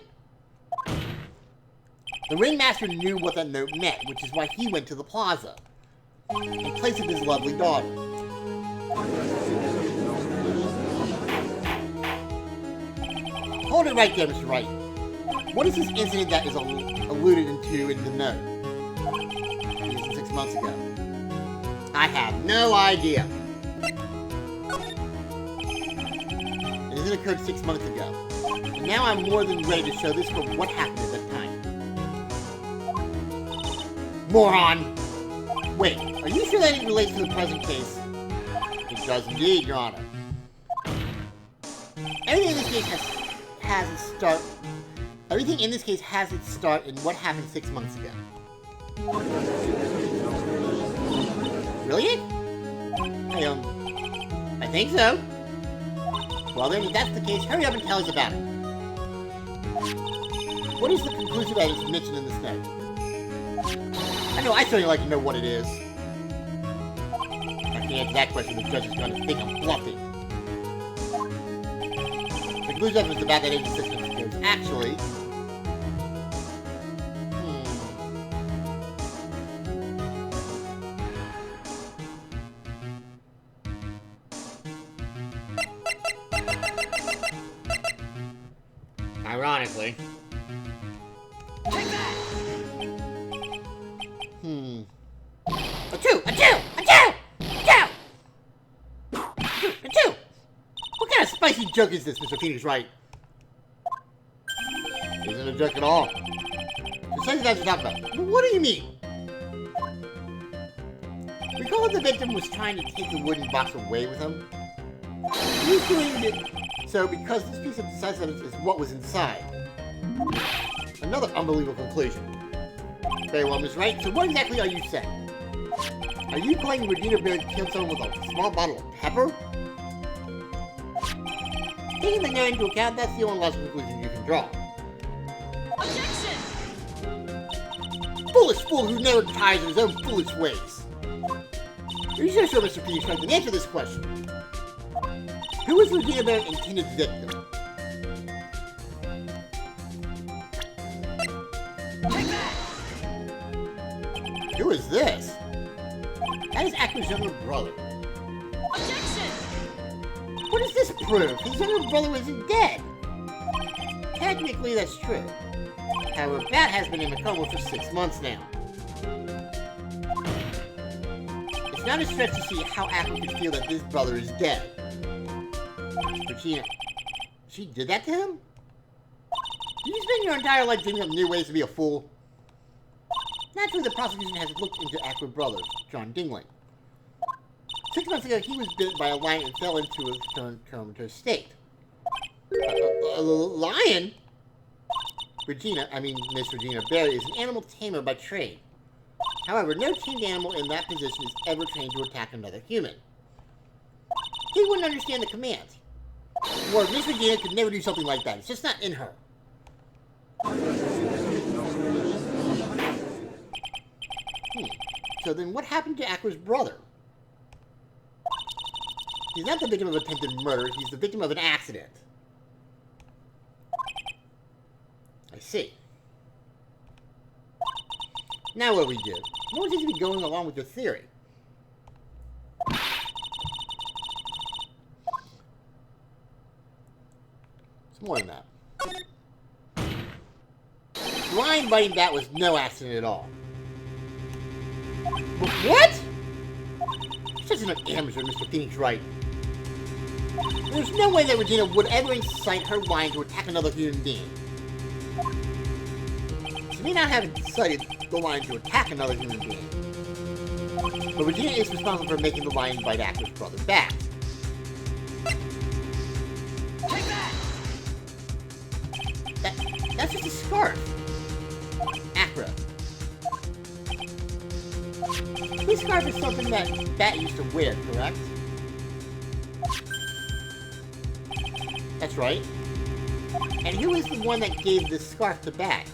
The ringmaster knew what that note meant, which is why he went to the plaza in place of his lovely daughter. Hold it right there, Mr. Wright. What is this incident that is alluded to in the note? It was 6 months ago. I have no idea. It occurred 6 months ago. And now I'm more than ready to show this for what happened at that time. Moron! Wait, are you sure that it relates to the present case? It does indeed, Your Honor. Everything in this case has its start. Everything in this case has its start in what happened 6 months ago. Really? I think so. Well then, if that's the case, hurry up and tell us about it. What is the conclusive evidence mentioned in this note? I know, I certainly like to know what it is. If I can answer that question, the judge is going to think I'm bluffing. The conclusive evidence about that agent 6 months ago is actually... Ironically. Take that! Achoo! What kind of spicy joke is this, Mr. Phoenix Wright? Isn't a joke at all. The sentence that you talk about. What do you mean? Recall that the victim was trying to take the wooden box away with him? He was doing it so because this piece of decisive evidence is what was inside. Another unbelievable conclusion. Very well, Ms. Wright. So what exactly are you saying? Are you claiming Regina Berry killed someone with a small bottle of pepper? Taking the note into account, that's the only logical conclusion you can draw. Objection! Foolish fool who never tires of his own foolish ways. Are you sure, Mr. Phoenix Wright, can answer this question? Who was Regina Berry's intended victim? Take that! Who is this? That is Aqua's younger brother. Objection! What does this prove? His younger brother isn't dead. Technically, that's true. However, Bat has been in a coma for 6 months now. It's not a stretch to see how Aqua could feel that his brother is dead. Regina, she did that to him? Did you spend your entire life dreaming of new ways to be a fool? Naturally, the prosecution has looked into Aqua's brother, John Dingling. 6 months ago, he was bit by a lion and fell into a comatose state. A lion? Miss Regina Berry is an animal tamer by trade. However, no tamed animal in that position is ever trained to attack another human. He wouldn't understand the commands. Or Miss Regina could never do something like that. It's just not in her. So then what happened to Aqua's brother? He's not the victim of attempted murder, he's the victim of an accident. I see. Now what do we do? No one seems to be going along with your theory. It's more than that. Do I lion biting Bat was no accident at all. What? Such an amateur, Mr. Phoenix Wright. There's no way that Regina would ever incite her lion to attack another human being. She may not have incited the lion to attack another human being, but Regina is responsible for making the lion bite Acro's brother Bat. Take that! That's just a scarf. Acro. This scarf is something that Bat used to wear, correct? That's right. And who is the one that gave this scarf to Bat?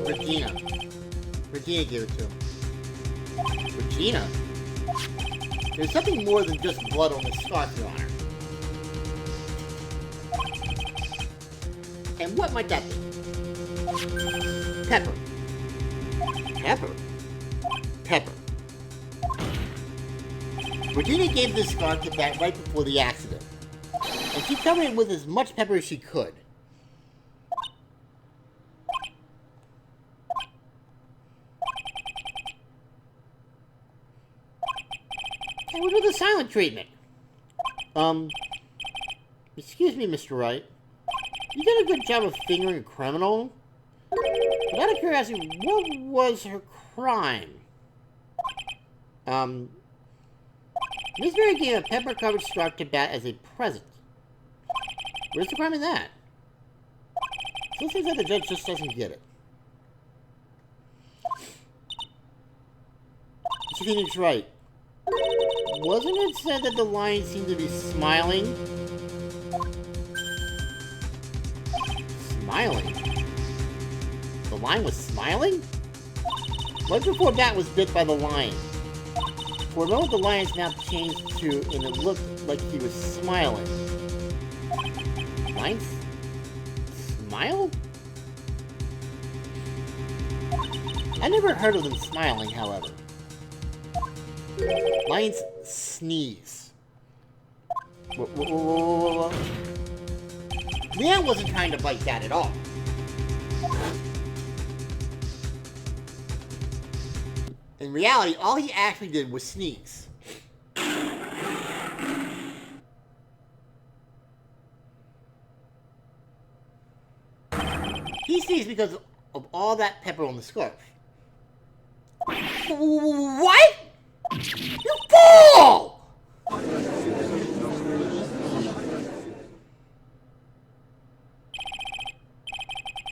Regina. Regina gave it to him. Regina? There's something more than just blood on this scarf, Your Honor. And what might that be? Pepper. Pepper? Pepper. Regina gave this scarf to Bat right before the accident, and she covered it with as much pepper as she could. And what about the silent treatment? Excuse me, Mr. Wright. You did a good job of fingering a criminal. But out of curiosity, what was her crime? Miss Berry gave a pepper-covered scarf to Bat as a present. Where's the crime in that? It seems like the judge just doesn't get it. Mr. Phoenix Wright. Wasn't it said that the lion seemed to be smiling? Smiling? The lion was smiling? Right before Bat was bit by the lion. For a moment, the lion's mouth changed to, and it looked like he was smiling. Lions smile? I never heard of them smiling, however. Lions sneeze. Whoa. Leon wasn't trying to bite that at all. In reality, all he actually did was sneeze. He sneezed because of all that pepper on the scarf. What? You fool!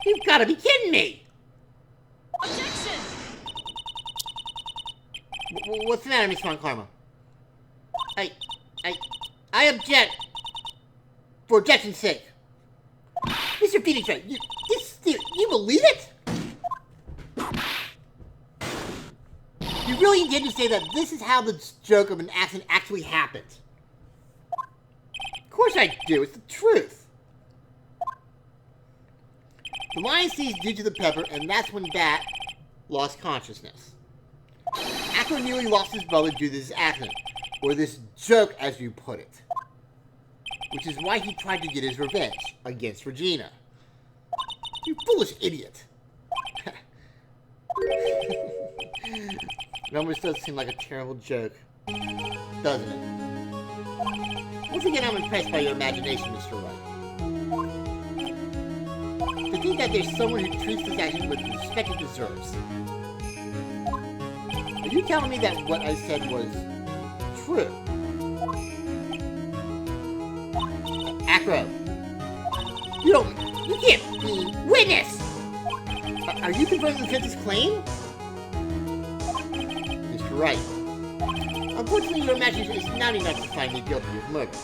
You've got to be kidding me! Objection! What's the matter, Miss Von Karma? I object. For objection's sake. Mr. Phoenix Wright, you believe it? You really intend to say that this is how the joke of an accident actually happened? Of course I do, it's the truth. The lion sneezed due to the pepper, and that's when Bat lost consciousness. Acro nearly lost his brother due to this accident, or this joke as you put it. Which is why he tried to get his revenge against Regina. You foolish idiot. It almost does seem like a terrible joke, doesn't it? Once again, I'm impressed by your imagination, Mr. Wright. To think that there's someone who treats this action with the respect it deserves. Are you telling me that what I said was true? Acro, you can't be witness! Are you confirming the judge's claim? Mr. Wright. Unfortunately, your imagination is not enough to find me guilty of murder.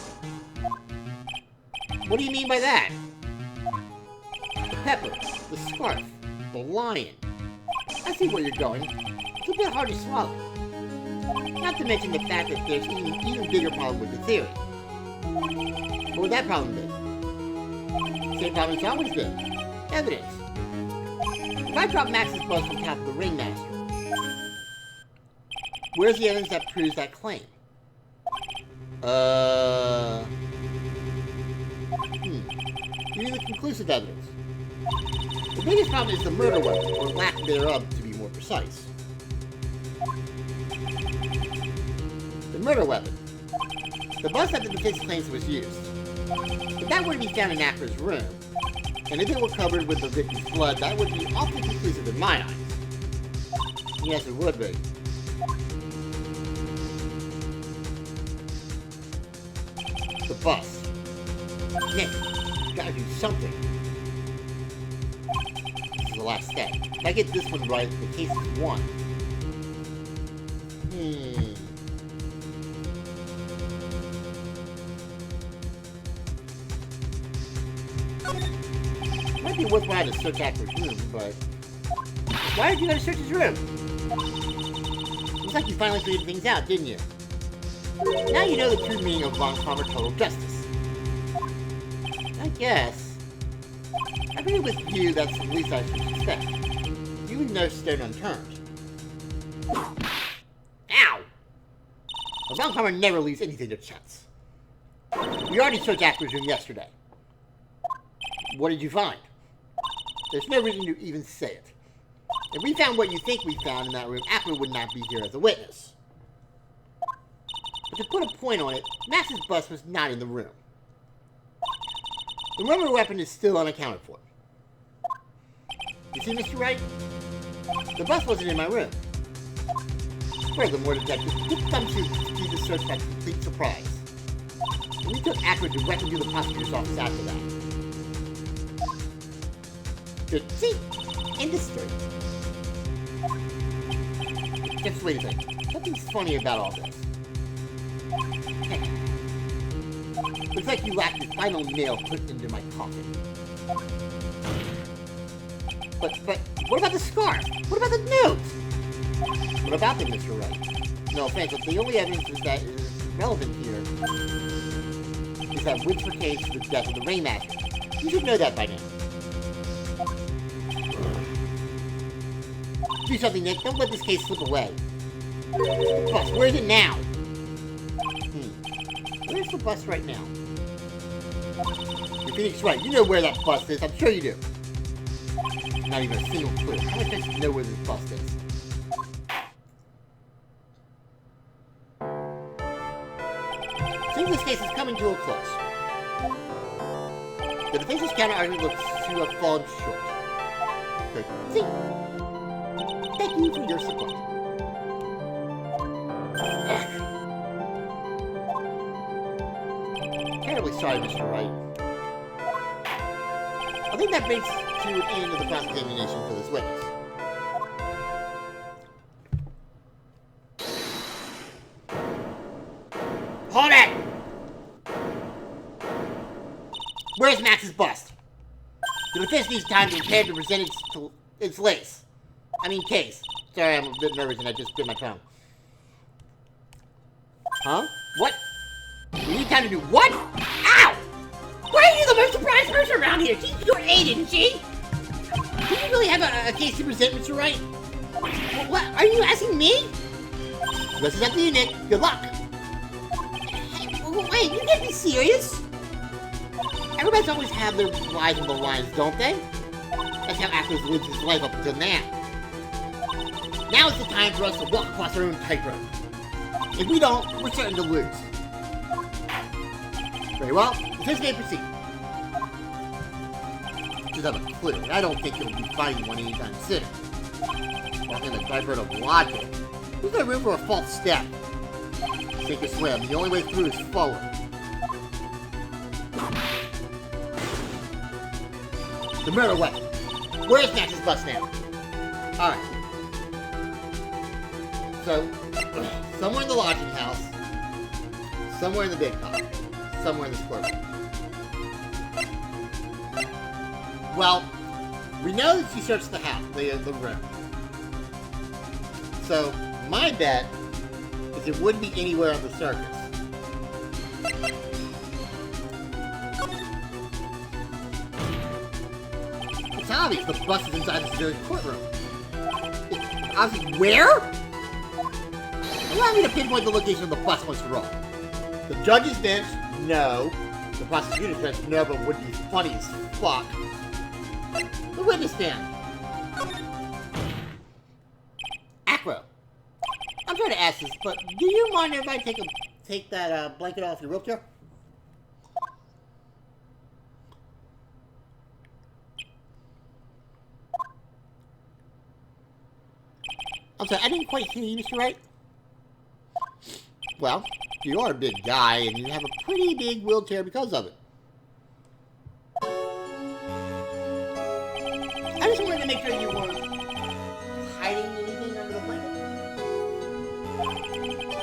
What do you mean by that? The pepper, the scarf, the lion. I see where you're going. It's a bit hard to swallow. Not to mention the fact that there's an even bigger problem with the theory. What would that problem be? Same problem it's always been. Evidence. If I drop Max's buzz from top of the Ringmaster, where's the evidence that proves that claim? Give me the conclusive evidence. The biggest problem is the murder weapon, or lack thereof to be more precise. The murder weapon. The bus that the defense claims was used. If that were to be found in Acker's room, and if it were covered with the victim's blood, that would be awfully conclusive in my eyes. Yes, it would be. The bus. Nick, you gotta do something. This is the last step. If I get this one right, the case is won. Might be worthwhile to search Acker's room, but why did you go to search his room? Looks like you finally figured things out, didn't you? Now you know the true meaning of Von Karma total justice. I guess. I agree with you, that's the least I should expect. You would no stone unturned. Ow! Well, Von Karma never leaves anything to chance. We already searched Acker's room yesterday. What did you find? There's no reason to even say it. If we found what you think we found in that room, Acker would not be here as a witness. But to put a point on it, Max's bus was not in the room. The murder weapon is still unaccounted for. You see, Mr. Wright? The bus wasn't in my room. Furthermore, Detective, did come to see the search by complete surprise. And we took Acker directly to the prosecutor's office after that. Good. See? Industry. Just wait a second. Something's funny about all this. Looks like you lacked the final nail put into my coffin. But, what about the scarf? What about the note? What about them, Mr. Wright? No offense, but the only evidence that is relevant here is that Windsor case for the death of the Rainmaster. You should know that by now. Do something, Nick. Don't let this case slip away. The bus, where is it now? Where's the bus right now? You're Phoenix Wright. You know where that bus is. I'm sure you do. Not even a single clue. How much does you know where this bus is? Seems this case is coming to a close. The defense's counter-argument looks to have fallen short. Good. See? Thank you for your support. Terribly sorry, Mr. Wright. I think that brings to an end of the cross-examination for this witness. Hold it! Where's Max's bust? The defense needs time to prepare to present its case. Sorry, I'm a bit nervous and I just bit my tongue. Huh? What? We need time to do what? Ow! Why are you the most surprised person around here? You're A, didn't she? Do you really have a case to present, Mr. Wright? What? Are you asking me? This is up to you, Nick. Good luck. Hey, wait, you can't be serious. Everybody's always had their lies on the lines, don't they? That's how Ackles lives his life up until now. Now is the time for us to walk across our own tightrope. If we don't, we're certain to lose. Very well, the test may proceed. Just have a clue. I don't think you'll be finding one anytime soon. Walking the tightrope of logic. There's no room for a false step. Sink or swim. The only way through is forward. The murder weapon. Where's Max's bus now? Alright. So, somewhere in the lodging house, somewhere in the big car, somewhere in this courtroom. Well, we know that she searched the house, the room. So, my bet is it wouldn't be anywhere on the surface. It's obvious the bus is inside this very courtroom. Where? Allow me to pinpoint the location of the bus once for all. The judge's bench, no. The prosecutor's bench, no, but would be funny as fuck. The witness stand. Acro, I'm trying to ask this, but do you mind if I take that blanket off your wheelchair? I'm sorry, I didn't quite hear you, Mr. Wright. Well, you are a big guy, and you have a pretty big wheelchair because of it. I just wanted to make sure you weren't hiding anything under the blanket.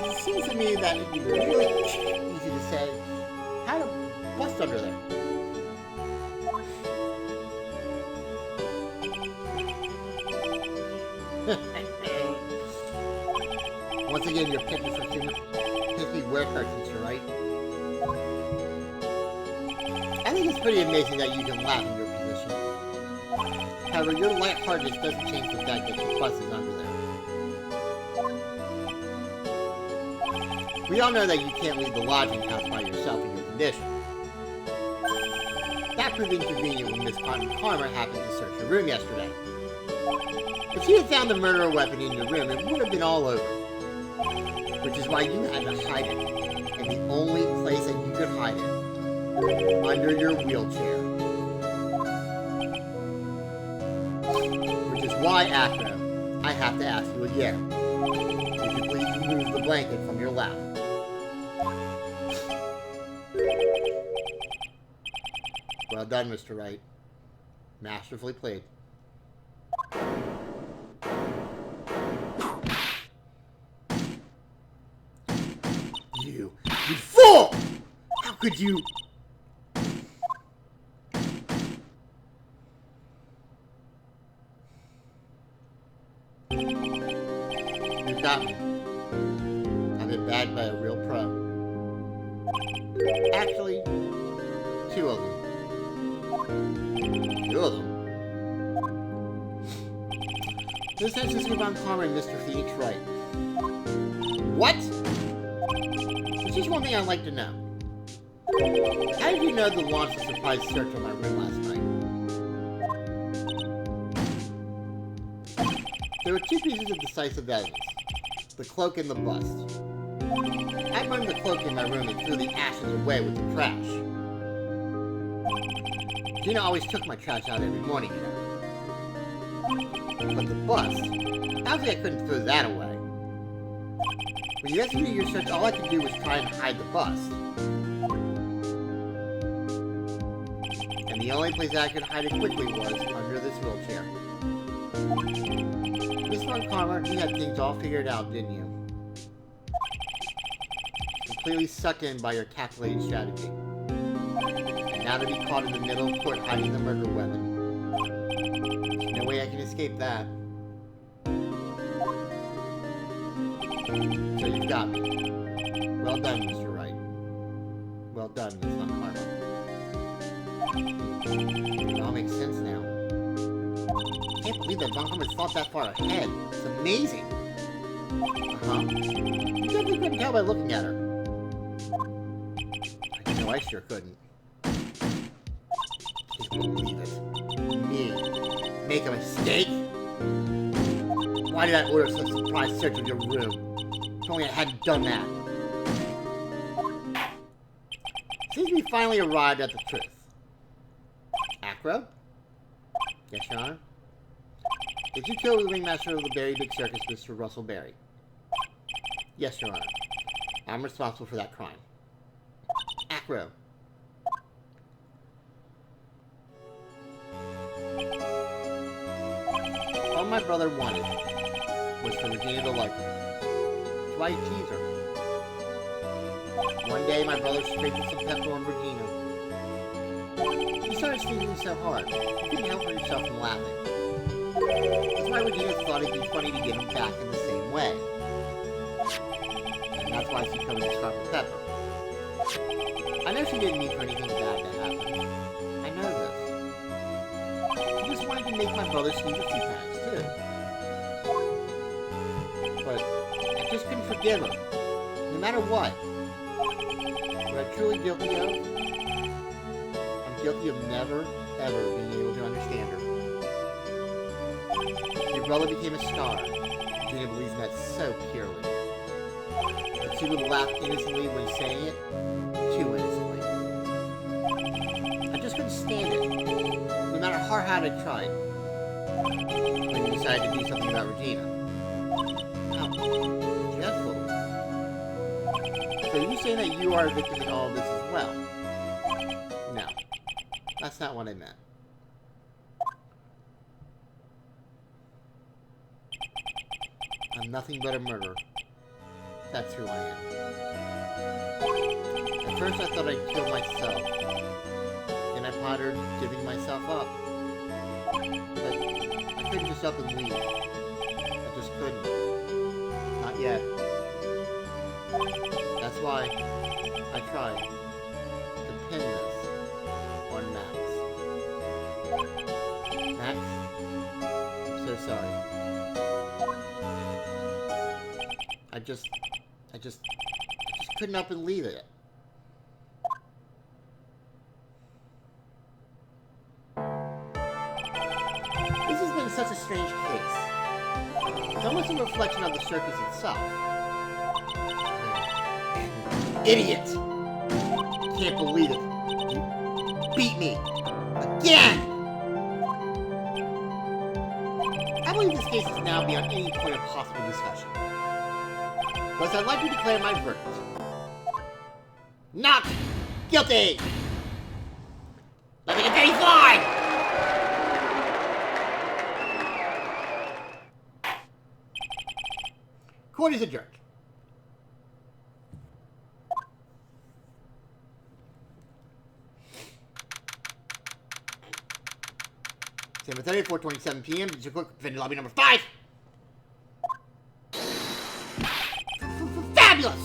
It seems to me that it'd be really easy to say, how to bust under there. Once again, you're picking for humor. Picky wear cartons, right? I think it's pretty amazing that you can laugh in your position. However, your lightheartedness doesn't change the fact that your bus is under there. We all know that you can't leave the lodging house by yourself in your condition. That proved inconvenient when Miss Cotton Palmer happened to search your room yesterday. If she had found the murder weapon in your room, it would have been all over. Which is why you had to hide it. And the only place that you could hide it, under your wheelchair. Which is why, Acro, I have to ask you again. Would you please remove the blanket from your lap? Well done, Mr. Wright. Masterfully played. You fool! How could you? You got me. I've been bagged by a real pro. Actually, two of them. Two of them. This is Mr. Von Palmer and Mr. Phoenix Wright. What? There's just one thing I'd like to know. How did you know to launch a surprise search on my room last night? There were two pieces of decisive evidence. The cloak and the bust. I burned the cloak in my room and threw the ashes away with the trash. Gina always took my trash out every morning, you know. But the bust, obviously I couldn't throw that away. When you executed your search, all I could do was try and hide the bust. And the only place I could hide it quickly was under this wheelchair. Miss Von Palmer, you had things all figured out, didn't you? Completely sucked in by your calculated strategy. And now to be caught in the middle of court hiding the murder weapon. There's no way I can escape that. So you've got me. Well done, Mr. Wright. Well done, Miss Von Palmer. It all makes sense now. I can't believe that Von Palmer thought that far ahead. It's amazing. Uh-huh. You definitely couldn't tell by looking at her. I know I sure couldn't. Can't believe it. Me. Make a mistake? Why did I order such a surprise search of your room? If only I hadn't done that. Seems we finally arrived at the truth. Acro? Yes, Your Honor? Did you kill the ringmaster of the Berry Big Circus, Mr. Russell Berry? Yes, Your Honor. I'm responsible for that crime. Acro. All my brother wanted was for Regina to like him. That's why he teased her. One day, my brother sprinkled some pepper on Regina. She started sneezing so hard, she couldn't help herself from laughing. That's why Regina thought it'd be funny to get him back in the same way. And that's why she covered his scarf with pepper. I know she didn't mean for anything bad to happen. I know this. She just wanted to make my brother sneeze a few times, too. But I just couldn't forgive her, no matter what. What I'm truly guilty of, I'm guilty of never, ever being able to understand her. Your brother became a star. Regina believes in that so purely. But she would laugh innocently when saying it. Too innocently. I just couldn't stand it. No matter how hard I tried. When you decided to do something about Regina. How dreadful. So you're saying that you are a victim in all of this as well? No. That's not what I meant. I'm nothing but a murderer. That's who I am. At first I thought I'd kill myself. Then I pondered giving myself up. But I couldn't just up and leave. I just couldn't. Not yet. That's why I tried to pin this on Max. Max, I'm so sorry. I just couldn't up and leave it. This has been such a strange case. It's almost a reflection of the circus itself. Idiot! Can't believe it. You beat me. Again! I believe this case is now beyond any point of possible discussion. Thus, I'd like to declare my verdict. Not guilty! Let me get 35! Court is adjourned. September 30th, 4:27 p.m. Digital Court, Defendant Lobby number 5! Fabulous!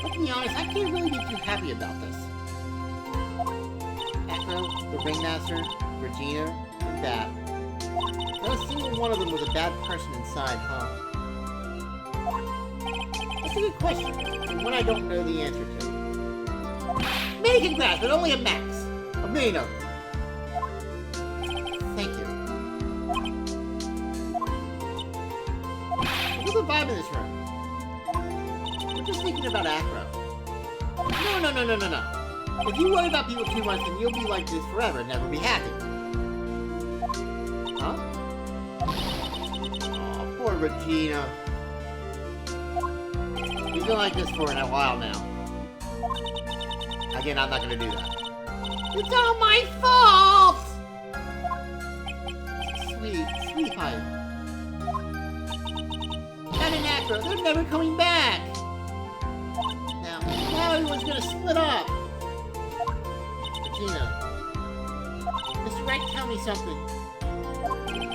Let's be honest, I can't really be too happy about this. Acro, the Ringmaster, Regina, and Bat. Not a single one of them was a bad person inside, huh? That's a good question, and one I don't know the answer to. Many congrats, but only a max. A million of them. Thank you. What's the vibe in this room? We're just thinking about Acro. No. If you worry about people too much, then you'll be like this forever and never be happy. Huh? Aw, poor Regina. You've been like this for a while now. Again, I'm not gonna do that. It's all my fault! Sweet pie. Cat and Acro, they're never coming back! Now everyone's gonna split up! Regina. Mr. Wright, tell me something.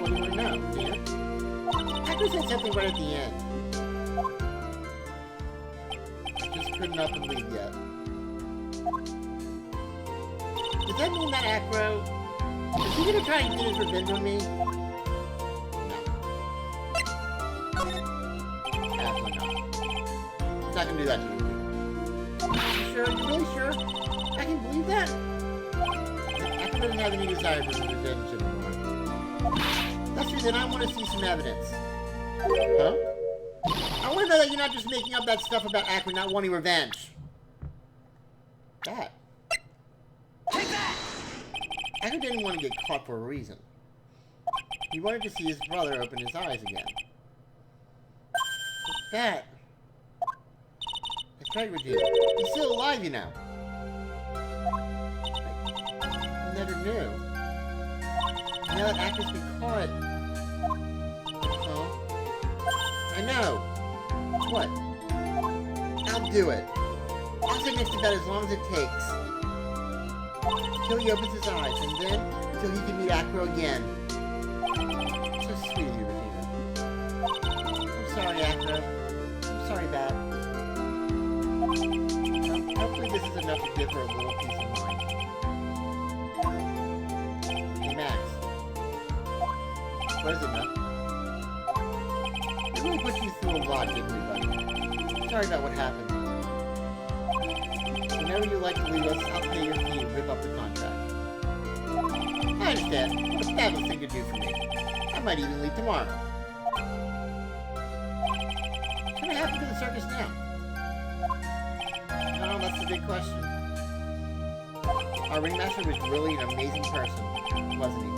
What do you want to know, dear? Acro said something right at the end. I just couldn't up and leave yet. Does that mean that Acro... is he gonna try and get his revenge on me? No. Absolutely not. He's not gonna do that to you. You sure? You really sure? I can believe that? Acro doesn't have any desire for revenge anymore. That's true, then I want to see some evidence. Huh? I want to know that you're not just making up that stuff about Acro not wanting revenge. That. Take that! Acro didn't want to get caught for a reason. He wanted to see his brother open his eyes again. But that... That's right, Regina. He's still alive, you know. I never knew. Now that Acro's been caught... Huh? I know! What? I'll do it. I'll sit next to that as long as it takes. Until he opens his eyes, and then until he can meet Acro again. So sweet of you, Regina. I'm sorry, Acro. I'm sorry, Bat. Hopefully this is enough to give her a little peace of mind. Hey, Max. What is it, Matt? It really put you through a lot, didn't we, buddy? Sorry about what happened. Whenever you like to leave us, I'll pay your fee and rip up the contract. I understand. What a fabulous thing to do for me. I I might even leave tomorrow. What's gonna happen to the circus now? Oh, that's the big question. Our ringmaster was really an amazing person, wasn't he?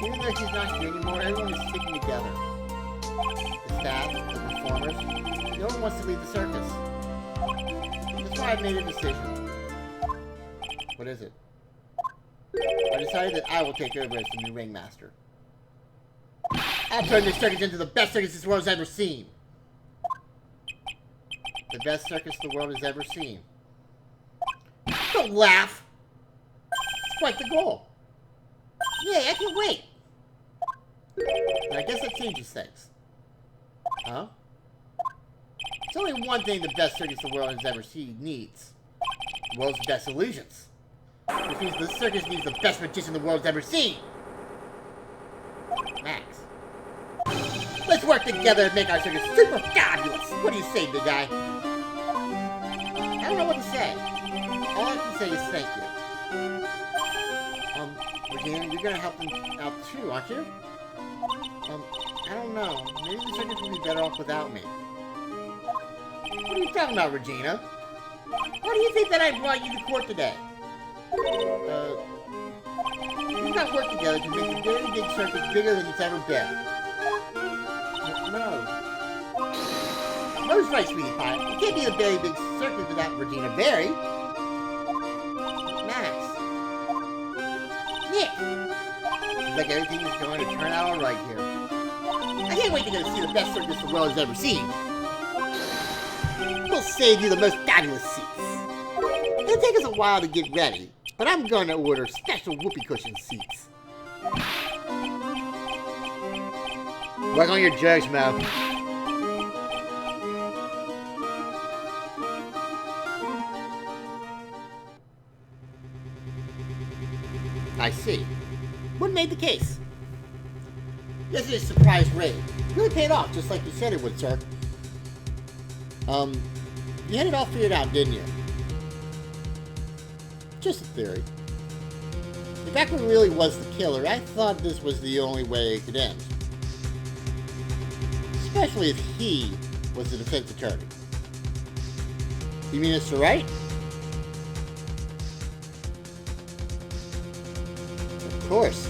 Even though he's not here anymore, everyone is sticking together. The staff, the performers, no one wants to leave the circus. That's why I made a decision. What is it? I decided that I will take over as the new ringmaster. I'll turn this circus into the best circus this world has ever seen. The best circus the world has ever seen. Don't laugh! It's quite the goal. Yeah, I can wait. And I guess that changes things. Huh? It's only one thing the best circus the world has ever seen needs. The world's best illusions. Which means the circus needs the best magician the world's ever seen. Max. Let's work together and make our circus super fabulous. What do you say, big guy? I don't know what to say. All I can say is thank you. Regina, you're gonna help them out too, aren't you? I don't know. Maybe the circus would be better off without me. What are you talking about, Regina? Why do you think that I brought you to court today? We've got to work together to make a very big circus bigger than it's ever been. No. No's right, sweetie pie. It can't be a very big circus without Regina Berry. Max. Nick. Seems like everything is going to turn out alright here. I can't wait to go see the best circus the world has ever seen. We'll save you the most fabulous seats. It'll take us a while to get ready, but I'm going to order special whoopee cushion seats. Work on your jokes, Mo. I see. What made the case? Yesterday's surprise raid really paid off, just like you said it would, sir. You had it all figured out, didn't you? Just a theory. If Eckler really was the killer, I thought this was the only way it could end. Especially if he was the defense attorney. You mean Mr. Wright? Of course.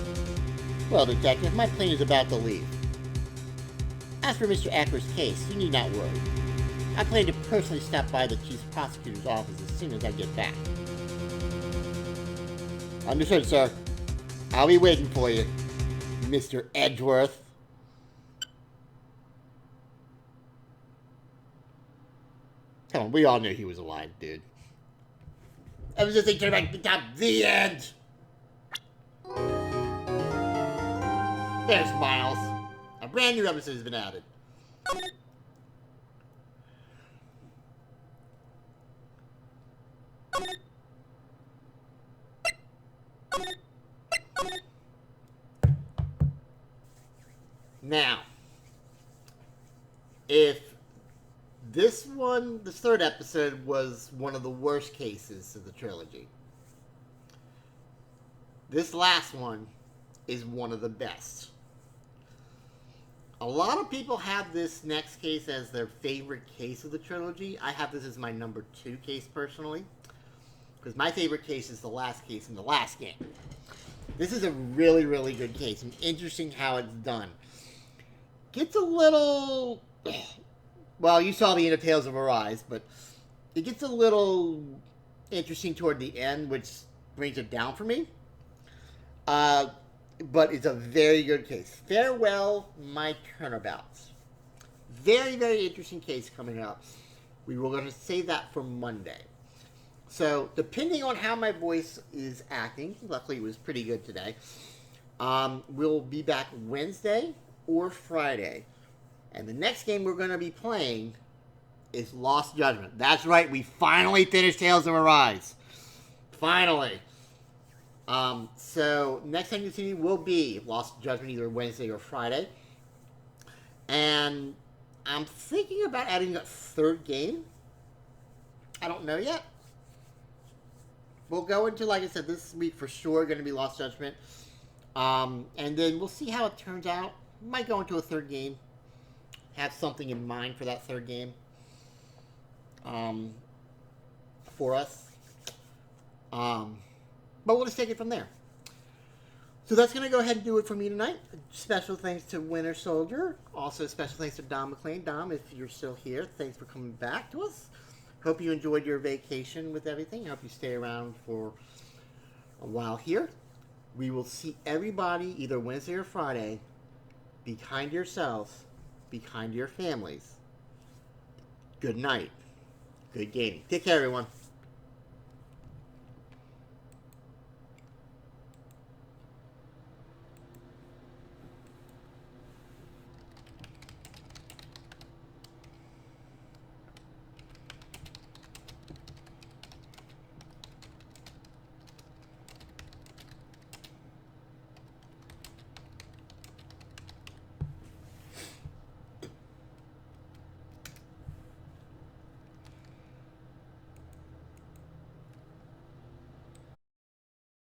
Well, Detective, my plane is about to leave. As for Mr. Eckler's case, you need not worry. I plan to personally stop by the Chief Prosecutor's office as soon as I get back. Understood, sir. I'll be waiting for you, Mr. Edgeworth. Come on, we all knew he was alive, dude. Ever since they turned back the top, the end! There's Miles. A brand new episode has been added. Now, if this third episode was one of the worst cases of the trilogy, this last one is one of the best. A lot of people have this next case as their favorite case of the trilogy. I have this as my number 2 case personally, because my favorite case is the last case in the last game. This is a really, really good case, and interesting how it's done. Gets a little... Well, you saw the end of Tales of Arise, but it gets a little interesting toward the end, which brings it down for me. But it's a very good case. Farewell, my turnabouts. Very, very interesting case coming up. We were going to save that for Monday. So, depending on how my voice is acting, luckily it was pretty good today, we'll be back Wednesday or Friday. And the next game we're going to be playing is Lost Judgment. That's right, we finally finished Tales of Arise. Finally. So, next time you see me will be Lost Judgment either Wednesday or Friday. And I'm thinking about adding a third game. I don't know yet. we'll go into, like I said, this week for sure going to be Lost Judgment. And then we'll see how it turns out. Might go into a third game. Have something in mind for that third game. For us. But we'll just take it from there. So that's going to go ahead and do it for me tonight. Special thanks to Winter Soldier. Also special thanks to Dom McLean. Dom, if you're still here, thanks for coming back to us. Hope you enjoyed your vacation with everything. I hope you stay around for a while here. We will see everybody either Wednesday or Friday. Be kind to yourselves. Be kind to your families. Good night. Good gaming. Take care, everyone.